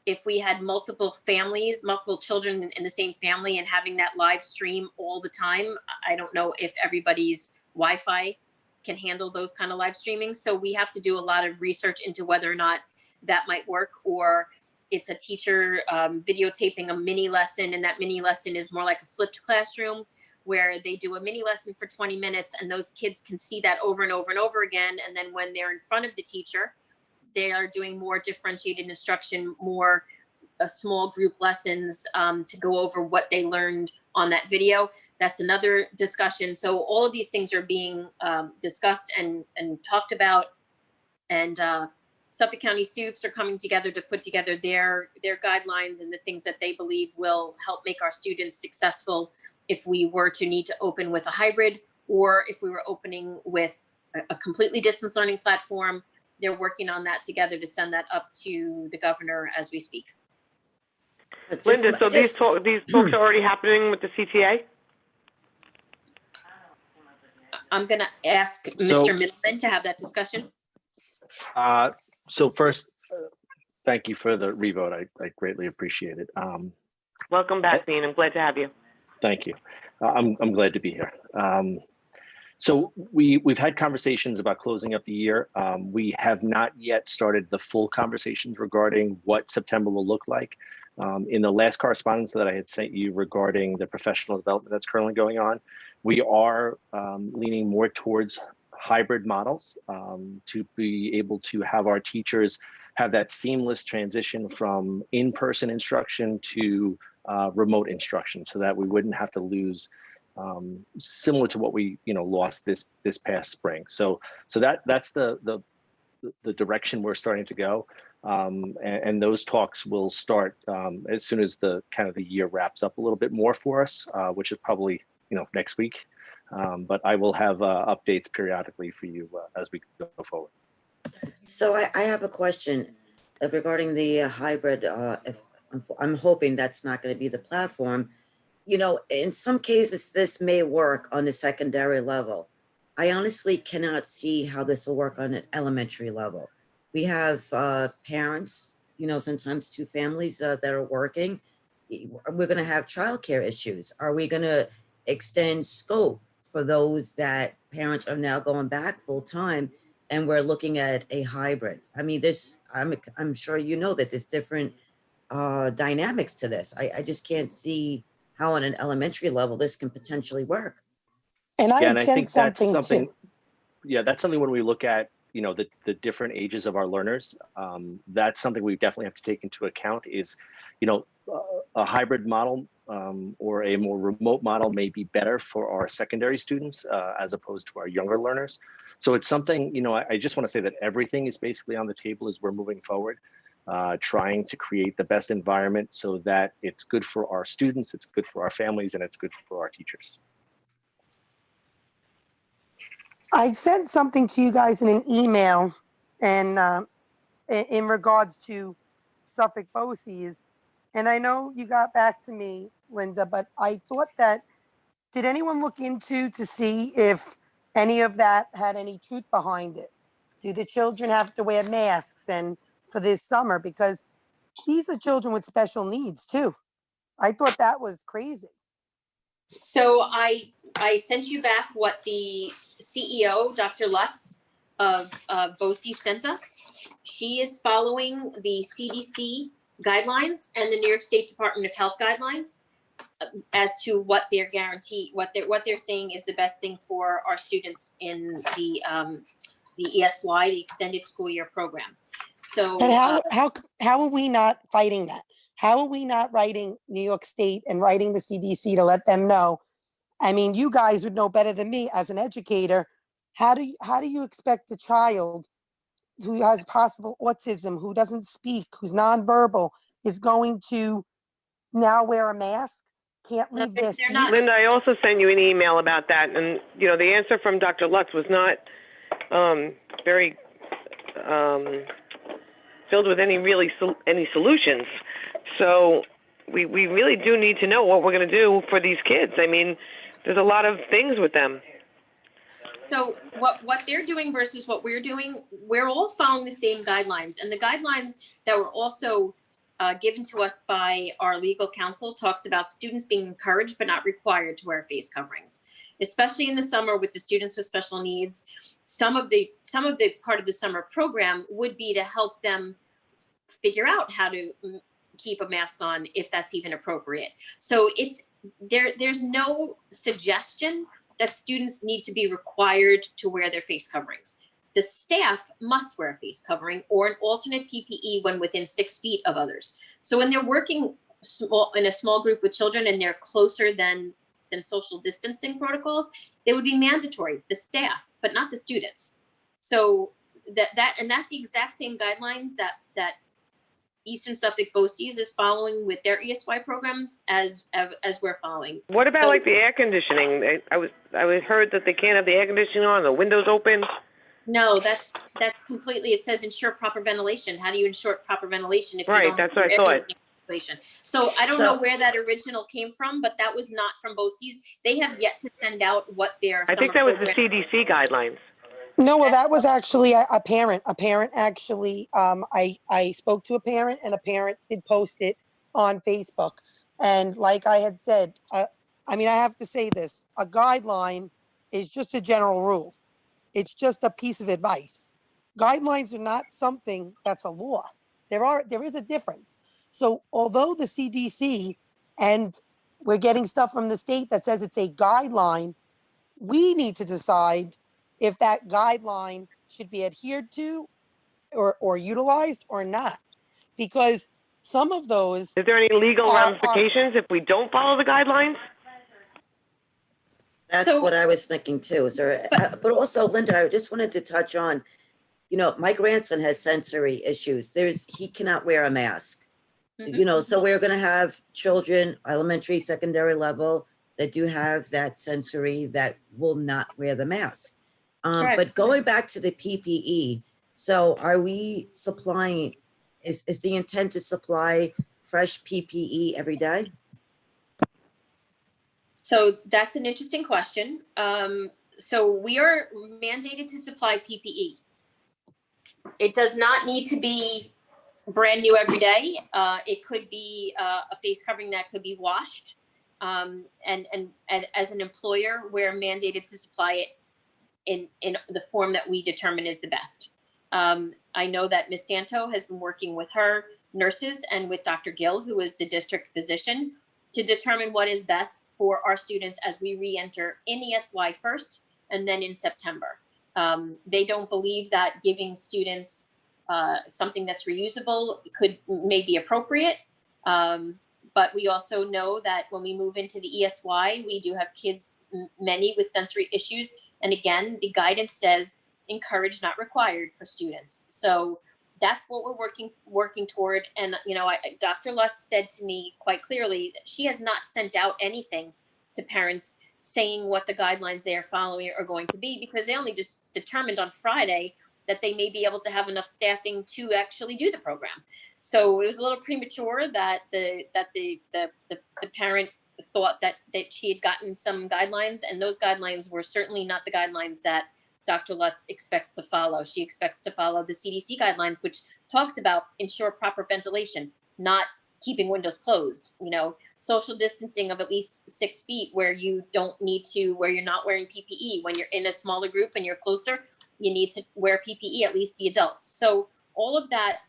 Speaker 8: if we had multiple families, multiple children in the same family and having that live stream all the time. I don't know if everybody's Wi-Fi can handle those kind of live streaming. So we have to do a lot of research into whether or not that might work, or it's a teacher videotaping a mini lesson, and that mini lesson is more like a flipped classroom where they do a mini lesson for 20 minutes and those kids can see that over and over and over again. And then when they're in front of the teacher, they are doing more differentiated instruction, more small group lessons to go over what they learned on that video. That's another discussion. So all of these things are being discussed and talked about. And Suffolk County SUPES are coming together to put together their guidelines and the things that they believe will help make our students successful if we were to need to open with a hybrid, or if we were opening with a completely distance learning platform. They're working on that together to send that up to the governor as we speak.
Speaker 10: Linda, so these talks are already happening with the CTA?
Speaker 8: I'm going to ask Mr. Middleman to have that discussion.
Speaker 11: So first, thank you for the revote. I greatly appreciate it.
Speaker 10: Welcome back, Dean. I'm glad to have you.
Speaker 11: Thank you. I'm glad to be here. So we've had conversations about closing up the year. We have not yet started the full conversations regarding what September will look like. In the last correspondence that I had sent you regarding the professional development that's currently going on, we are leaning more towards hybrid models to be able to have our teachers have that seamless transition from in-person instruction to remote instruction, so that we wouldn't have to lose similar to what we lost this past spring. So that's the direction we're starting to go, and those talks will start as soon as the year wraps up a little bit more for us, which is probably next week. But I will have updates periodically for you as we go forward.
Speaker 1: So I have a question regarding the hybrid. If I'm hoping that's not going to be the platform. In some cases, this may work on the secondary level. I honestly cannot see how this will work on an elementary level. We have parents, sometimes two families that are working. We're going to have childcare issues. Are we going to extend scope for those that parents are now going back full time, and we're looking at a hybrid? I mean, I'm sure that there's different dynamics to this. I just can't see how on an elementary level this can potentially work.
Speaker 2: And I
Speaker 11: and I
Speaker 2: sent
Speaker 11: think that's
Speaker 2: something
Speaker 11: something. Yeah, that's something when we look at the different ages of our learners. That's something we definitely have to take into account. Is a hybrid model or a more remote model may be better for our secondary students as opposed to our younger learners. So it's something, I just want to say that everything is basically on the table as we're moving forward, trying to create the best environment so that it's good for our students, it's good for our families, and it's good for our teachers.
Speaker 2: I sent something to you guys in an email, and in regards to Suffolk BOCES, and I know you got back to me, Linda, but I thought did anyone look into to see if any of that had any truth behind it? Do the children have to wear masks and for this summer? Because these are children with special needs too. I thought that was crazy.
Speaker 8: So I sent you back what the CEO, Dr. Lutz of BOCES sent us. She is following the CDC guidelines and the New York State Department of Health guidelines as to what they're what they're saying is the best thing for our students in the ESY, the extended school year program. So
Speaker 2: And how are we not fighting that? How are we not writing New York State and writing the CDC to let them know? I mean, you guys would know better than me as an educator. How do you expect a child who has possible autism, who doesn't speak, who's nonverbal, is going to now wear a mask? Can't leave their seat?
Speaker 10: Linda, I also sent you an email about that, and the answer from Dr. Lutz was not very filled with any solutions. So we really do need to know what we're going to do for these kids. I mean, there's a lot of things with them.
Speaker 8: So what they're doing versus what we're doing, we're all following the same guidelines, and the guidelines that were also given to us by our legal counsel talks about students being encouraged but not required to wear face coverings, especially in the summer with the students with special needs. Some of the part of the summer program would be to help them figure out how to keep a mask on if that's even appropriate. So there's no suggestion that students need to be required to wear their face coverings. The staff must wear a face covering or an alternate PPE when within 6 feet of others. So when they're working in a small group with children and they're closer than social distancing protocols, they would be mandatory, the staff, but not the students. So that's the exact same guidelines that Eastern Suffolk BOCES is following with their ESY programs as we're following.
Speaker 10: What about like the air conditioning? I heard that they can't have the air conditioning on, the windows open.
Speaker 8: No, that's completely. It says ensure proper ventilation. How do you ensure proper ventilation if you
Speaker 10: Right,
Speaker 8: don't
Speaker 10: that's
Speaker 8: have
Speaker 10: what I
Speaker 8: air
Speaker 10: thought.
Speaker 8: conditioning ventilation? So I don't know where that original came from, but that was not from BOCES. They have yet to send out what their
Speaker 10: I think that was the CDC guidelines.
Speaker 2: No, well, that was actually a parent. A parent actually, I spoke to a parent and a parent did post it on Facebook. And like I had said, I mean, I have to say this, a guideline is just a general rule. It's just a piece of advice. Guidelines are not something that's a law. There is a difference. So although the CDC and we're getting stuff from the state that says it's a guideline, we need to decide if that guideline should be adhered to or utilized or not. Because some of those,
Speaker 10: Is there any legal
Speaker 2: are-
Speaker 10: ramifications if we don't follow the guidelines?
Speaker 1: That's
Speaker 8: So-
Speaker 1: what I was thinking too. Is there, but also Linda, I just wanted to touch on, my grandson has sensory issues. He cannot wear a mask. So we're going to have children, elementary, secondary level, that do have that sensory that will not wear the mask.
Speaker 8: Correct.
Speaker 1: But going back to the PPE, so are we supplying, is the intent to supply fresh PPE every day?
Speaker 8: So that's an interesting question. So we are mandated to supply PPE. It does not need to be brand new every day. It could be a face covering that could be washed. And as an employer, we're mandated to supply it in the form that we determine is the best. I know that Ms. Santo has been working with her nurses and with Dr. Gill, who is the district physician, to determine what is best for our students as we re-enter in ESY first and then in September. They don't believe that giving students something that's reusable may be appropriate. But we also know that when we move into the ESY, we do have kids, many with sensory issues. And again, the guidance says encouraged, not required for students. So that's what we're working toward. And, Dr. Lutz said to me quite clearly that she has not sent out anything to parents saying what the guidelines they are following are going to be, because they only just determined on Friday that they may be able to have enough staffing to actually do the program. So it was a little premature that the parent thought that she had gotten some guidelines, and those guidelines were certainly not the guidelines that Dr. Lutz expects to follow. She expects to follow the CDC guidelines, which talks about ensure proper ventilation, not keeping windows closed, social distancing of at least 6 feet where you're not wearing PPE. When you're in a smaller group and you're closer, you need to wear PPE, at least the adults. So all of that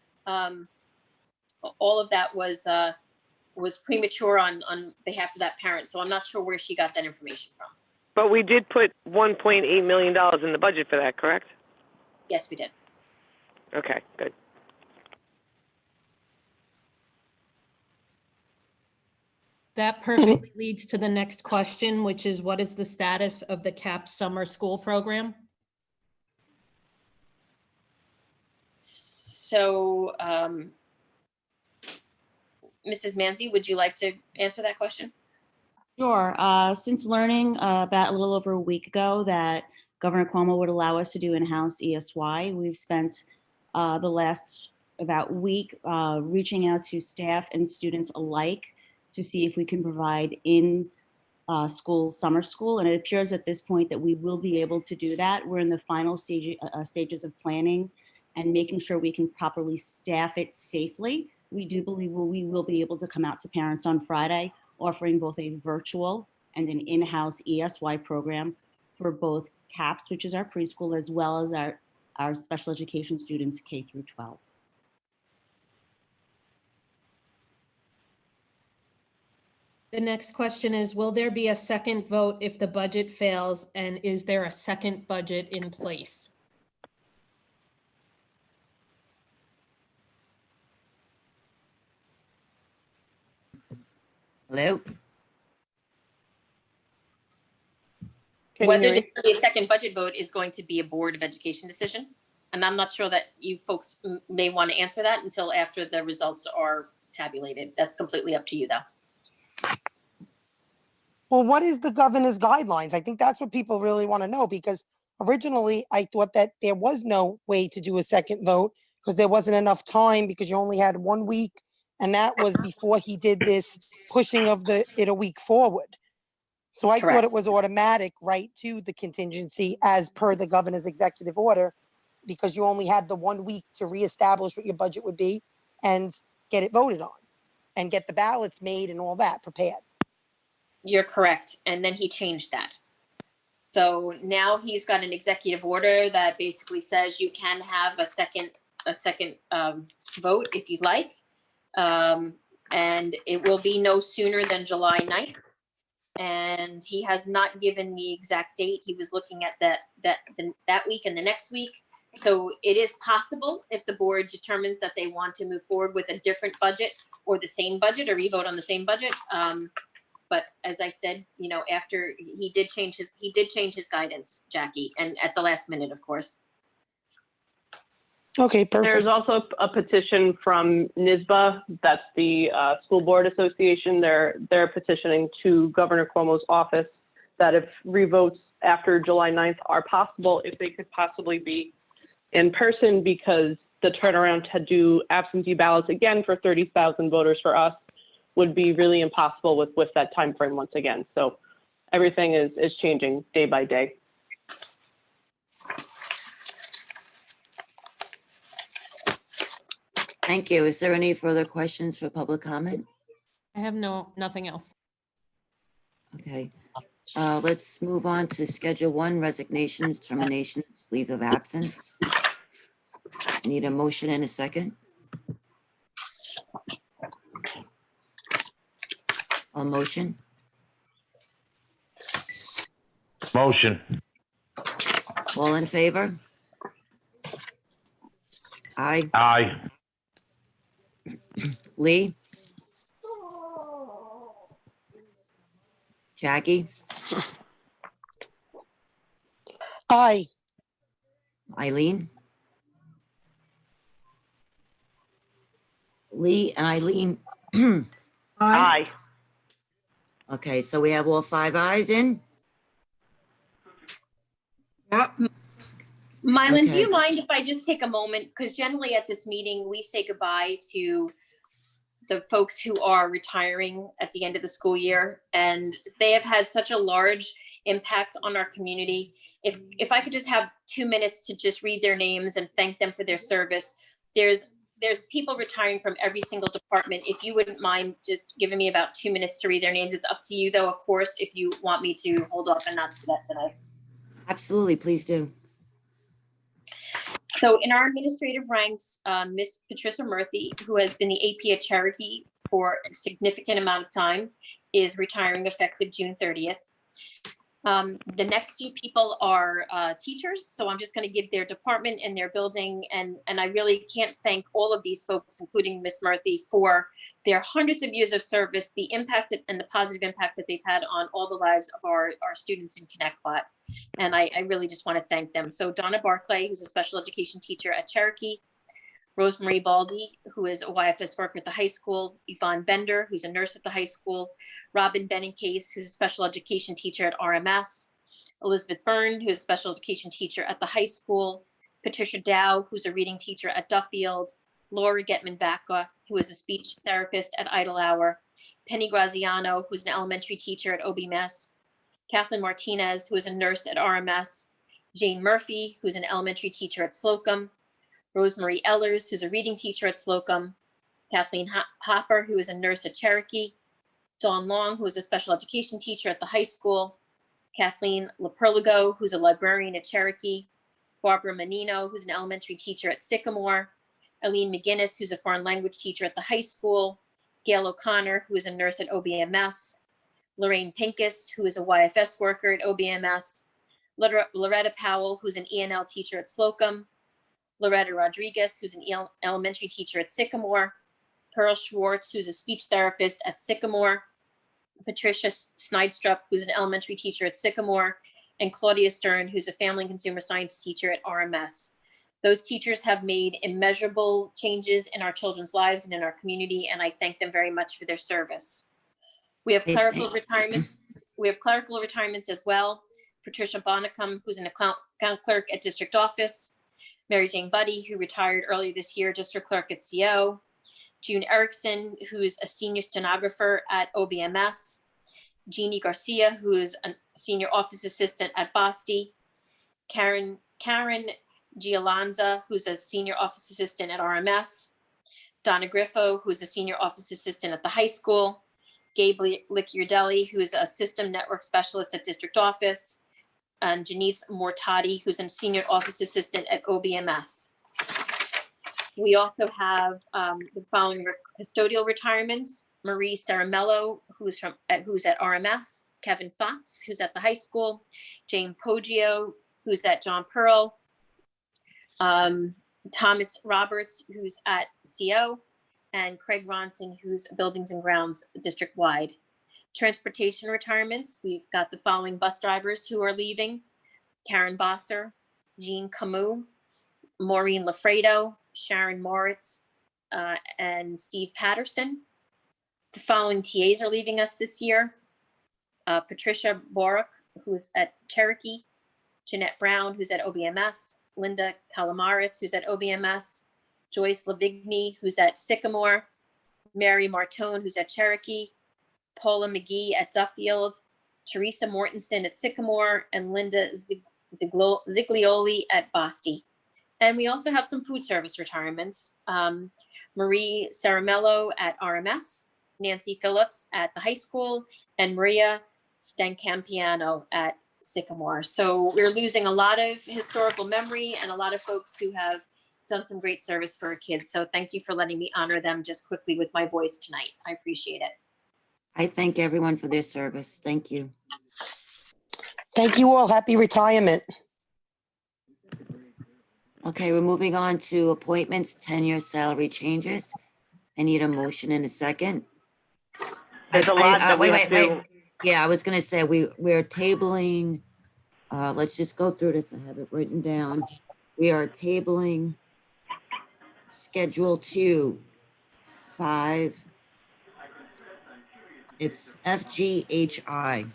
Speaker 8: was premature on behalf of that parent. So I'm not sure where she got that information from.
Speaker 10: But we did put $1.8 million in the budget for that, correct?
Speaker 8: Yes, we did.
Speaker 10: Okay, good.
Speaker 3: That perfectly leads to the next question, which is what is the status of the CAP summer school program?
Speaker 8: So, Mrs. Manzi, would you like to answer that question?
Speaker 12: Sure. Since learning about a little over a week ago that Governor Cuomo would allow us to do in-house ESY, we've spent the last about week reaching out to staff and students alike to see if we can provide in-school summer school. And it appears at this point that we will be able to do that. We're in the final stages of planning and making sure we can properly staff it safely. We do believe we will be able to come out to parents on Friday, offering both a virtual and an in-house ESY program for both CAPS, which is our preschool, as well as our special education students K through 12.
Speaker 3: The next question is, will there be a second vote if the budget fails? And is there a second budget in place?
Speaker 1: Hello?
Speaker 8: Whether there will be a second budget vote is going to be a Board of Education decision. And I'm not sure that you folks may want to answer that until after the results are tabulated. That's completely up to you, though.
Speaker 2: Well, what is the governor's guidelines? I think that's what people really want to know, because originally I thought that there was no way to do a second vote because there wasn't enough time, because you only had 1 week. And that was before he did this pushing of it a week forward. So I thought
Speaker 8: Correct.
Speaker 2: it was automatic right to the contingency as per the governor's executive order, because you only had the 1 week to reestablish what your budget would be and get it voted on and get the ballots made and all that prepared.
Speaker 8: You're correct. And then he changed that. So now he's got an executive order that basically says you can have a second vote if you'd like. And it will be no sooner than July 9th. And he has not given the exact date. He was looking at that week and the next week. So it is possible if the board determines that they want to move forward with a different budget or the same budget or re-vote on the same budget. But as I said, you know, after he did change his guidance, Jackie, and at the last minute, of course.
Speaker 2: Okay,
Speaker 10: There's
Speaker 2: perfect.
Speaker 10: also a petition from NISBA, that's the School Board Association. They're petitioning to Governor Cuomo's office that if revotes after July 9th are possible, if they could possibly be in person, because the turnaround to do absentee ballots again for 30,000 voters for us would be really impossible with that time frame once again. So everything is changing day by day.
Speaker 1: Thank you. Is there any further questions for public comment?
Speaker 3: I have nothing else.
Speaker 1: Okay. Let's move on to Schedule 1, resignations, terminations, leave of absence. Need a motion and a second. A motion?
Speaker 6: Motion.
Speaker 1: All in favor? Aye.
Speaker 6: Aye.
Speaker 1: Lee? Jackie?
Speaker 2: Aye.
Speaker 1: Eileen? Lee and Eileen?
Speaker 10: Aye.
Speaker 1: Okay, so we have all 5 ayes in?
Speaker 8: Mylan, do
Speaker 1: Okay.
Speaker 8: you mind if I just take a moment? Because generally at this meeting, we say goodbye to the folks who are retiring at the end of the school year, and they have had such a large impact on our community. If I could just have 2 minutes to just read their names and thank them for their service. There's people retiring from every single department. If you wouldn't mind just giving me about 2 minutes to read their names. It's up to you though, of course, if you want me to hold off and not do that tonight.
Speaker 1: Absolutely, please do.
Speaker 8: So in our administrative ranks, Miss Patricia Murphy, who has been the AP at Cherokee for a significant amount of time, is retiring effective June 30th. The next few people are teachers, so I'm just going to give their department and their building, and I really can't thank all of these folks, including Miss Murphy, for their hundreds of years of service, the impact and the positive impact that they've had on all the lives of our students in Connecticut. And I really just want to thank them. So Donna Barclay, who's a special education teacher at Cherokee, Rosemarie Baldy, who is a YFS worker at the high school, Yvonne Bender, who's a nurse at the high school, Robin Benincase, who's a special education teacher at RMS, Elizabeth Byrne, who's a special education teacher at the high school, Patricia Dow, who's a reading teacher at Duffield, Laura Getman-Bacca, who is a speech therapist at Idle Hour, Penny Graziano, who's an elementary teacher at OBMS, Kathleen Martinez, who is a nurse at RMS, Jane Murphy, who's an elementary teacher at Slocum, Rosemarie Ellers, who's a reading teacher at Slocum, Kathleen Hopper, who is a nurse at Cherokee, Dawn Long, who is a special education teacher at the high school, Kathleen LaPerligo, who's a librarian at Cherokee, Barbara Menino, who's an elementary teacher at Sycamore, Eileen McGinnis, who's a foreign language teacher at the high school, Gail O'Connor, who is a nurse at OBMS, Lorraine Pincus, who is a YFS worker at OBMS, Loretta Powell, who's an ENL teacher at Slocum, Loretta Rodriguez, who's an elementary teacher at Sycamore, Pearl Schwartz, who's a speech therapist at Sycamore, Patricia Snydstrup, who's an elementary teacher at Sycamore, and Claudia Stern, who's a family and consumer science teacher at RMS. Those teachers have made immeasurable changes in our children's lives and in our community, and I thank them very much for their service. We have clerical retirements. We have clerical retirements as well. Patricia Bonnicum, who's an account clerk at district office. Mary Jane Buddy, who retired early this year, district clerk at CO. June Erickson, who's a senior stenographer at OBMS. Jeannie Garcia, who is a senior office assistant at Boston, Karen Gialanza, who's a senior office assistant at RMS, Donna Griffo, who's a senior office assistant at the high school, Gabe Licciardelli, who is a system network specialist at district office, and Janice Mortati, who's a senior office assistant at OBMS. We also have the following custodial retirements: Marie Saramello, who's at RMS, Kevin Fox, who's at the high school, Jane Poggio, who's at John Pearl, Thomas Roberts, who's at CO, and Craig Ronson, who's Buildings and Grounds district-wide. Transportation retirements, we've got the following bus drivers who are leaving: Karen Bosser, Jean Camus, Maureen Lafredo, Sharon Moritz, and Steve Patterson. The following TAs are leaving us this year: Patricia Borick, who's at Cherokee, Jeanette Brown, who's at OBMS, Linda Calamaris, who's at OBMS, Joyce Lavigny, who's at Sycamore, Mary Martone, who's at Cherokee, Paula McGee at Duffield, Teresa Mortensen at Sycamore, and Linda Ziglioli at Boston. And we also have some food service retirements: Marie Saramello at RMS, Nancy Phillips at the high school, and Maria Stancampiano at Sycamore. So we're losing a lot of historical memory and a lot of folks who have done some great service for our kids. So thank you for letting me honor them just quickly with my voice tonight. I appreciate it.
Speaker 1: I thank everyone for their service. Thank you.
Speaker 2: Thank you all. Happy retirement.
Speaker 1: Okay, we're moving on to appointments, tenure, salary changes. I need a motion in a second.
Speaker 10: There's a lot that we have to.
Speaker 1: Yeah, I was gonna say, we're tabling, let's just go through this. I have it written down. We are tabling Schedule 2, 5. It's FGHI.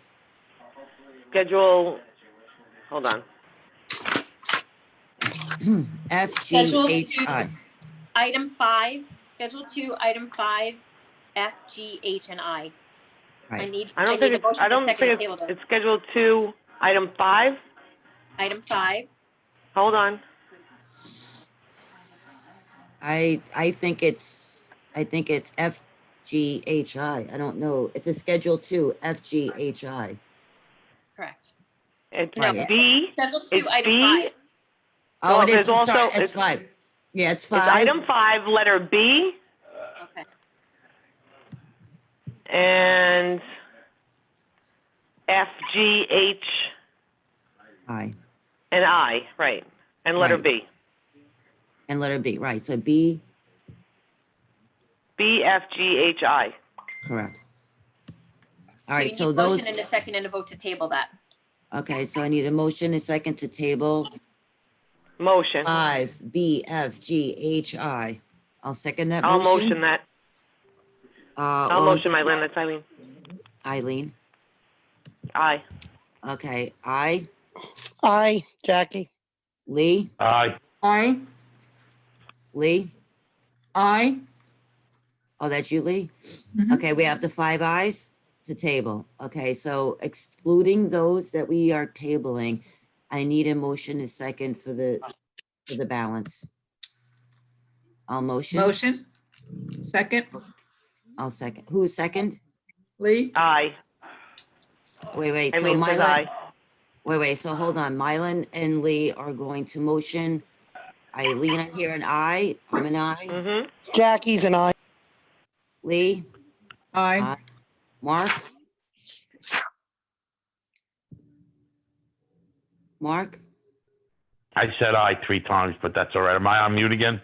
Speaker 10: Schedule, hold on.
Speaker 1: FGHI.
Speaker 8: Item 5, Schedule 2, Item 5, F, G, H, and I.
Speaker 1: Right.
Speaker 10: I don't think it's Schedule 2, Item 5.
Speaker 8: Item 5.
Speaker 10: Hold on.
Speaker 1: I think it's FGHI. I don't know. It's a Schedule 2, FGHI.
Speaker 8: Correct.
Speaker 10: It's
Speaker 1: Right.
Speaker 10: B.
Speaker 8: Schedule 2,
Speaker 10: It's
Speaker 8: Item
Speaker 10: B.
Speaker 8: 5.
Speaker 1: Oh,
Speaker 10: No,
Speaker 1: it is.
Speaker 10: there's
Speaker 1: I'm sorry,
Speaker 10: also-
Speaker 1: it's 5. Yeah, it's
Speaker 10: It's
Speaker 1: 5.
Speaker 10: Item 5, letter B,
Speaker 8: Okay.
Speaker 10: and FGH
Speaker 1: I.
Speaker 10: and I, right, and letter
Speaker 1: Right.
Speaker 10: B.
Speaker 1: And letter B, right. So B,
Speaker 10: BFGHI.
Speaker 1: correct. All
Speaker 8: you
Speaker 1: right,
Speaker 8: need
Speaker 1: so
Speaker 8: a
Speaker 1: those,
Speaker 8: motion and a second and a vote to table that.
Speaker 1: okay, so I need a motion, a second to table
Speaker 10: Motion.
Speaker 1: 5, BFGHI. I'll second that
Speaker 10: I'll
Speaker 1: motion.
Speaker 10: motion that.
Speaker 1: All
Speaker 10: I'll
Speaker 1: in
Speaker 10: motion my
Speaker 1: favor?
Speaker 10: Lynn, that's Eileen.
Speaker 1: Eileen.
Speaker 10: Aye.
Speaker 1: Okay, I,
Speaker 2: Aye, Jackie.
Speaker 1: Lee,
Speaker 6: Aye.
Speaker 7: Aye.
Speaker 1: Lee.
Speaker 7: Aye.
Speaker 1: Oh, that's you, Lee?
Speaker 7: Mhm.
Speaker 1: Okay, we have the 5 ayes to table. Okay, so excluding those that we are tabling, I need a motion, a second for the balance. I'll motion.
Speaker 7: Motion. Second.
Speaker 1: I'll second. Who's second?
Speaker 7: Lee.
Speaker 10: Aye.
Speaker 1: Wait, so
Speaker 10: Eileen says
Speaker 1: Mylan,
Speaker 10: aye.
Speaker 1: wait, so hold on. Mylan and Lee are going to motion. Eileen, I hear an aye. I'm an aye.
Speaker 10: Mm-hmm.
Speaker 2: Jackie's and I.
Speaker 1: Lee?
Speaker 7: Aye.
Speaker 1: Mark? Mark?
Speaker 6: I said aye 3 times, but that's all right. Am I on mute again?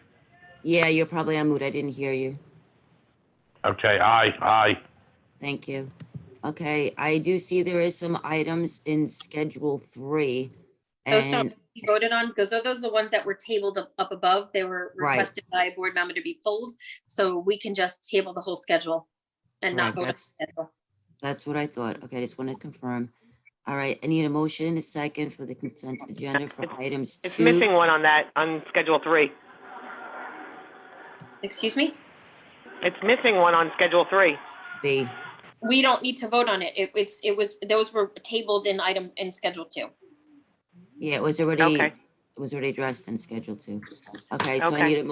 Speaker 1: Yeah, you're probably on mute. I didn't hear you.
Speaker 6: Okay, aye.
Speaker 1: Thank you. Okay, I do see there is some items in Schedule 3.
Speaker 8: Those don't
Speaker 1: And,
Speaker 8: be voted on because those are the ones that were tabled up above. They were
Speaker 1: Right.
Speaker 8: requested by a board member to be pulled. So we can just table the whole schedule and not
Speaker 1: Correct,
Speaker 8: vote on the
Speaker 1: that's-
Speaker 8: schedule.
Speaker 1: that's what I thought. Okay, I just want to confirm. All right, I need a motion, a second for the consent agenda for items
Speaker 10: It's
Speaker 1: 2.
Speaker 10: missing one on that, on Schedule 3.
Speaker 8: Excuse me?
Speaker 10: It's missing one on Schedule 3.
Speaker 1: B.
Speaker 8: We don't need to vote on it. Those were tabled in Schedule 2.
Speaker 1: Yeah, it was already,
Speaker 10: Okay.
Speaker 1: it was already addressed in Schedule 2. Okay, so
Speaker 10: Okay.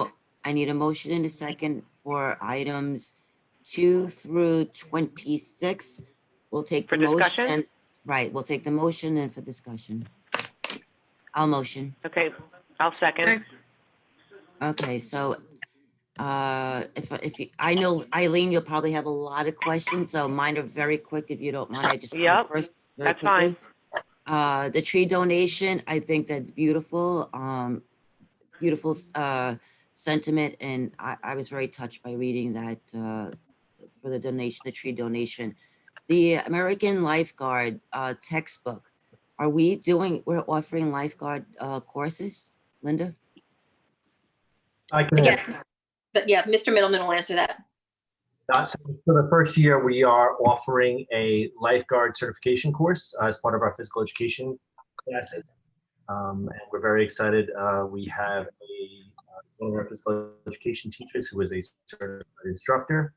Speaker 1: I need a motion and a second for items 2 through 26. We'll take
Speaker 10: For
Speaker 1: the motion.
Speaker 10: discussion?
Speaker 1: And right, we'll take the motion and for discussion. I'll motion.
Speaker 10: Okay, I'll second.
Speaker 1: Okay, so if you, I know Eileen, you'll probably have a lot of questions, so mine are very quick if you don't mind. I just go
Speaker 10: Yep,
Speaker 1: first very
Speaker 10: that's fine.
Speaker 1: quickly. The tree donation, I think that's beautiful. Beautiful sentiment, and I was very touched by reading that for the donation, the tree donation. The American Lifeguard textbook. We're offering lifeguard courses, Linda?
Speaker 8: Yes, but yeah, Mr. Middleman will answer that.
Speaker 13: So for the first year, we are offering a lifeguard certification course as part of our physical education classes. And we're very excited. We have one of our physical education teachers who is a certified instructor.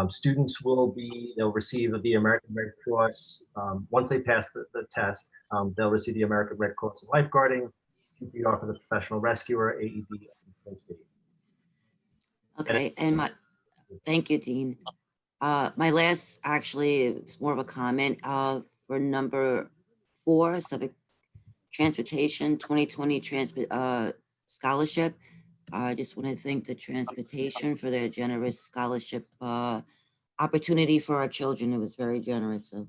Speaker 13: Students they'll receive the American Red Cross. Once they pass the test, they'll receive the American Red Cross in lifeguarding, CPR for the professional rescuer, AED, and first aid.
Speaker 1: Okay, and thank you, Dean. My last, actually, it's more of a comment for number 4, subject transportation 2020 scholarship. I just want to thank the transportation for their generous scholarship opportunity for our children. It was very generous. So,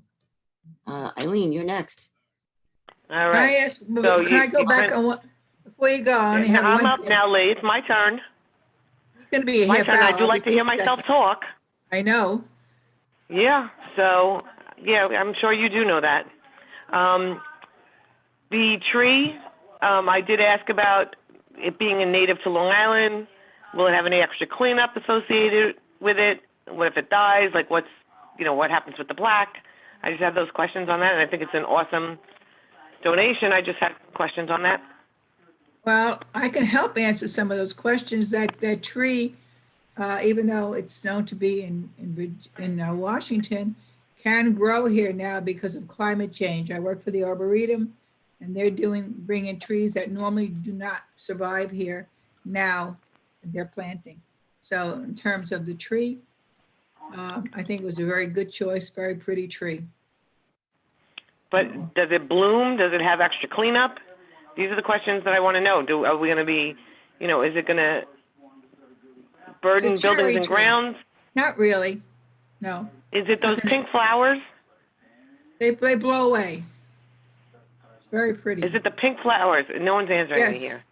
Speaker 1: Eileen, you're next.
Speaker 10: All
Speaker 7: Can I
Speaker 10: right.
Speaker 7: ask, can I go back on what, before you go, I only have
Speaker 10: I'm
Speaker 7: one
Speaker 10: up
Speaker 7: thing.
Speaker 10: now, Lee. It's my turn.
Speaker 7: It's gonna be a
Speaker 10: My
Speaker 7: half
Speaker 10: turn.
Speaker 7: hour.
Speaker 10: I do
Speaker 7: I'll
Speaker 10: like
Speaker 7: be
Speaker 10: to hear
Speaker 7: 2
Speaker 10: myself
Speaker 7: seconds.
Speaker 10: talk.
Speaker 7: I know.
Speaker 10: Yeah, so, yeah, I'm sure you do know that. The tree, I did ask about it being a native to Long Island. Will it have any extra cleanup associated with it? What if it dies? Like what happens with the plaque? I just have those questions on that, and I think it's an awesome donation. I just had questions on that.
Speaker 7: Well, I can help answer some of those questions. That tree, even though it's known to be in Washington, can grow here now because of climate change. I work for the Arboretum, and they're bringing trees that normally do not survive here now. They're planting. So in terms of the tree, I think it was a very good choice, very pretty tree.
Speaker 10: But does it bloom? Does it have extra cleanup? These are the questions that I want to know. Are we going to be, is it going to burden
Speaker 7: It's a cherry
Speaker 10: buildings and
Speaker 7: tree.
Speaker 10: grounds?
Speaker 7: Not really, no.
Speaker 10: Is it those pink flowers?
Speaker 7: They blow away. It's very pretty.
Speaker 10: Is it the pink flowers? No one's answering me
Speaker 7: Yes.
Speaker 10: here.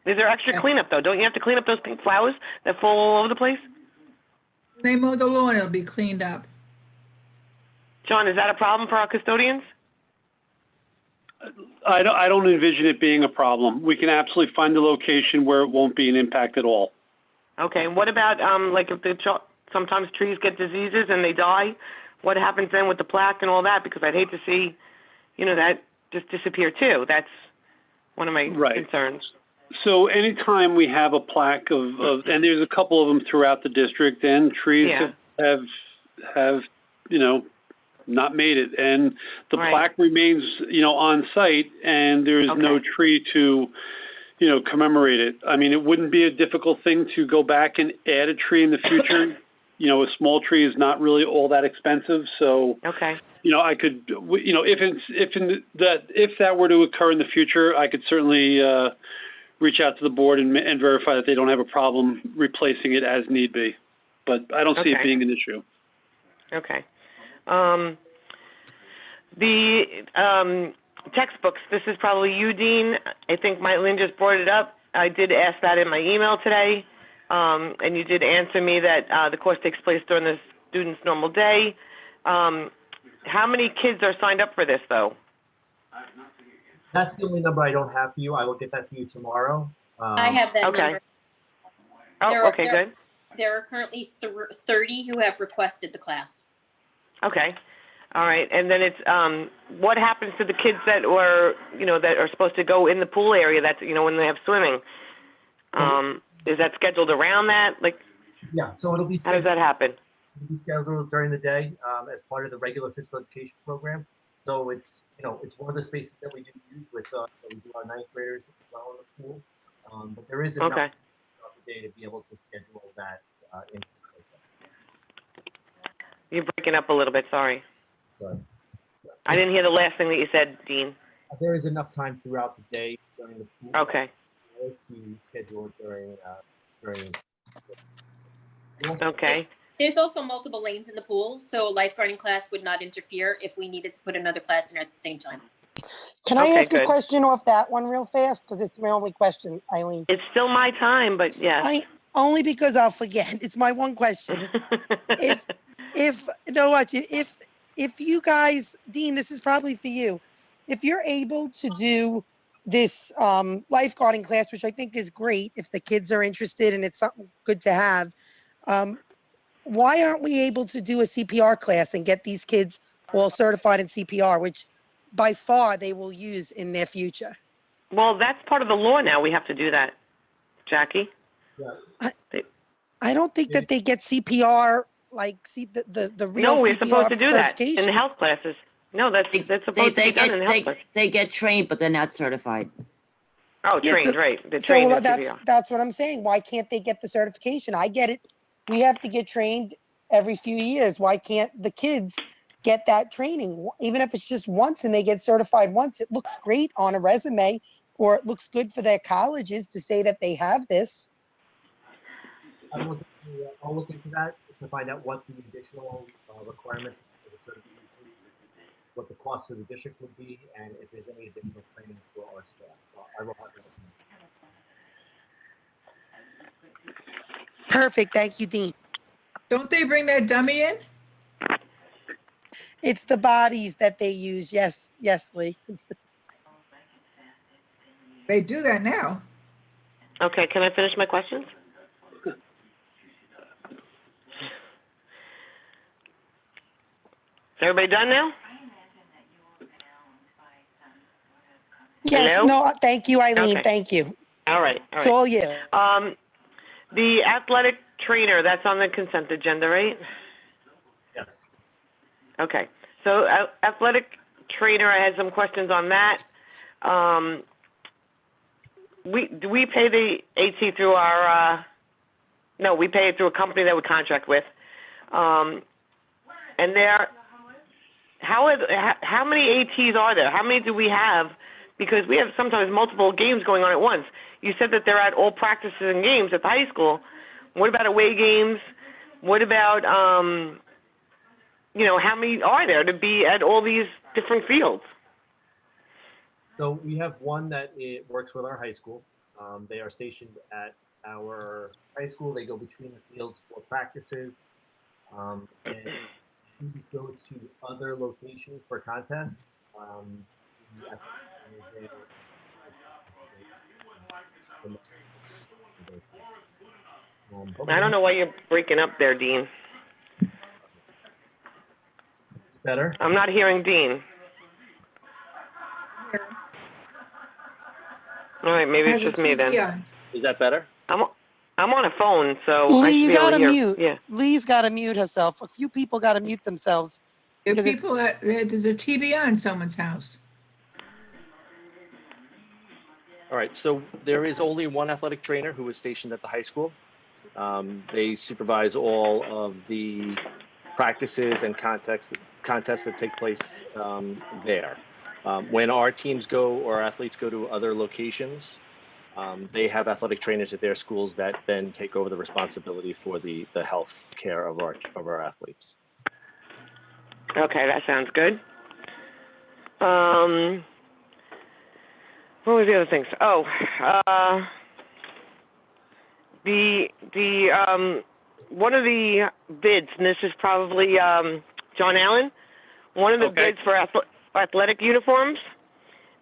Speaker 10: Is there extra
Speaker 7: Yes.
Speaker 10: cleanup, though? Don't you have to clean up those pink flowers that fall all over the place?
Speaker 7: When they mow the lawn, it'll be cleaned up.
Speaker 10: John, is that a problem for our custodians?
Speaker 14: I don't envision it being a problem. We can absolutely find a location where it won't be an impact at all.
Speaker 10: Okay, and what about, like, if sometimes trees get diseases and they die, what happens then with the plaque and all that? Because I'd hate to see, that just disappear too. That's one of my concerns.
Speaker 14: So anytime we have a plaque of and there's a couple of them throughout the district, and trees have not made it, and the plaque remains, on site, and there's no tree to, commemorate it. I mean, it wouldn't be a difficult thing to go back and add a tree in the future. A small tree is not really all that expensive, so I could, if that were to occur in the future, I could certainly reach out to the board and verify that they don't have a problem replacing it as need be. But I don't see it being an issue.
Speaker 10: Okay. The textbooks, this is probably you, Dean. I think Lynn just brought it up. I did ask that in my email today, and you did answer me that the course takes place during the student's normal day. How many kids are signed up for this, though?
Speaker 13: That's the only number I don't have for you. I will get that for you tomorrow.
Speaker 8: I have that number.
Speaker 10: Oh, okay, good.
Speaker 8: There are currently 30 who have requested the class.
Speaker 10: Okay. All right. And then it's, what happens to the kids that were, that are supposed to go in the pool area, that's, when they have swimming? Is that scheduled around that? Like,
Speaker 13: yeah, so it'll be.
Speaker 10: How does that happen?
Speaker 13: be scheduled during the day as part of the regular physical education program. So it's, it's one of the spaces that we do use with, we do our ninth graders as well in the pool. But there is enough throughout the day to be able to schedule that into the program.
Speaker 10: You're breaking up a little bit, sorry.
Speaker 13: But
Speaker 10: I didn't hear the last thing that you said, Dean.
Speaker 13: there is enough time throughout the day during the pool.
Speaker 10: Okay.
Speaker 13: To schedule it during.
Speaker 10: Okay.
Speaker 8: There's also multiple lanes in the pool, so lifeguarding class would not interfere if we needed to put another class in at the same time.
Speaker 2: Can I
Speaker 10: Okay,
Speaker 2: ask a
Speaker 10: good.
Speaker 2: question off that one real fast? Because it's my only question, Eileen.
Speaker 10: It's still my time, but yes.
Speaker 2: Only because I'll forget. It's my one question. If you guys, Dean, this is probably for you. If you're able to do this lifeguarding class, which I think is great if the kids are interested and it's something good to have, why aren't we able to do a CPR class and get these kids all certified in CPR, which by far they will use in their future?
Speaker 10: Well, that's part of the law now. We have to do that, Jackie.
Speaker 2: I don't think that they get CPR, like the real
Speaker 10: No, we're
Speaker 2: CPR
Speaker 10: supposed to do that
Speaker 2: certification.
Speaker 10: in the health classes. No, that's supposed to be done in the health classes.
Speaker 1: They get trained, but they're not certified.
Speaker 10: Oh,
Speaker 2: Yeah,
Speaker 10: trained,
Speaker 2: so-
Speaker 10: right. They're
Speaker 2: So
Speaker 10: trained in
Speaker 2: that's
Speaker 10: CPR.
Speaker 2: that's what I'm saying. Why can't they get the certification? I get it. We have to get trained every few years. Why can't the kids get that training? Even if it's just once and they get certified once, it looks great on a resume, or it looks good for their colleges to say that they have this.
Speaker 13: I'll look into that to find out what the additional requirements for the certification, what the cost of the district would be, and if there's any additional training for our staff. So I will have that.
Speaker 2: Perfect. Thank you, Dean.
Speaker 7: Don't they bring that dummy in?
Speaker 2: It's the bodies that they use. Yes, Lee.
Speaker 7: They do that now.
Speaker 10: Okay, can I finish my questions? Is everybody done now?
Speaker 2: Yes.
Speaker 10: Hello?
Speaker 2: No. Thank you, Eileen.
Speaker 10: Okay.
Speaker 2: Thank you.
Speaker 10: All right.
Speaker 2: It's all you.
Speaker 10: The athletic trainer, that's on the consent agenda, right?
Speaker 13: Yes.
Speaker 10: Okay. So athletic trainer, I had some questions on that. Do we pay the AT through our, no, we pay it through a company that we contract with. And how many ATs are there? How many do we have? Because we have sometimes multiple games going on at once. You said that they're at all practices and games at the high school. What about away games? What about, how many are there to be at all these different fields?
Speaker 13: So we have one that works with our high school. They are stationed at our high school. They go between the fields for practices. And students go to other locations for contests.
Speaker 10: I don't know why you're breaking up there, Dean.
Speaker 13: It's better.
Speaker 10: I'm not hearing Dean. All right, maybe it's just me then.
Speaker 7: Yeah.
Speaker 11: Is that better?
Speaker 10: I'm on a phone, so I
Speaker 2: Lee,
Speaker 10: should
Speaker 2: you
Speaker 10: be able
Speaker 2: gotta
Speaker 10: to hear.
Speaker 2: mute.
Speaker 10: Yeah.
Speaker 2: Lee's got to mute herself. A few people got to mute themselves.
Speaker 7: If
Speaker 2: Because it's-
Speaker 7: people, there's a TV on in someone's house.
Speaker 11: All right, so there is only one athletic trainer who is stationed at the high school. They supervise all of the practices and contests that take place there. When our teams go or athletes go to other locations, they have athletic trainers at their schools that then take over the responsibility for the health care of our athletes.
Speaker 10: Okay, that sounds good. What was the other things? Oh, one of the bids, and this is probably John Allen. One of the
Speaker 14: Okay.
Speaker 10: bids for athletic uniforms.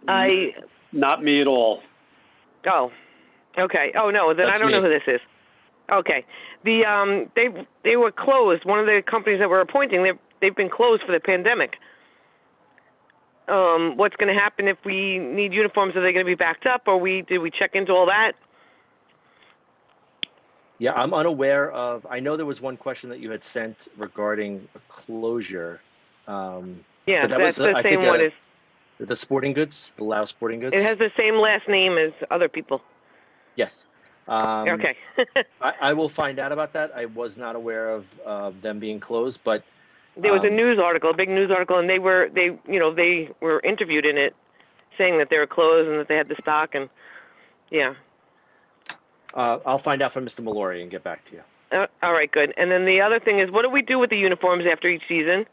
Speaker 14: Not me at all.
Speaker 10: Oh, okay. Oh no, then
Speaker 11: That's
Speaker 10: I don't know
Speaker 11: me.
Speaker 10: who this is. Okay, they were closed. One of the companies that we're appointing, they've been closed for the pandemic. What's going to happen if we need uniforms? Are they going to be backed up, or did we check into all that?
Speaker 11: Yeah, I'm unaware of, I know there was one question that you had sent regarding a closure.
Speaker 10: Yeah,
Speaker 11: but that
Speaker 10: that's
Speaker 11: was,
Speaker 10: the
Speaker 11: I
Speaker 10: same
Speaker 11: think,
Speaker 10: one as,
Speaker 11: the sporting goods, the Lao Sporting Goods.
Speaker 10: it has the same last name as other people.
Speaker 11: Yes.
Speaker 10: Okay.
Speaker 11: I will find out about that. I was not aware of them being closed, but
Speaker 10: There was a news article, a big news article, and they were interviewed in it, saying that they were closed and that they had the stock, and yeah.
Speaker 11: I'll find out from Mr. Mallory and get back to you.
Speaker 10: All right, good. And then the other thing is, what do we do with the uniforms after each season?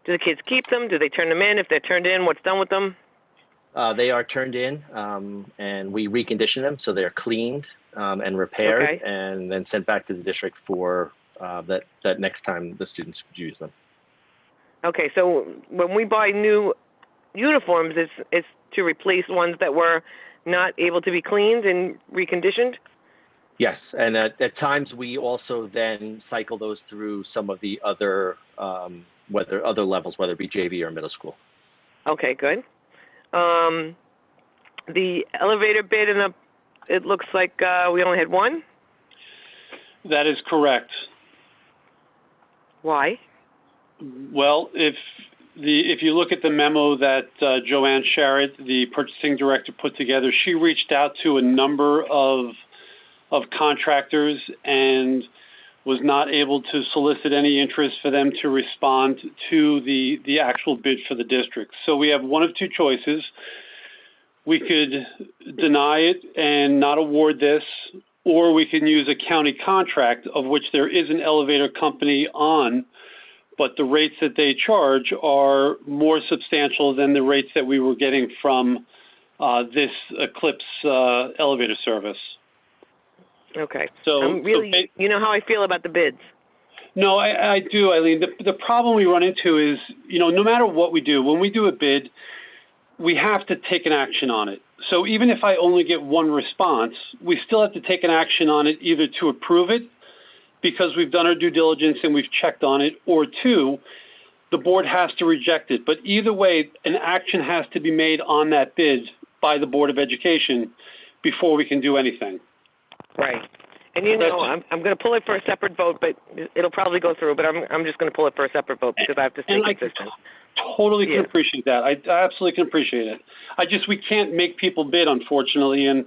Speaker 10: Do the kids keep them? Do they turn them in? If they're turned in, what's done with them?
Speaker 11: They are turned in, and we recondition them so they're cleaned and repaired,
Speaker 10: Okay.
Speaker 11: and then sent back to the district for that next time the students would use them.
Speaker 10: Okay, so when we buy new uniforms, it's to replace ones that were not able to be cleaned and reconditioned?
Speaker 11: Yes, and at times we also then cycle those through some of the other other levels, whether it be JV or middle school.
Speaker 10: Okay, good. The elevator bid it looks like we only had one.
Speaker 14: That is correct.
Speaker 10: Why?
Speaker 14: Well, if you look at the memo that Joanne Sharrett, the purchasing director, put together, she reached out to a number of contractors and was not able to solicit any interest for them to respond to the actual bid for the district. So we have one of two choices. We could deny it and not award this, or we can use a county contract of which there is an elevator company on, but the rates that they charge are more substantial than the rates that we were getting from this Eclipse elevator service.
Speaker 10: Okay.
Speaker 14: So,
Speaker 10: you know how I feel about the bids.
Speaker 14: No, I do, Eileen. The problem we run into is, no matter what we do, when we do a bid, we have to take an action on it. So even if I only get one response, we still have to take an action on it, either to approve it because we've done our due diligence and we've checked on it, or two, the board has to reject it. But either way, an action has to be made on that bid by the Board of Education before we can do anything.
Speaker 10: Right. And I'm going to pull it for a separate vote, but it'll probably go through. But I'm just going to pull it for a separate vote because I have to stay consistent.
Speaker 14: Totally can appreciate that. I absolutely can appreciate it. We can't make people bid, unfortunately. And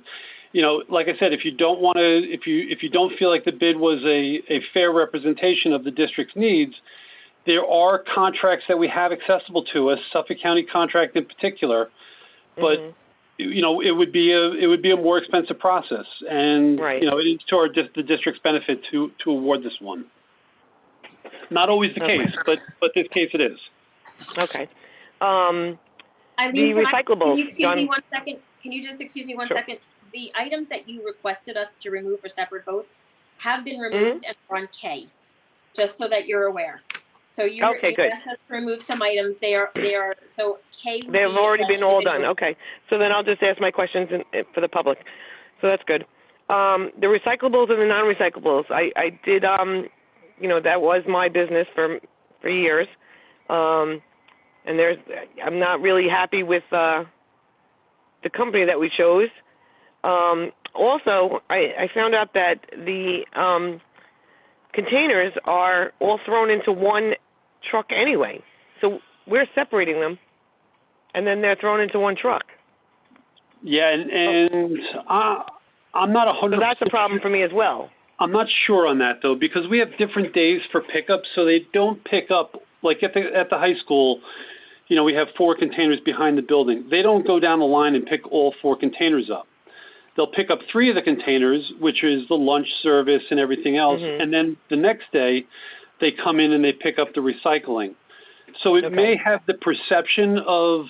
Speaker 14: like I said, if you don't want to, if you don't feel like the bid was a fair representation of the district's needs, there are contracts that we have accessible to us, Suffolk County contract in particular, but. Mm-hmm. It would be a more expensive process, and
Speaker 10: right.
Speaker 14: It is to the district's benefit to award this one. Not always the case, but this case it is.
Speaker 10: Okay.
Speaker 8: Eileen,
Speaker 10: the recyclables.
Speaker 8: Can you excuse me 1 second? Can you just excuse me one
Speaker 10: Sure.
Speaker 8: second? The items that you requested us to remove for separate votes have been removed and are on K, just so that you're aware. So you asked us to remove some items. They are so K.
Speaker 10: They've already been all done. Okay. So then I'll just ask my questions for the public. So that's good. The recyclables and the non-recyclables. I did. That was my business for years. And I'm not really happy with the company that we chose. Also, I found out that the containers are all thrown into one truck anyway. So we're separating them, and then they're thrown into one truck.
Speaker 14: Yeah, and I'm not 100%.
Speaker 10: So that's a problem for me as well.
Speaker 14: I'm not sure on that, though, because we have different days for pickup, so they don't pick up, like at the high school, we have 4 containers behind the building. They don't go down the line and pick all 4 containers up. They'll pick up 3 of the containers, which is the lunch service and everything else. Mm-hmm. And then the next day, they come in and they pick up the recycling. So it may have the perception of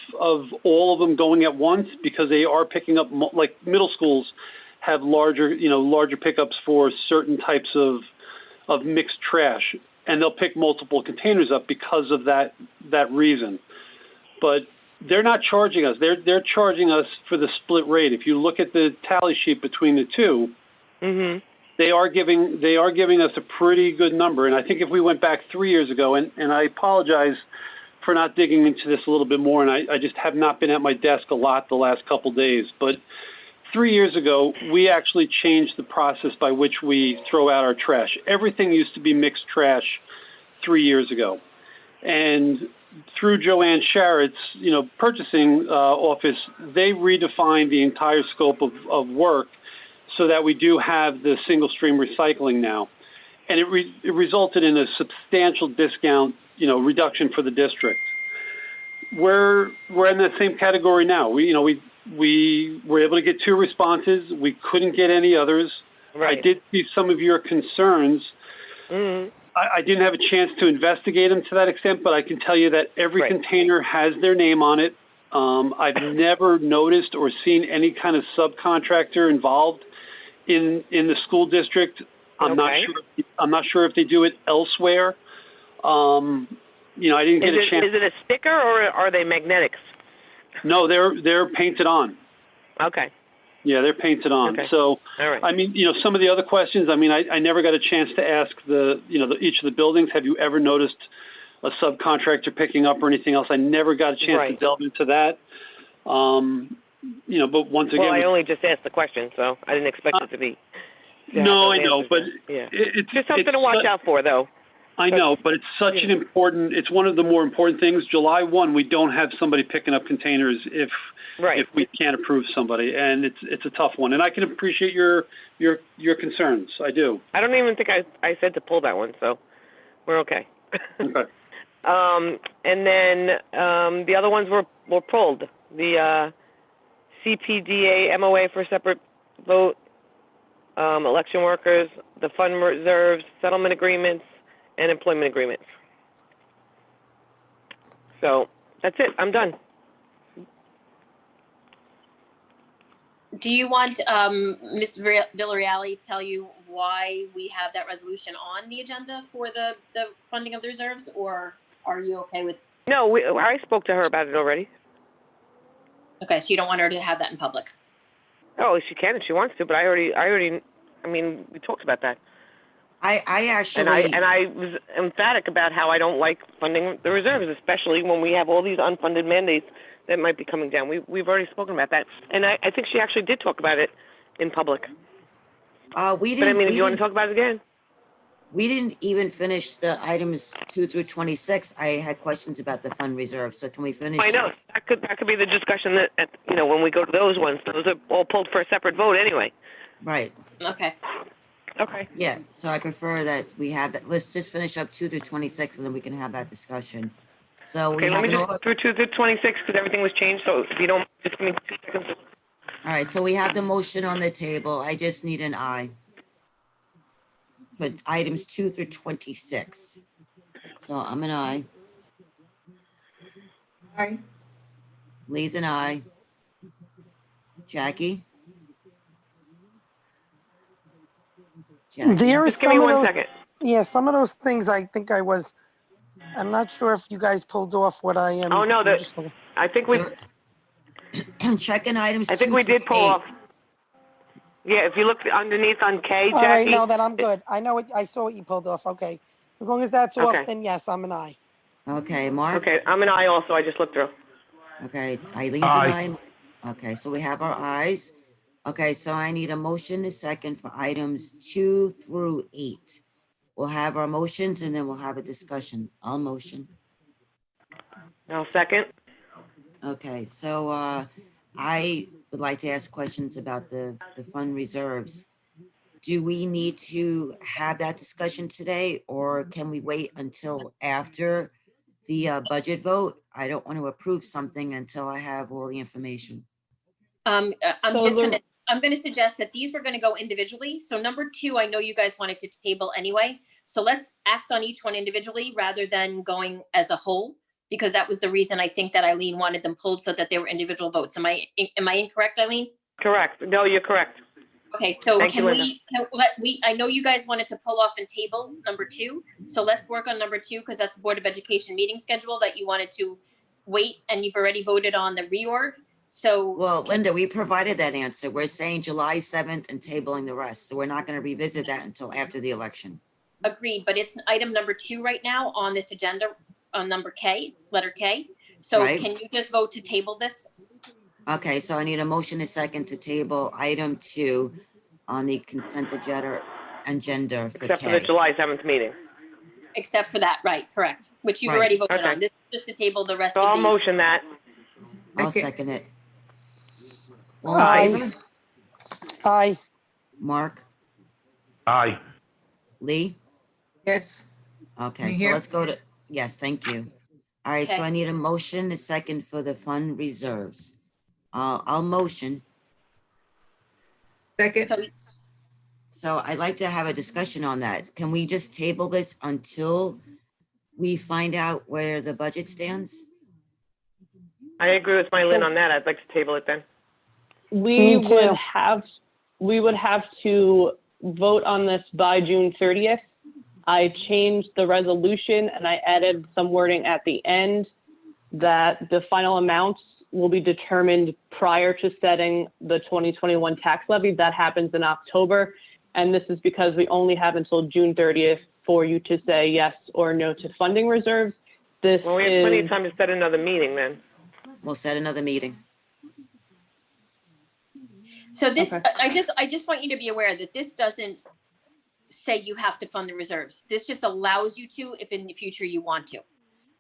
Speaker 14: all of them going at once because they are picking up, like middle schools have larger pickups for certain types of mixed trash. And they'll pick multiple containers up because of that reason. But they're not charging us. They're charging us for the split rate. If you look at the tally sheet between the two,
Speaker 10: mm-hmm.
Speaker 14: they are giving us a pretty good number. And I think if we went back 3 years ago, and I apologize for not digging into this a little bit more, and I just have not been at my desk a lot the last couple days, but 3 years ago, we actually changed the process by which we throw out our trash. Everything used to be mixed trash 3 years ago. And through Joanne Sharrett's, purchasing office, they redefined the entire scope of work so that we do have the single stream recycling now. And it resulted in a substantial discount, reduction for the district. We're in that same category now. We were able to get 2 responses. We couldn't get any others.
Speaker 10: Right.
Speaker 14: I did see some of your concerns.
Speaker 10: Mm-hmm.
Speaker 14: I didn't have a chance to investigate them to that extent, but I can tell you that every container has their name on it. I've never noticed or seen any kind of subcontractor involved in the school district. I'm not sure if they do it elsewhere. I didn't get a chance.
Speaker 10: Is it a sticker or are they magnetics?
Speaker 14: No, they're painted on.
Speaker 10: Okay.
Speaker 14: Yeah, they're painted on.
Speaker 10: Okay.
Speaker 14: So,
Speaker 10: all right.
Speaker 14: I mean, some of the other questions, I never got a chance to ask each of the buildings, have you ever noticed a subcontractor picking up or anything else? I never got a chance to delve into that. But once again.
Speaker 10: Well, I only just asked the question, so I didn't expect it to be.
Speaker 14: No, I know, but
Speaker 10: yeah.
Speaker 14: It's
Speaker 10: just something to watch out for, though.
Speaker 14: I know, but it's such an important, it's one of the more important things. July 1, we don't have somebody picking up containers if we can't approve somebody, and it's a tough one. And I can appreciate your concerns. I do.
Speaker 10: I don't even think I said to pull that one, so we're okay.
Speaker 14: Okay.
Speaker 10: And then the other ones were pulled. The CPDA MOA for separate vote, election workers, the fund reserves, settlement agreements, and employment agreements. So that's it. I'm done.
Speaker 8: Do you want Ms. Villarreal tell you why we have that resolution on the agenda for the funding of the reserves, or are you okay with?
Speaker 10: No, I spoke to her about it already.
Speaker 8: Okay, so you don't want her to have that in public?
Speaker 10: Oh, she can if she wants to, but we talked about that.
Speaker 1: I actually
Speaker 10: and I was emphatic about how I don't like funding the reserves, especially when we have all these unfunded mandates that might be coming down. We've already spoken about that, and I think she actually did talk about it in public.
Speaker 1: We didn't.
Speaker 10: But if you want to talk about it again,
Speaker 1: we didn't even finish the items 2 through 26. I had questions about the fund reserve, so can we finish?
Speaker 10: I know that could be the discussion that when we go to those ones. Those are all pulled for a separate vote anyway.
Speaker 1: Right.
Speaker 8: Okay.
Speaker 10: Okay.
Speaker 1: Yeah, so I prefer that we have that. Let's just finish up 2 through 26, and then we can have that discussion. So
Speaker 10: okay, let me just go through 2 through 26 because everything was changed. So if you don't, just give me 2 seconds.
Speaker 1: All right, so we have the motion on the table. I just need an aye for items 2 through 26. So I'm an aye.
Speaker 7: Aye.
Speaker 1: Lee's an aye. Jackie?
Speaker 2: There are
Speaker 10: Just give me
Speaker 2: some of
Speaker 10: 1
Speaker 2: those,
Speaker 10: second.
Speaker 2: yeah, some of those things I think I'm not sure if you guys pulled off what I am.
Speaker 10: Oh no, I think we.
Speaker 1: Checking items.
Speaker 10: I think
Speaker 1: 2
Speaker 10: we
Speaker 1: through
Speaker 10: did pull
Speaker 1: 8.
Speaker 10: off. Yeah, if you look underneath on K,
Speaker 2: All
Speaker 10: Jackie.
Speaker 2: right, no, then I'm good. I know it. I saw what you pulled off. Okay. As long as that's off,
Speaker 10: Okay.
Speaker 2: then yes, I'm an aye.
Speaker 1: Okay, Mark?
Speaker 10: Okay, I'm an aye also. I just looked through.
Speaker 1: Okay, Eileen's an aye. Okay, so we have our ayes. Okay, so I need a motion a second for items 2 through 8. We'll have our motions and then we'll have a discussion. I'll motion.
Speaker 10: I'll second.
Speaker 1: Okay, so I would like to ask questions about the fund reserves. Do we need to have that discussion today, or can we wait until after the budget vote? I don't want to approve something until I have all the information.
Speaker 8: I'm gonna suggest that these were gonna go individually. So number 2, I know you guys wanted to table anyway. So let's act on each one individually rather than going as a whole, because that was the reason I think that Eileen wanted them pulled so that they were individual votes. Am I incorrect, Eileen?
Speaker 10: Correct. No, you're correct.
Speaker 8: Okay, so
Speaker 10: Thank you,
Speaker 8: I know you guys wanted to pull off and table number 2. So let's work on number 2 because that's the Board of Education meeting schedule that you wanted to wait, and you've already voted on the reorg. So.
Speaker 1: Well, Linda, we provided that answer. We're saying July 7th and tabling the rest. So we're not going to revisit that until after the election.
Speaker 8: Agreed, but it's item number 2 right now on this agenda, on number K, letter K. So
Speaker 1: Right.
Speaker 8: can you just vote to table this?
Speaker 1: Okay, so I need a motion a second to table item 2 on the consent agenda for
Speaker 10: Except for the
Speaker 1: K.
Speaker 10: July 7th meeting.
Speaker 8: Except for that, right, correct, which you've
Speaker 1: Right.
Speaker 8: already voted
Speaker 10: Okay.
Speaker 8: on. This is just to table the rest
Speaker 10: So
Speaker 8: of
Speaker 10: I'll
Speaker 8: the.
Speaker 10: motion that.
Speaker 1: I'll
Speaker 7: Okay.
Speaker 1: second it. All in
Speaker 2: Aye.
Speaker 1: favor?
Speaker 2: Aye.
Speaker 1: Mark,
Speaker 6: Aye.
Speaker 1: Lee?
Speaker 7: Yes.
Speaker 1: Okay,
Speaker 7: You
Speaker 1: so
Speaker 7: hear?
Speaker 1: let's go to, yes, thank you. All right, so
Speaker 8: Okay.
Speaker 1: I need a motion, a second for the fund reserves. I'll motion.
Speaker 7: Second.
Speaker 8: So,
Speaker 1: So I'd like to have a discussion on that. Can we just table this until we find out where the budget stands?
Speaker 10: I agree with Mylene on that. I'd like to table it then.
Speaker 2: Me too.
Speaker 15: We would have to vote on this by June 30th. I changed the resolution and I added some wording at the end that the final amounts will be determined prior to setting the 2021 tax levy. That happens in October. And this is because we only have until June 30th for you to say yes or no to funding reserves. This
Speaker 10: Well, we have plenty of
Speaker 15: is,
Speaker 10: time to set another meeting then.
Speaker 1: We'll set another meeting.
Speaker 8: so this,
Speaker 15: Okay.
Speaker 8: I just want you to be aware that this doesn't say you have to fund the reserves. This just allows you to, if in the future you want to.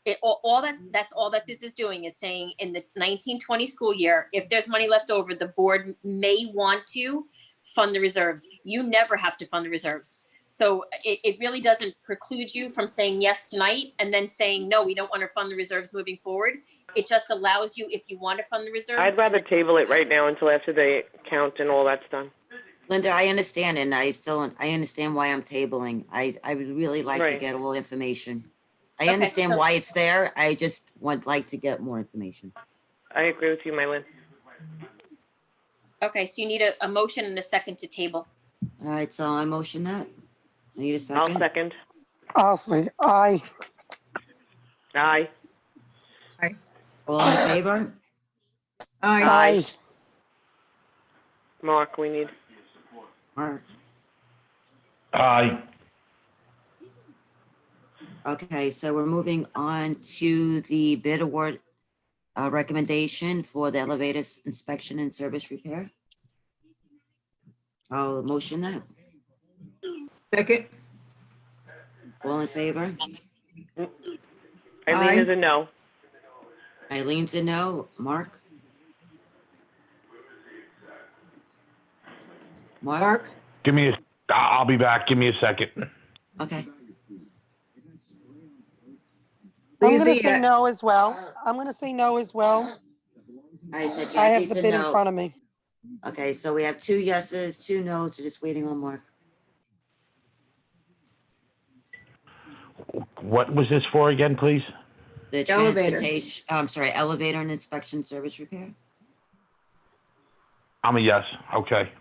Speaker 8: That's all that this is doing, is saying in the 1920 school year, if there's money left over, the board may want to fund the reserves. You never have to fund the reserves. So it really doesn't preclude you from saying yes tonight and then saying, no, we don't want to fund the reserves moving forward. It just allows you, if you want to fund the reserves.
Speaker 10: I'd rather table it right now until after the count and all that's done.
Speaker 1: Linda, I understand, and I understand why I'm tabling. I would really like to
Speaker 10: Right.
Speaker 1: get all information. I
Speaker 8: Okay,
Speaker 1: understand
Speaker 8: so-
Speaker 1: why it's there. I just would like to get more information.
Speaker 10: I agree with you, Mylene.
Speaker 8: Okay, so you need a motion and a second to table.
Speaker 1: All right, so I motion that. I need a
Speaker 10: I'll
Speaker 1: second.
Speaker 10: second.
Speaker 2: I'll say aye.
Speaker 10: Aye.
Speaker 1: All in favor?
Speaker 7: Aye.
Speaker 2: Aye.
Speaker 10: Mark, we need.
Speaker 1: Mark.
Speaker 6: Aye.
Speaker 1: Okay, so we're moving on to the bid award recommendation for the elevators inspection and service repair. I'll motion that.
Speaker 7: Second.
Speaker 1: All in favor?
Speaker 10: Eileen is a no.
Speaker 1: Eileen's a no. Mark?
Speaker 7: Mark.
Speaker 6: I'll be back. Give me a second.
Speaker 1: Okay.
Speaker 2: I'm
Speaker 7: Lee's
Speaker 2: gonna
Speaker 7: a
Speaker 2: say
Speaker 7: yes.
Speaker 2: no as well. I'm gonna say no as well.
Speaker 1: All right, so
Speaker 2: I have
Speaker 1: Jackie's
Speaker 2: the
Speaker 1: a
Speaker 2: bid in
Speaker 1: no.
Speaker 2: front of me.
Speaker 1: Okay, so we have 2 yeses, 2 no's. We're just waiting on Mark.
Speaker 6: What was this for again, please?
Speaker 1: The
Speaker 7: Elevator.
Speaker 1: transportation, I'm sorry, elevator and inspection service repair.
Speaker 6: I'm a yes. Okay.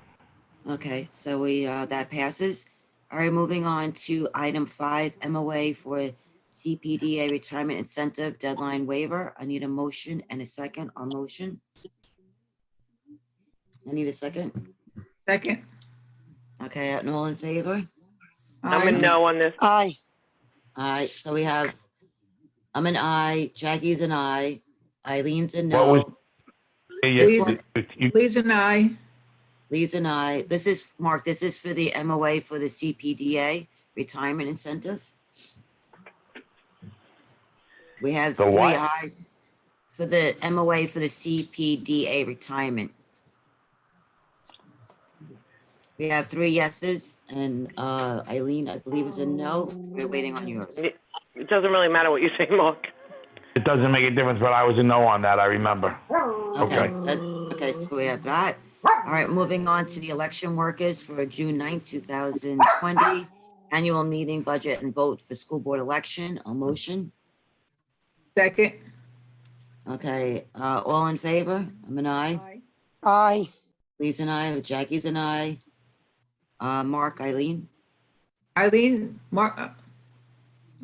Speaker 1: Okay, so we, that passes. All right, moving on to item 5, MOA for CPDA retirement incentive deadline waiver. I need a motion and a second on motion. I need a second.
Speaker 7: Second.
Speaker 1: Okay, and all in favor?
Speaker 10: I'm a no on this.
Speaker 2: Aye.
Speaker 1: All right, so we have, I'm an aye, Jackie's an aye, Eileen's a
Speaker 6: What was-
Speaker 1: no,
Speaker 6: Yes, you-
Speaker 7: Lee's an aye.
Speaker 1: Lee's an aye. This is, Mark, this is for the MOA for the CPDA retirement incentive. We have
Speaker 6: The
Speaker 1: 3
Speaker 6: what?
Speaker 1: ayes for the MOA for the CPDA retirement. We have 3 yeses and Eileen, I believe is a no. We're waiting on yours.
Speaker 10: It doesn't really matter what you say, Mark.
Speaker 6: It doesn't make a difference, but I was a no on that. I remember.
Speaker 1: Okay, okay, so we have that. All right, moving on to the election workers for June 9th, 2020. Annual meeting, budget and vote for school board election. A motion.
Speaker 7: Second.
Speaker 1: Okay, all in favor? I'm an aye.
Speaker 2: Aye.
Speaker 1: Lee's an aye. Jackie's an aye. Mark, Eileen?
Speaker 7: Eileen, Mark.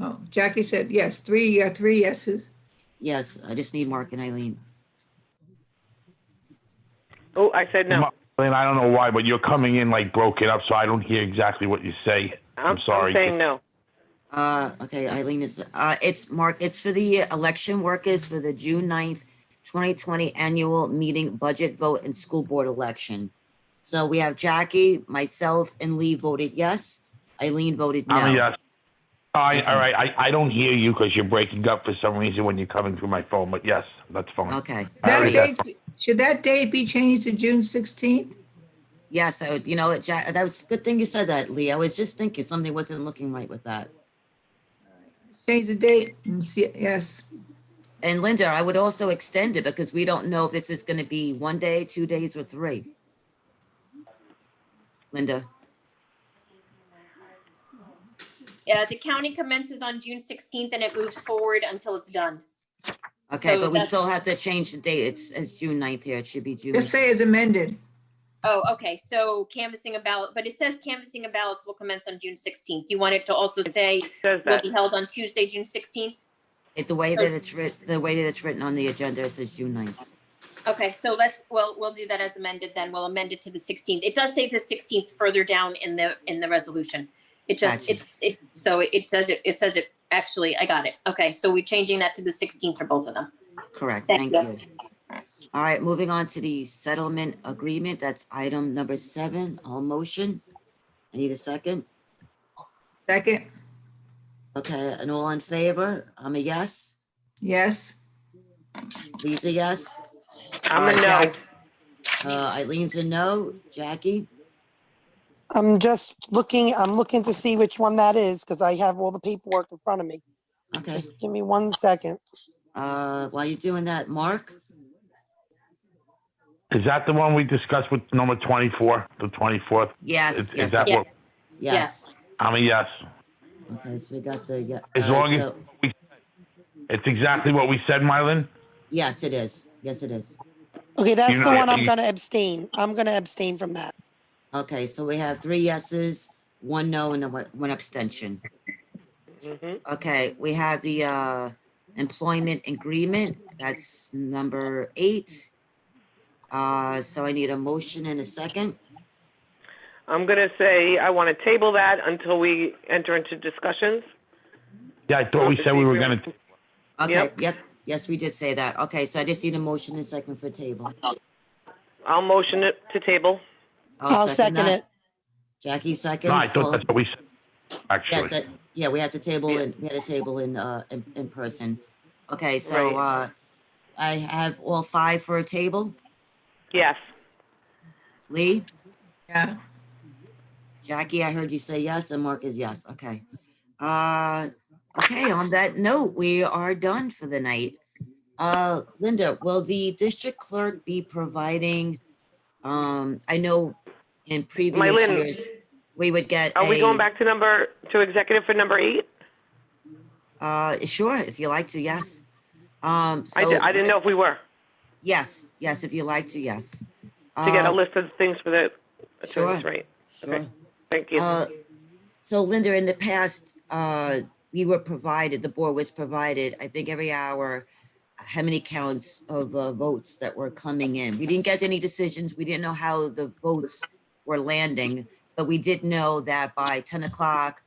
Speaker 7: Oh, Jackie said yes. 3 yeses.
Speaker 1: Yes, I just need Mark and Eileen.
Speaker 10: Oh, I said no.
Speaker 6: And I don't know why, but you're coming in like broken up, so I don't hear exactly what you say. I'm sorry.
Speaker 10: I'm saying no.
Speaker 1: Okay, Eileen is, it's Mark, it's for the election workers for the June 9th 2020 annual meeting budget vote and school board election. So we have Jackie, myself, and Lee voted yes. Eileen voted no.
Speaker 6: I'm a yes. All right,
Speaker 1: Okay.
Speaker 6: all right. I don't hear you because you're breaking up for some reason when you're coming through my phone, but yes, that's fine.
Speaker 1: Okay.
Speaker 6: I already got-
Speaker 7: Should that date be changed to June 16th?
Speaker 1: Yes, you know, that was a good thing you said that, Lee. I was just thinking something wasn't looking right with that.
Speaker 7: Change the date and see, yes.
Speaker 1: And Linda, I would also extend it because we don't know if this is going to be 1 day, 2 days, or 3. Linda,
Speaker 8: Yeah, the counting commences on June 16th and it moves forward until it's done.
Speaker 1: okay,
Speaker 8: So
Speaker 1: but we
Speaker 8: that's-
Speaker 1: still have to change the date. It's June 9th here. It should be June.
Speaker 7: Just say as amended.
Speaker 8: Oh, okay, so canvassing a ballot, but it says canvassing of ballots will commence on June 16th. You want it to also say
Speaker 10: Says
Speaker 8: will
Speaker 10: that.
Speaker 8: be held on Tuesday, June 16th?
Speaker 1: The way that it's written on the agenda, it says June 9th.
Speaker 8: Okay, so we'll do that as amended then. We'll amend it to the 16th. It does say the 16th further down in the resolution. It just,
Speaker 1: Gotcha.
Speaker 8: it says it, actually, I got it. Okay, so we're changing that to the 16th for both of them.
Speaker 1: Correct,
Speaker 8: Thank
Speaker 1: thank
Speaker 8: you.
Speaker 1: you. All right, moving on to the settlement agreement. That's item number 7, all motion. I need a second.
Speaker 7: Second,
Speaker 1: Okay, and all in favor? I'm a yes.
Speaker 7: yes.
Speaker 1: Lisa, yes.
Speaker 10: I'm a no.
Speaker 1: Eileen's a no. Jackie?
Speaker 2: I'm looking to see which one that is because I have all the paperwork in front of me.
Speaker 1: Okay.
Speaker 2: Just give me 1 second.
Speaker 1: While you're doing that, Mark?
Speaker 6: Is that the one we discussed with number 24, the 24th?
Speaker 1: Yes,
Speaker 6: Is
Speaker 1: yes,
Speaker 6: that
Speaker 8: yes.
Speaker 6: what?
Speaker 1: yes.
Speaker 6: I'm a yes.
Speaker 1: Okay, so we got the, yeah.
Speaker 6: As
Speaker 1: all right,
Speaker 6: long as
Speaker 1: so-
Speaker 6: it's exactly what we said, Mylan?
Speaker 1: Yes, it is. Yes, it is.
Speaker 2: Okay, that's
Speaker 6: You
Speaker 2: the
Speaker 6: know,
Speaker 2: one I'm
Speaker 6: you-
Speaker 2: gonna abstain. I'm gonna abstain from that.
Speaker 1: Okay, so we have 3 yeses, 1 no, and 1 abstention.
Speaker 10: Mm-hmm.
Speaker 1: Okay, we have the employment agreement. That's number 8. So I need a motion and a second.
Speaker 10: I'm gonna say I want to table that until we enter into discussions.
Speaker 6: Yeah, I thought we said we were gonna,
Speaker 1: Okay,
Speaker 10: Yep.
Speaker 1: yes, we did say that. Okay, so I just need a motion and a second for table.
Speaker 10: I'll motion it to table.
Speaker 2: I'll second
Speaker 1: that.
Speaker 2: it.
Speaker 1: Jackie seconds.
Speaker 6: no, I thought
Speaker 1: All-
Speaker 6: that's what we said,
Speaker 1: Yes,
Speaker 6: actually.
Speaker 1: yeah, we had to table in person. Okay, so I have all 5 for a table.
Speaker 10: Yes.
Speaker 1: Lee,
Speaker 7: Yeah.
Speaker 1: Jackie, I heard you say yes, and Mark is yes. Okay. Okay, on that note, we are done for the night. Linda, will the district clerk be providing, I know in previous
Speaker 10: Mylin,
Speaker 1: years, we would get
Speaker 10: Are we going back to executive for number 8?
Speaker 1: Sure, if you like to, yes.
Speaker 10: I didn't know if we were,
Speaker 1: Yes, if you like to, yes.
Speaker 10: to get a list of things for the
Speaker 1: Sure,
Speaker 10: attorneys, right?
Speaker 1: Sure.
Speaker 10: Okay. Thank you.
Speaker 1: So Linda, in the past, we were provided, the board was provided, I think every hour, how many counts of votes that were coming in. We didn't get any decisions. We didn't know how the votes were landing, but we did know that by 10 o'clock,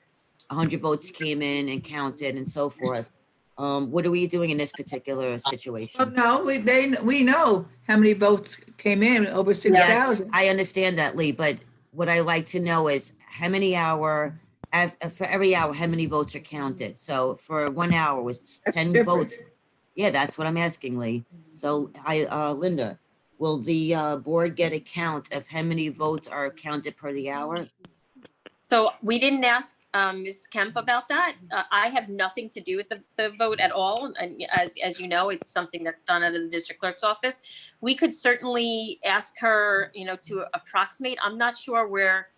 Speaker 1: 100 votes came in and counted and so forth. What are we doing in this particular
Speaker 7: Well,
Speaker 1: situation?
Speaker 7: no, we know how many votes came in, over
Speaker 1: Yes,
Speaker 7: 6,000.
Speaker 1: I understand that, Lee, but what I like to know is how many for every hour, how many votes are counted? So for 1 hour was 10
Speaker 7: different.
Speaker 1: votes. Yeah, that's what I'm asking, Lee. So Linda, will the board get a count of how many votes are counted per the hour?
Speaker 8: So we didn't ask Ms. Kemp about that. I have nothing to do with the vote at all. And as you know, it's something that's done out of the district clerk's office. We could certainly ask her, to approximate. I'm not sure where,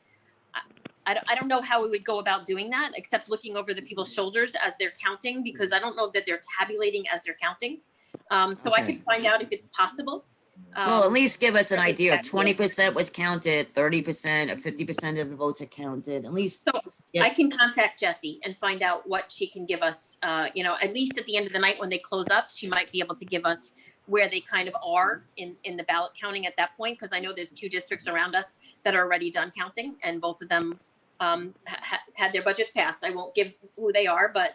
Speaker 8: I don't know how we would go about doing that, except looking over the people's shoulders as they're counting, because I don't know that they're tabulating as they're counting. So I
Speaker 1: Okay.
Speaker 8: could find out if it's possible.
Speaker 1: Well, at least give us an
Speaker 8: certainly
Speaker 1: idea.
Speaker 8: can.
Speaker 1: 20% was counted, 30% or 50% of the votes are counted, at least.
Speaker 8: So
Speaker 1: Yep.
Speaker 8: I can contact Jessie and find out what she can give us, at least at the end of the night when they close up, she might be able to give us where they kind of are in the ballot counting at that point, because I know there's 2 districts around us that are already done counting, and both of them had their budgets passed. I won't give who they are, but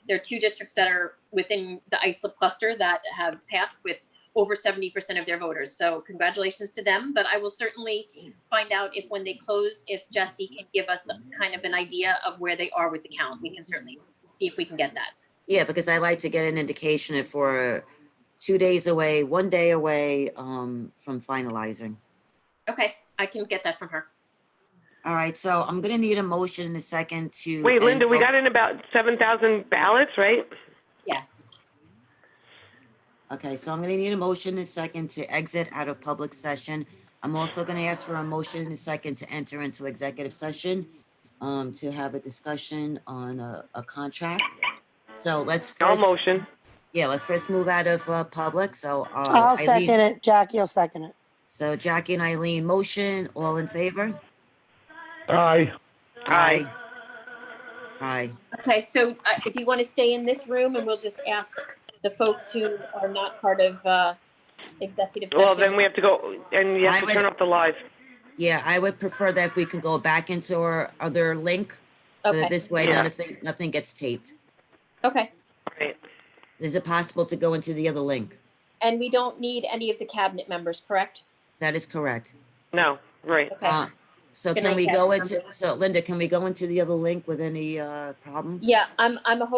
Speaker 8: there are 2 districts that are within the Islip cluster that have passed with over 70% of their voters. So congratulations to them, but I will certainly find out if when they close, if Jesse can give us kind of an idea of where they are with the count. We can certainly see if we can get that.
Speaker 1: Yeah, because I like to get an indication if we're 2 days away, 1 day away from finalizing.
Speaker 8: Okay, I can get that from her.
Speaker 1: All right, so I'm gonna need a motion in a second to.
Speaker 10: Wait, Linda, we
Speaker 1: end-
Speaker 10: got in about 7,000 ballots, right?
Speaker 8: Yes.
Speaker 1: Okay, so I'm gonna need a motion in a second to exit out of public session. I'm also gonna ask for a motion in a second to enter into executive session to have a discussion on a contract. So let's
Speaker 10: All
Speaker 1: first.
Speaker 10: motion.
Speaker 1: Yeah, let's first move out of public, so.
Speaker 2: I'll
Speaker 1: Eileen-
Speaker 2: second it. Jackie will second it.
Speaker 1: So Jackie and Eileen, motion, all in favor?
Speaker 6: Aye.
Speaker 1: Aye. Aye.
Speaker 8: Okay, so if you want to stay in this room and we'll just ask the folks who are not part of executive session.
Speaker 10: Well, then we have to go, and you have to turn off the live.
Speaker 1: Yeah, I would prefer that if we can go back into our other link, so that
Speaker 8: Okay.
Speaker 1: this way
Speaker 10: Yeah.
Speaker 1: nothing gets taped.
Speaker 8: Okay,
Speaker 10: Right.
Speaker 1: Is it possible to go into the other link?
Speaker 8: and we don't need any of the cabinet members, correct?
Speaker 1: That is correct.
Speaker 10: No, right.
Speaker 8: Okay.
Speaker 1: So
Speaker 8: Good
Speaker 1: can
Speaker 8: night,
Speaker 1: we go
Speaker 8: cabinet
Speaker 1: into, so Linda, can we go into the other link with any problems?
Speaker 8: Yeah, I'm a